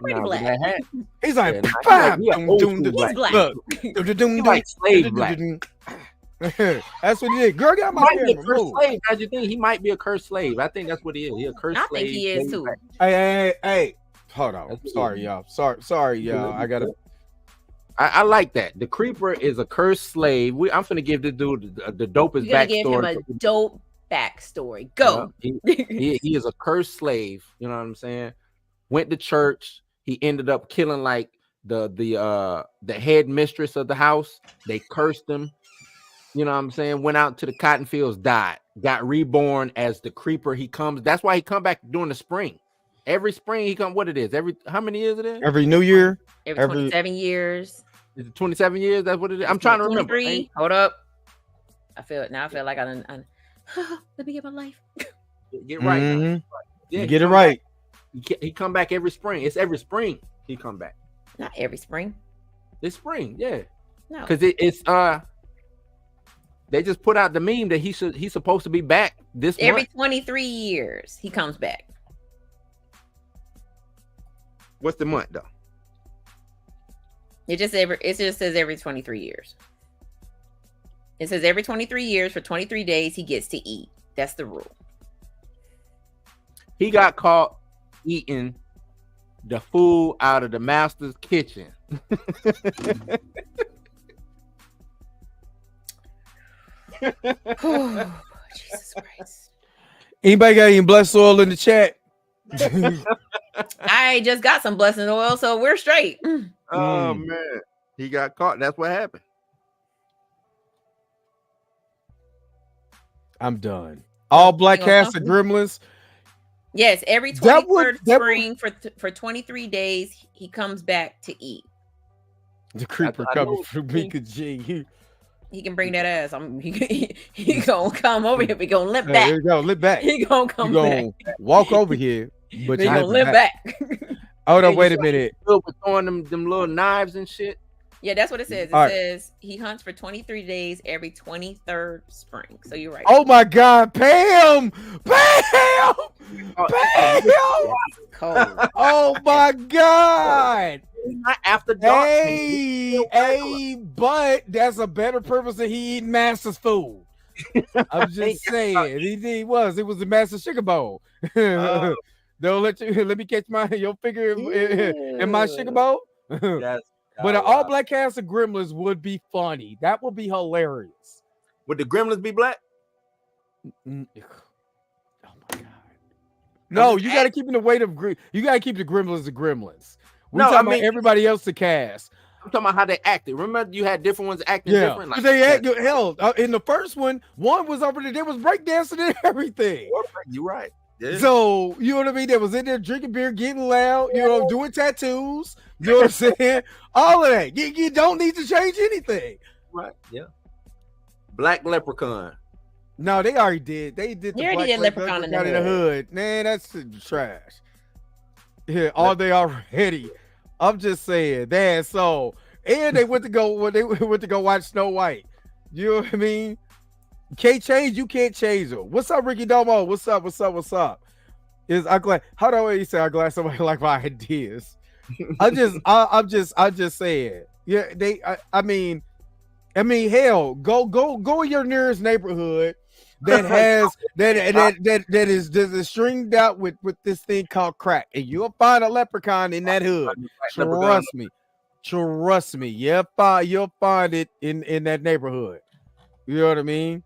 Nah, but black. that hat, He's like, yeah, nah, bam, he like dum, old dum, school dum, He's black. look. Dum, dum, dum, he like slave dum, black. dum, dum. That's what he did. Girl, get out my Might be a camera. cursed Move. slave. How'd you think he might be a cursed slave? I think that's what he is. He a cursed I slave. think he is slave too. black. Hey. Hold on. That's Sorry, y'all. Sorry, y'all. I gotta. I like that. The creeper is a cursed slave. I'm finna give this dude the dopest You're gonna give him backstory. a dope backstory. Go. He is a cursed slave. You know what I'm saying? Went to church. He ended up killing like the head mistress of the house. They cursed him. You know what I'm saying? Went out to the cotton fields, died, got reborn as the creeper. He comes. That's why he come back during the spring. Every spring he come. What it is? How many years it is? Every New Year. Every 27 years. Is it 27 years? That's what it is. I'm trying to remember. 23. Hold up. I feel like I let me get my life. Get right. Mhm. Yeah, You he get it come right. back. He come back every spring. It's every spring he come back. Not every spring. This spring, yeah. No. Because it's they just put out the meme that he's supposed to be back this Every month. 23 years he comes back. What's the month though? It just says every 23 years. It says every 23 years for 23 days he gets to eat. That's the rule. He got caught eating the food out of the master's kitchen. Jesus Christ. Anybody got any blessed oil in the chat? I just got some blessing oil, so we're straight. Oh man, he got caught. That's what happened. I'm done. All black You gonna cast of come? gremlins. Yes, every That 23rd would- spring for 23 days he comes back to eat. The creeper I coming know. from Mika G. He can bring that ass. He gonna come over here. We gonna limp There back. you go. Live back. He gonna You come back. gonna walk over here, but He you gonna live limp back. back. Hold Yeah, on, you wait a saw minute. Bill was throwing them little knives and shit. Yeah, that's what it says. It All right. says he hunts for 23 days every 23rd spring. So you're right. Oh my God, Pam! Pam! Pam! Cold. Oh my God! Not after dark. Hey, but that's a better purpose than he eating Master's food. I'm just saying. He was. It was the Master Sugar Bowl. Don't let me catch your finger in my sugar bowl. Yes. But an all black cast of gremlins would be funny. That would be hilarious. Would the gremlins be black? Oh my God. No, you got to keep in the weight of you got to keep the gremlins the gremlins. We're No, talking I mean- about everybody else to cast. I'm talking about how they acted. Remember, you had different ones acting Yeah, different. because they act hell. In the first one was over there. They was breakdancing and everything. You're right. Yeah. So you know what I mean? They was in there drinking beer, getting loud, doing tattoos. You know what I'm saying? All of that. You don't need to change anything. Right. Yeah. Black leprechaun. No, they already did. They did. They already did Leprechaun in the hood. Man, that's trash. Yeah, are they already? I'm just saying that. So, and they went to go watch Snow White. You know what I mean? You can't change them. What's up, Ricky Domo? What's up? I'm glad. How do I say I'm glad somebody like my ideas? I'm just saying. Yeah, I mean, hell, go in your nearest neighborhood that has that is stringed out with this thing called crack, and you'll find a leprechaun in that hood. Trust me. You'll find it in that neighborhood. You know what I mean?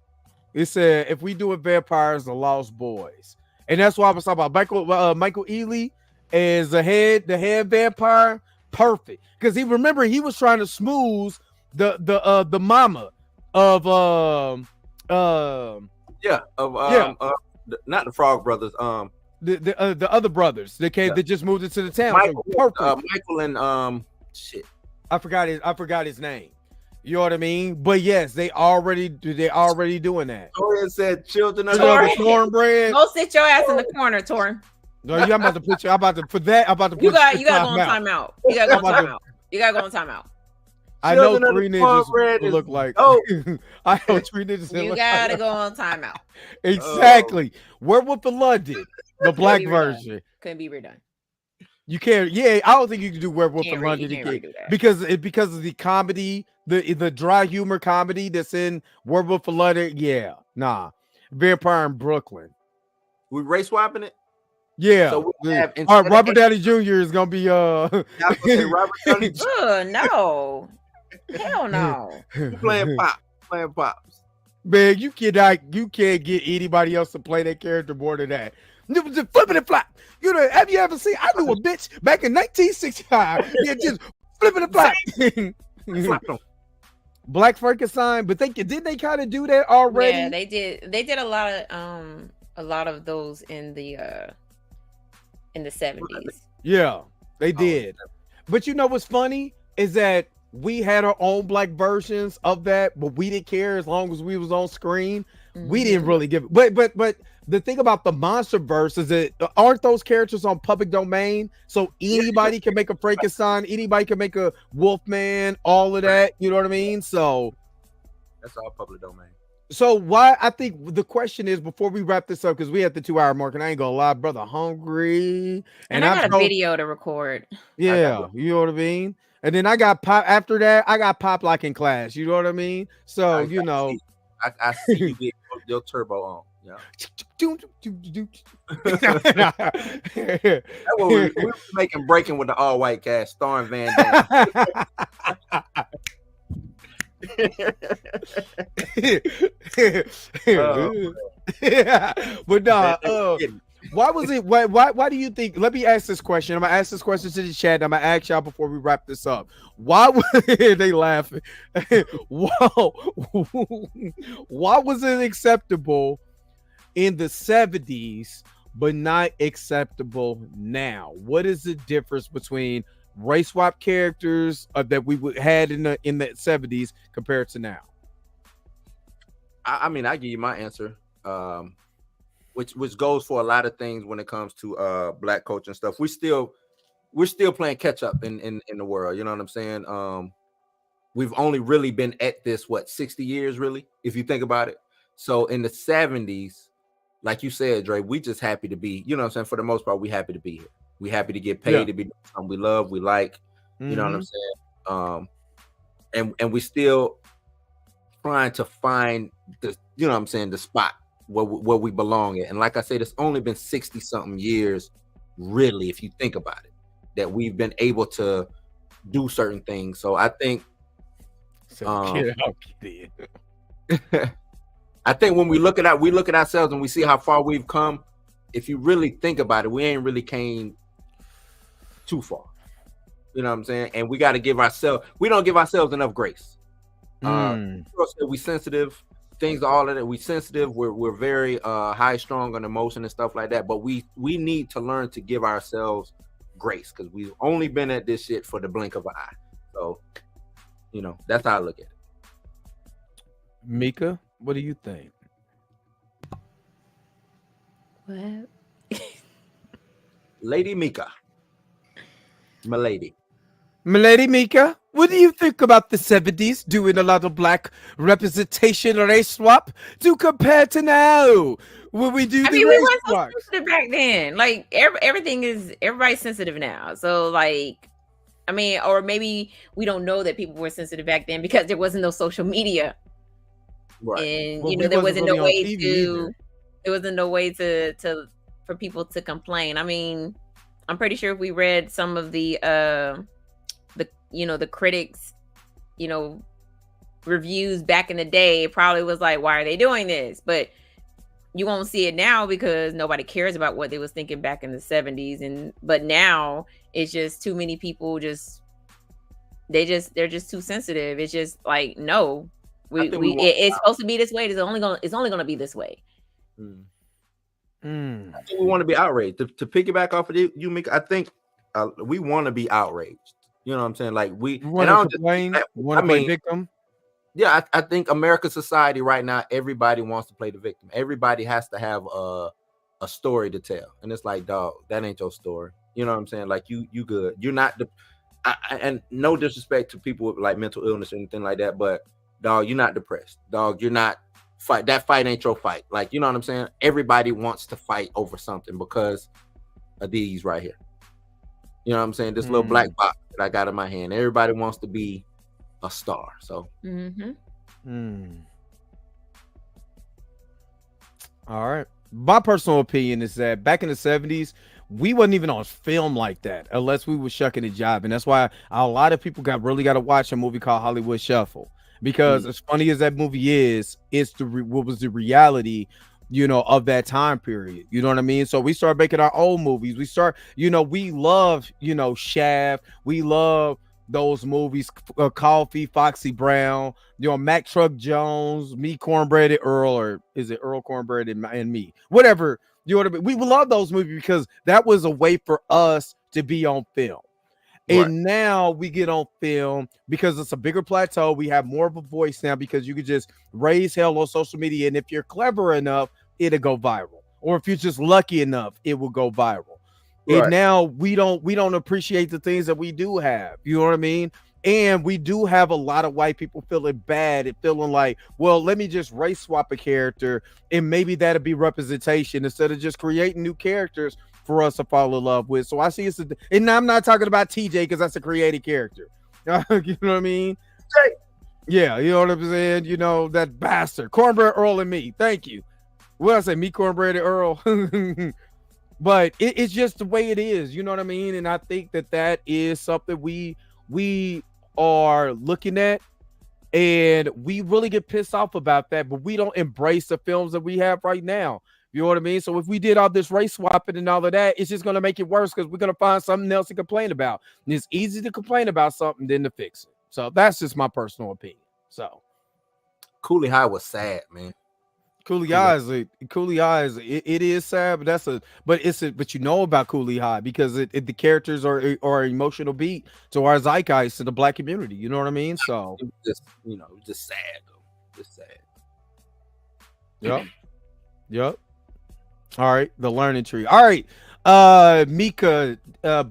It said if we do it vampires, the Lost Boys. And that's why I was talking about Michael Ealy as the head vampire. Perfect. Because he was trying to smooth the mama of not the Frog Brothers, the other brothers that came that just moved into the town. Michael, so perfect. Michael and shit. I forgot his name. You know what I mean? But yes, they already doing that. Torian said children of Torin. the cornbread. Go sit your ass in the corner, Torin. No, I'm about to put You gotta go on timeout. You gotta go on timeout. I know Children of three the ninjas cornbread is look like. dope. I know three ninjas. You gotta go on timeout. Exactly. Werewolf of London, the black version. Couldn't be redone. You can't. Yeah, I don't think you can do Werewolf of London because of the comedy, the dry humor comedy that's in Werewolf of London. Yeah, nah. Vampire in Brooklyn. We race swapping it. Yeah. So we have all right, Robert Downey Jr. is gonna be Robert Downey Jr. No. Hell no. playing pops. Man, you can't get anybody else to play that character more than that. Just flipping and flap. You know, have you ever seen? I knew a bitch back in 1965. Yeah, just flipping and flap. Black Frankenstein, but didn't they kind of do that already? Yeah, they did. They did a lot of those in the 70s. Yeah, they did. But you know what's funny is that we had our own black versions of that, but we didn't care as long as we was on screen. Mm-hmm. We didn't really give it. But the thing about the monster verse is that aren't those characters on public domain? So anybody can make a Frankenstein, anybody can make a Wolfman, all of that. You know what I mean? So that's all public domain. So why I think the question is before we wrap this up, because we at the 2 hour mark, and I ain't gonna lie, brother, hungry, and I got a video to record. Yeah, you know what I mean. And then I got pop after that. I got pop lock in class. You know what I mean. So you know, I see you get your turbo on. Yeah. That's what we were making breaking with the all white cast starring Van Damme. But no, why was it? Why do you think? Let me ask this question. I'm gonna ask this question to the chat. I'm gonna ask y'all before we wrap this up. Why they laughing? Whoa! Why was it acceptable in the 70s but not acceptable now? What is the difference between race swap characters that we had in the 70s compared to now? I mean, I give you my answer, which goes for a lot of things when it comes to black culture and stuff. We're still playing catch up in the world. You know what I'm saying? We've only really been at this 60 years, really, if you think about it. So in the 70s, like you said, Dre, we just happy to be. You know what I'm saying? For the most part, we happy to be here. We happy to get paid to be something we love, we like. You know what I'm saying? And we still trying to find the, you know what I'm saying, the spot where we belong at. And like I said, it's only been 60 something years, really, if you think about it, that we've been able to do certain things. So I think I think when we look at ourselves and we see how far we've come, if you really think about it, we ain't really came too far. You know what I'm saying? And we got to we don't give ourselves enough grace. We sensitive, things are all of that. We sensitive. We're very high strung on emotion and stuff like that. But we need to learn to give ourselves grace because we've only been at this shit for the blink of an eye. So, you know, that's how I look at it. Mika, what do you think? What? Lady Mika. Milady Mika, what do you think about the 70s doing a lot of black representation race swap to compare to now when we do the race swap? So back then, like everybody's sensitive now. So like, I mean, or maybe we don't know that people were sensitive back then because there wasn't no social media. Right. And well, there wasn't no way to for people to complain. I mean, I'm pretty sure if we read some of the critics, reviews back in the day, it probably was like, why are they doing this? But you won't see it now because nobody cares about what they was thinking back in the 70s. But now it's just too many people they're just too sensitive. It's just like, no, it's supposed to be this way. It's only gonna be this way. I think we want to be outraged. To piggyback off of you, Mika, I think we want to be outraged. You know what I'm saying? Like we want to complain. Want to play victim. Yeah, I think American society right now, everybody wants to play the victim. Everybody has to have a story to tell, and it's like, dog, that ain't your story. You know what I'm saying? Like you good. You're not and no disrespect to people with like mental illness or anything like that, but dog, you're not depressed. Dog, you're not fight. That fight ain't your fight. Like, you know what I'm saying? Everybody wants to fight over something because of these right here. You know what I'm saying? This little black box that I got in my hand. Everybody wants to be a star. So all right. My personal opinion is that back in the 70s, we wasn't even on film like that unless we were shucking a job. And that's why a lot of people got to watch a movie called Hollywood Shuffle. Because as funny as that movie is, it's what was the reality, you know, of that time period. You know what I mean? So we start making our own movies. We start, you know, we love, you know, Shaft. We love those movies, Coffee, Foxy Brown, you know, Mac Truck Jones, Me Cornbread Earl, or is it Earl Cornbread and Me? Whatever. You know what I mean? We love those movies because that was a way for us to be on film. Right. And now we get on film because it's a bigger plateau. We have more of a voice now because you could just raise hell on social media. And if you're clever enough, it'll go viral. Or if you're just lucky enough, it will go viral. Right. And now we don't appreciate the things that we do have. You know what I mean? And we do have a lot of white people feeling bad and feeling like, well, let me just race swap a character and maybe that'll be representation instead of just creating new characters for us to fall in love with. So I see it's and I'm not talking about TJ because that's a created character. You know what I mean? Yeah, you know what I'm saying? You know, that bastard. Cornbread Earl and Me. Thank you. What did I say? Me, Cornbread and Earl. But it's just the way it is. You know what I mean? And I think that is something we are looking at, and we really get pissed off about that, but we don't embrace the films that we have right now. You know what I mean? So if we did all this race swapping and all of that, it's just going to make it worse because we're going to find something else to complain about. And it's easy to complain about something than to fix it. So that's just my personal opinion. So Cooley High was sad, man. Cooley Eyes, it is sad, but you know about Cooley High because the characters are emotional beat to our zeitgeist in the black community. You know what I mean? So just sad though, just sad. Yep. All right, the learning tree. All right, Mika,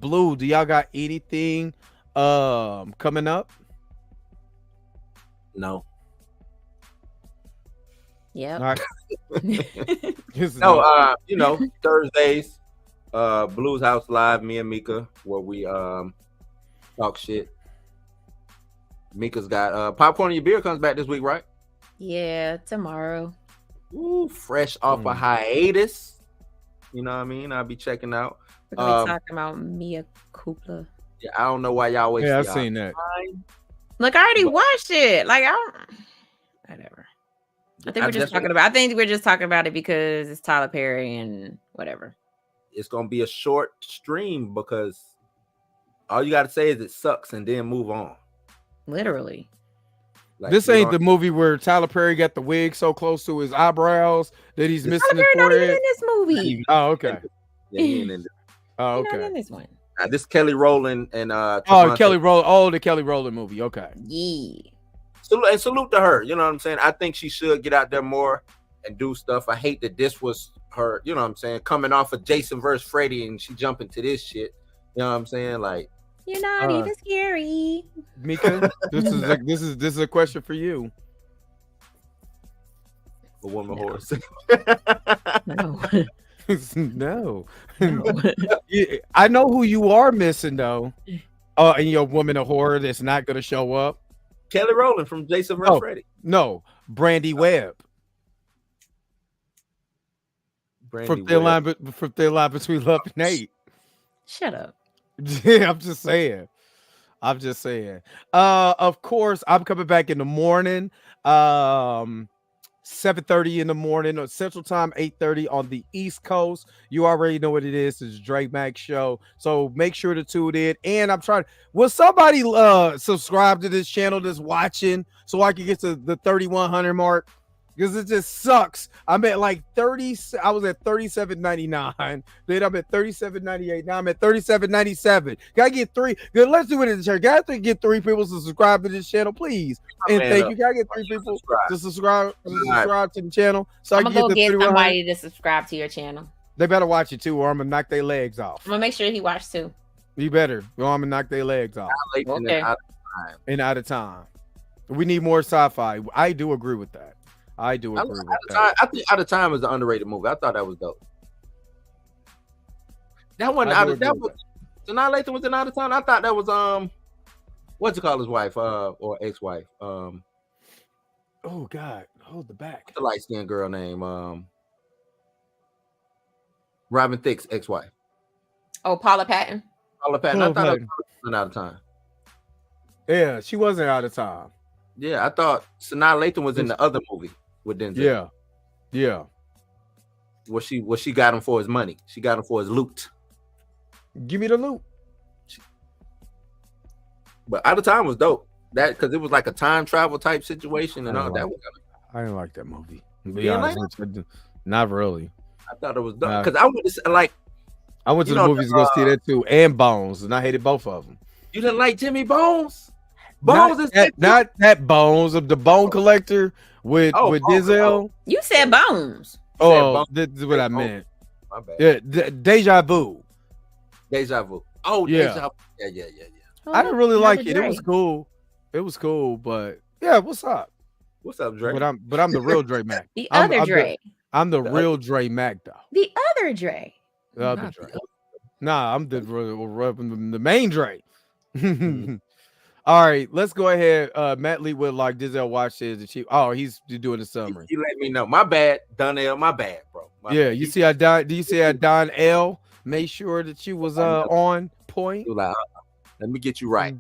Blue, do y'all got anything coming up? No. Yeah. All right. No, Thursdays, Blues House Live, me and Mika, where we talk shit. Mika's got Popcorn and Your Beer comes back this week, right? Yeah, tomorrow. Ooh, fresh off a hiatus. You know what I mean? I'll be checking out. We're gonna be talking about Mia Kupla. Yeah, I don't know why y'all waste. Yeah, I've seen that. Look, I already watched it. Like, whatever. I think we're just talking about it because it's Tyler Perry and whatever. It's gonna be a short stream because all you gotta say is it sucks and then move on. Literally. Like, this ain't the movie where Tyler Perry got the wig so close to his eyebrows that he's missing his forehead. Not even in this movie. Oh, okay. Yeah, he ain't in this. Oh, okay. Not in this one. This Kelly Rowland and Kelly Rowland. Oh, the Kelly Rowland movie. Okay. Yeah. Salute to her. You know what I'm saying? I think she should get out there more and do stuff. I hate that this was her, you know what I'm saying, coming off of Jason versus Freddy and she jumping to this shit. You know what I'm saying? Like, you're not even scary. Mika, this is a question for you. A woman horse. No. No. I know who you are missing though. And your woman of horror that's not gonna show up. Kelly Rowland from Jason vs. Freddy. No, Brandy Webb. From Thin Line Between Love and Hate. Shut up. Yeah, I'm just saying. Of course, I'm coming back in the morning. 7:30 in the morning on Central Time, 8:30 on the East Coast. You already know what it is. It's Dre Max Show. So make sure to tune in. And I'm trying. Will somebody subscribe to this channel that's watching so I can get to the 3,100 mark? Because it just sucks. I'm at like 30. I was at 37.99. Then I'm at 37.98. Now I'm at 37.97. Gotta get 3. Good. Let's do it in the channel. Gotta get 3 people to subscribe to this channel, please. And thank you. Gotta get 3 people to subscribe to the channel. So I'm I gonna can go get get the somebody to subscribe to your channel. They better watch it too, or I'm gonna knock their legs off. I'm gonna make sure he watched too. You better. Or I'm gonna knock their legs off. Okay. And out of time. We need more sci-fi. I do agree with that. I do agree with that. I think Out of Time is an underrated movie. I thought that was dope. That one out of that was Sanaa Lathan was in Out of Time. I thought that was what's it called, his wife or ex-wife? Oh God, hold the back. The light-skinned girl name Robin Thicke's ex-wife. Oh, Paula Patton. Paula Patton. I thought that was Out of Time. Yeah, she wasn't Out of Time. Yeah, I thought Sanaa Lathan was in the other movie with Denzel. Yeah. What she got him for his money. She got him for his loot. Give me the loot. But Out of Time was dope. That because it was like a time travel type situation and all that. I didn't like that movie. Not really. I thought it was dope because I went to the movies to go see that too, and Bones, and I hated both of them. You didn't like Jimmy Bones? Not that Bones of the Bone Collector with Denzel. You said Bones. This is what I meant. My bad. Yeah, Deja Vu. Deja Vu. Oh, yeah. Deja Vu. Yeah. Oh, I didn't really like it. Dre. It was cool, but yeah, what's up? What's up, Dre? But I'm the real Dre Mac. The other Dre. I'm the real Dre Mac though. The other Dre. The other Dre. Nah, I'm the main Dre. All right, let's go ahead. Matt Lee with like Denzel Washington the chief. Oh, he's doing the summary. You let me know. My bad, Donnell. My bad, bro. Yeah, you see how do you see how Don L made sure that you was on point? Like, let me get you right.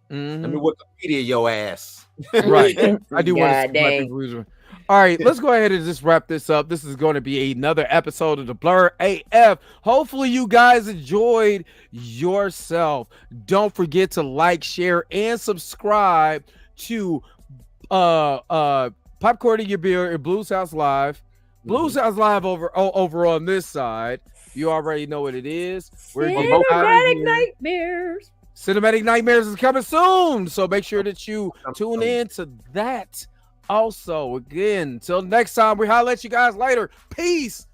Mm-hmm. Let me Wikipedia your ass. Right. I do want to dang. All right, let's go ahead and just wrap this up. This is going to be another episode of the Blur AF. Hopefully you guys enjoyed yourself. Don't forget to like, share, and subscribe to Popcorn in Your Beer and Blues House Live. Blues House Live over on this side. You already know what it is. We're Cinematic Nightmares. Cinematic Nightmares is coming soon, so make sure that you tune in to that. Also, again, till next time, we holler at you guys later. Peace.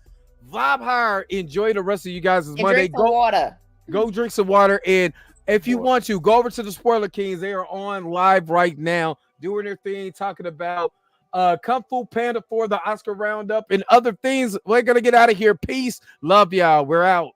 Vibe higher. Enjoy the rest of you guys' Monday. Drink some water. Go drink some water. And if you want to, go over to the Spoiler Kings. They are on live right now, doing their thing, talking about Kung Fu Panda for the Oscar Roundup and other things. We're going to get out of here. Peace. Love y'all. We're out.